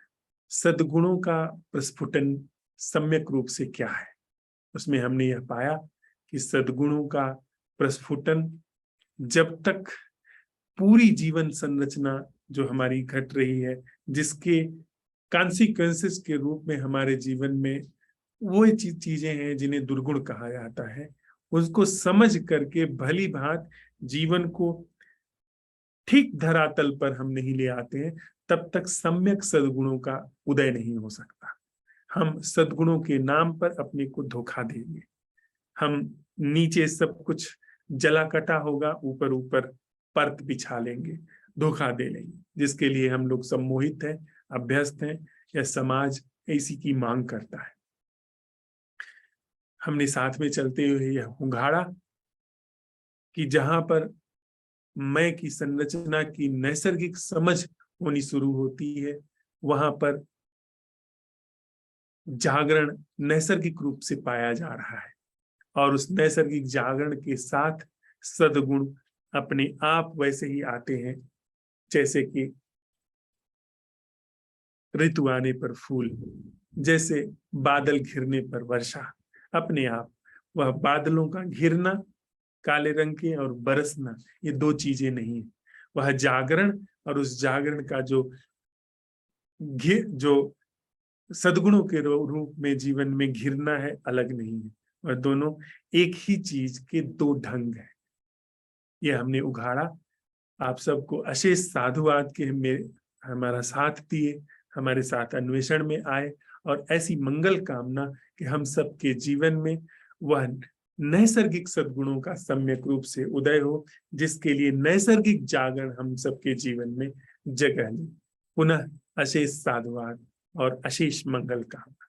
सद्गुणों का प्रस्फुटन सम्यक रूप से क्या है। उसमें हमने यह पाया कि सद्गुणों का प्रस्फुटन जब तक पूरी जीवन संरचना जो हमारी घट रही है, जिसके कॉन्सिक्वेंसेस के रूप में हमारे जीवन में वो चीजें हैं जिन्हें दुर्गुण कहा जाता है, उसको समझ करके भली भांत जीवन को ठीक धरातल पर हम नहीं ले आते हैं, तब तक सम्यक सद्गुणों का उदय नहीं हो सकता। हम सद्गुणों के नाम पर अपने को धोखा देंगे। हम नीचे सब कुछ जला कटा होगा, ऊपर ऊपर परत बिछा लेंगे, धोखा दे लेंगे, जिसके लिए हम लोग सम्मोहित हैं, अभ्यस्त हैं, या समाज इसी की मांग करता है। हमने साथ में चलते हुए यह उघाड़ा कि जहां पर मैं की संरचना की नैसर्गिक समझ होनी शुरू होती है, वहां पर जागरण नैसर्गिक रूप से पाया जा रहा है। और उस नैसर्गिक जागरण के साथ सद्गुण अपने आप वैसे ही आते हैं, जैसे कि ऋतु आने पर फूल, जैसे बादल घिरने पर वर्षा। अपने आप वह बादलों का घिरना, काले रंग के, और बरसना, ये दो चीजें नहीं है। वह जागरण और उस जागरण का जो सद्गुणों के रूप में जीवन में घिरना है, अलग नहीं है। वह दोनों एक ही चीज के दो ढंग है। यह हमने उघाड़ा। आप सबको अशेष साधुवाद के हमारा साथ दिए, हमारे साथ अन्वेषण में आए, और ऐसी मंगल कामना कि हम सबके जीवन में वह नैसर्गिक सद्गुणों का सम्यक रूप से उदय हो, जिसके लिए नैसर्गिक जागरण हम सबके जीवन में जगह ले। पुनः अशेष साधुवाद और अशेष मंगल कामना।